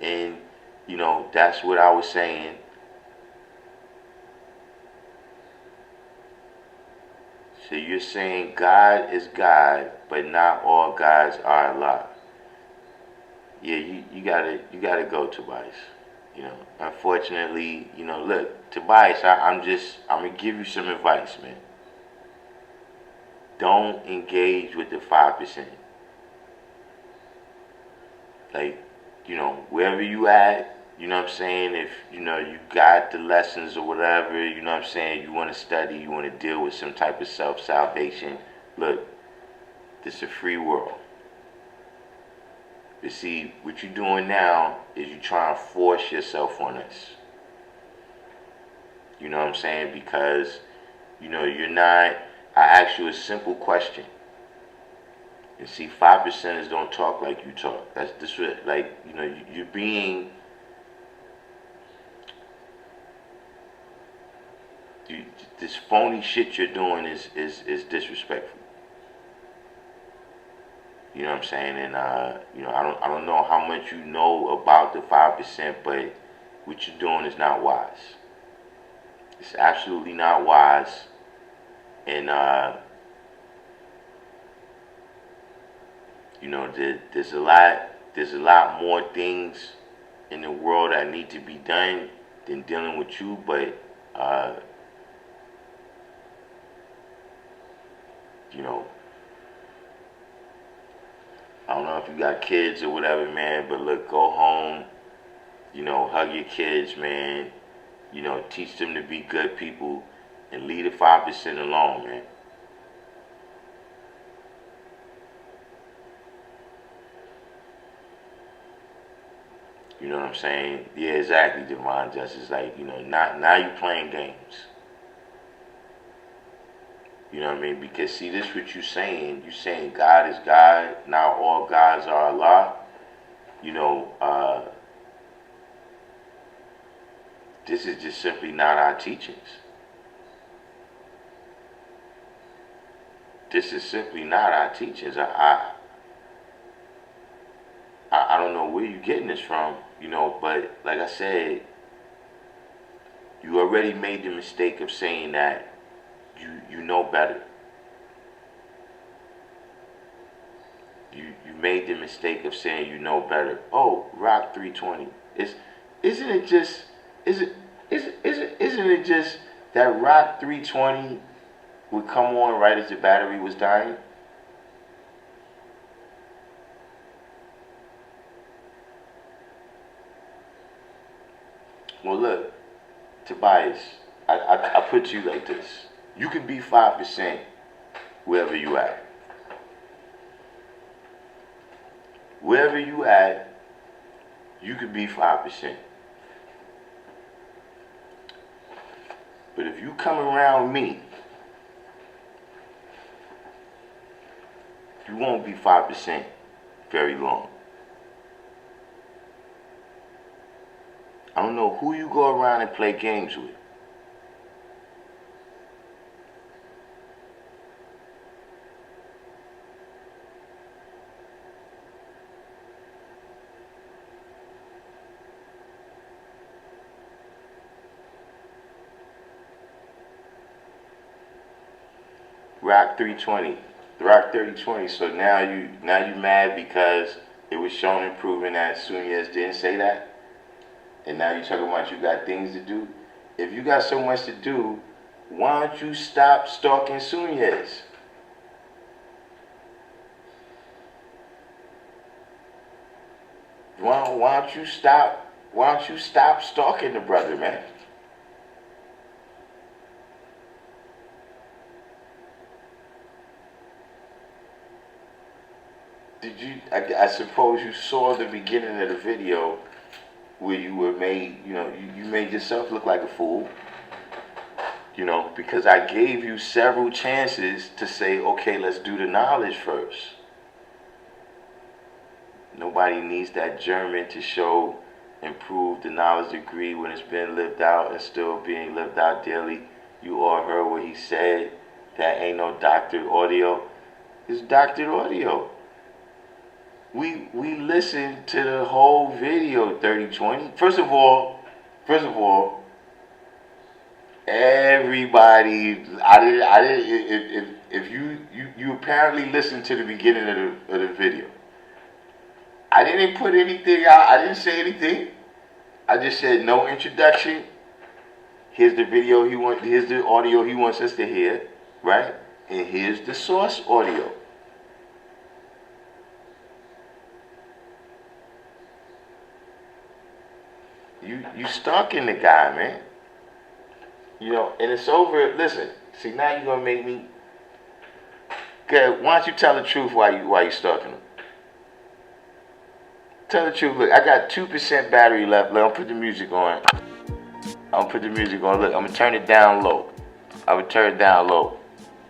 And, you know, that's what I was saying. So you're saying God is God, but not all gods are Allah. Yeah, you gotta go, Tobias. You know, unfortunately, you know, look, Tobias, I'm gonna give you some advice, man. Don't engage with the 5%. Like, you know, wherever you at, you know what I'm saying, if, you know, you got the lessons or whatever, you know what I'm saying, you want to study, you want to deal with some type of self-salvation, look, this is a free world. You see, what you're doing now is you trying to force yourself on us. You know what I'm saying? Because, you know, you're not, I asked you a simple question. And see, 5%ers don't talk like you talk. That's this, like, you know, you're being, this phony shit you're doing is disrespectful. You know what I'm saying? And you know, I don't know how much you know about the 5%, but what you're doing is not wise. It's absolutely not wise. And you know, there's a lot more things in the world that need to be done than dealing with you, but you know, I don't know if you got kids or whatever, man, but look, go home, you know, hug your kids, man, you know, teach them to be good people, and leave the 5% alone, man. You know what I'm saying? Yeah, exactly, Divine Justice. Like, you know, now you playing games. You know what I mean? Because see, this what you saying. You saying God is God. Now all gods are Allah. You know, this is just simply not our teachings. This is simply not our teachings. I don't know where you're getting this from, you know, but like I said, you already made the mistake of saying that you know better. You made the mistake of saying you know better. Oh, Rock 320. Isn't it just that Rock 320 would come on right as the battery was dying? Well, look, Tobias, I put you like this. You can be 5% wherever you at. Wherever you at, you could be 5%. But if you come around me, you won't be 5%. very long. I don't know who you go around and play games with. Rock 320, Rock 3020. So now you mad because it was shown and proven that Sunyas didn't say that, and now you talking about you got things to do. If you got so much to do, why don't you stop stalking Sunyas? Why don't you stop stalking the brother, man? Did you? I suppose you saw the beginning of the video where you were made. You made yourself look like a fool. Because I gave you several chances to say, okay, let's do the knowledge first. Nobody needs that German to show and prove the knowledge degree when it's been lived out and still being lived out daily. You all heard what he said. That ain't no doctored audio. It's doctored audio. We listened to the whole video, 3020. First of all, everybody, I didn't. If you apparently listened to the beginning of the video, I didn't put anything out. I didn't say anything. I just said no introduction. Here's the video here's the audio he wants us to hear, right? And here's the source audio. You stalking the guy, man. And it's over. Listen, see, now you're gonna make me. Okay, why don't you tell the truth why you stalking him? Tell the truth. Look, I got 2% battery left. Look, I'm put the music on. Look, I'm gonna turn it down low.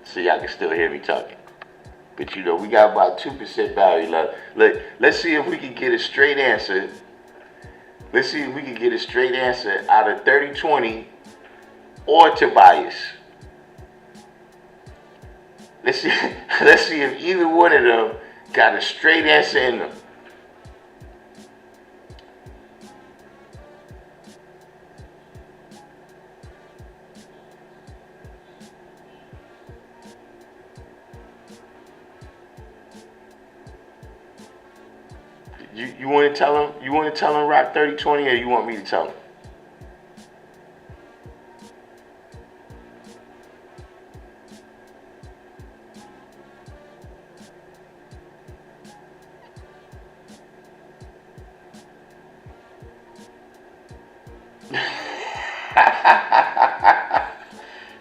So y'all can still hear me talking. But we got about 2% battery left. Look, let's see if we can get a straight answer. Let's see if we can get a straight answer out of 3020 or Tobias. Let's see if either one of them got a straight answer in them. You want to tell him? You want to tell him Rock 3020, or you want me to tell him?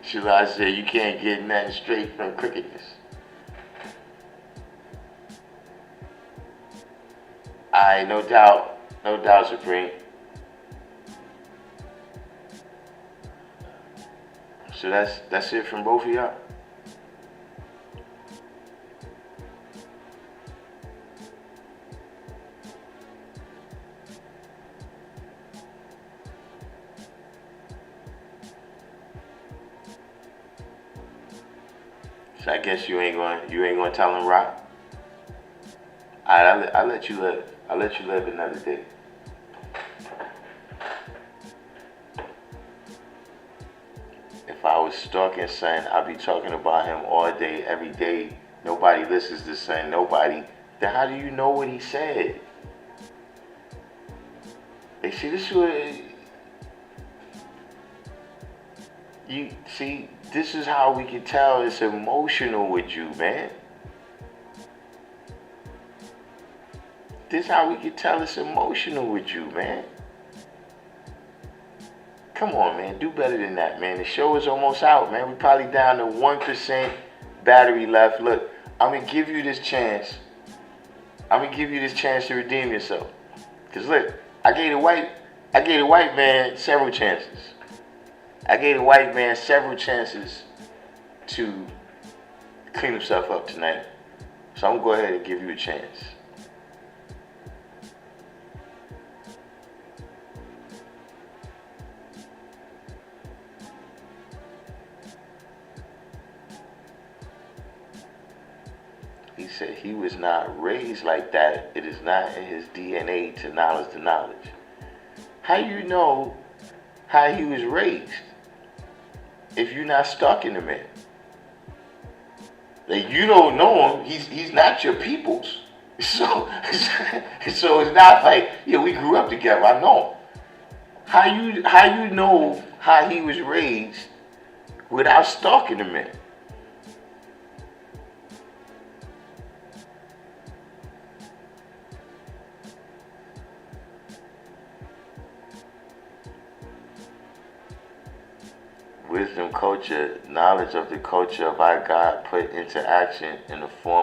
Shalai said you can't get nothing straight from crookedness. Alright, no doubt, Supreme. So that's it from both of y'all. So I guess you ain't gonna tell him Rock. Alright, I'll let you live. I'll let you live another day. If I was stalking son, I'd be talking about him all day, every day. Nobody listens to son, nobody. Then how do you know what he said? They see this way. You see, this is how we can tell it's emotional with you, man. This is how we can tell it's emotional with you, man. Come on, man. Do better than that, man. The show is almost out, man. We probably down to 1% battery left. Look, I'm going to give you this chance. To redeem yourself. Because look, I gave the white man several chances. To clean himself up tonight. So I'm going to go ahead and give you a chance. said, he was not raised like that. It is not in his DNA to knowledge the knowledge. How you know how he was raised if you're not stuck in the man? Like, you don't know him. He's not your people's. So it's not like, yeah, we grew up together. I know him. How you know how he was raised without stalking the man? Wisdom culture, knowledge of the culture of our God put into action in the form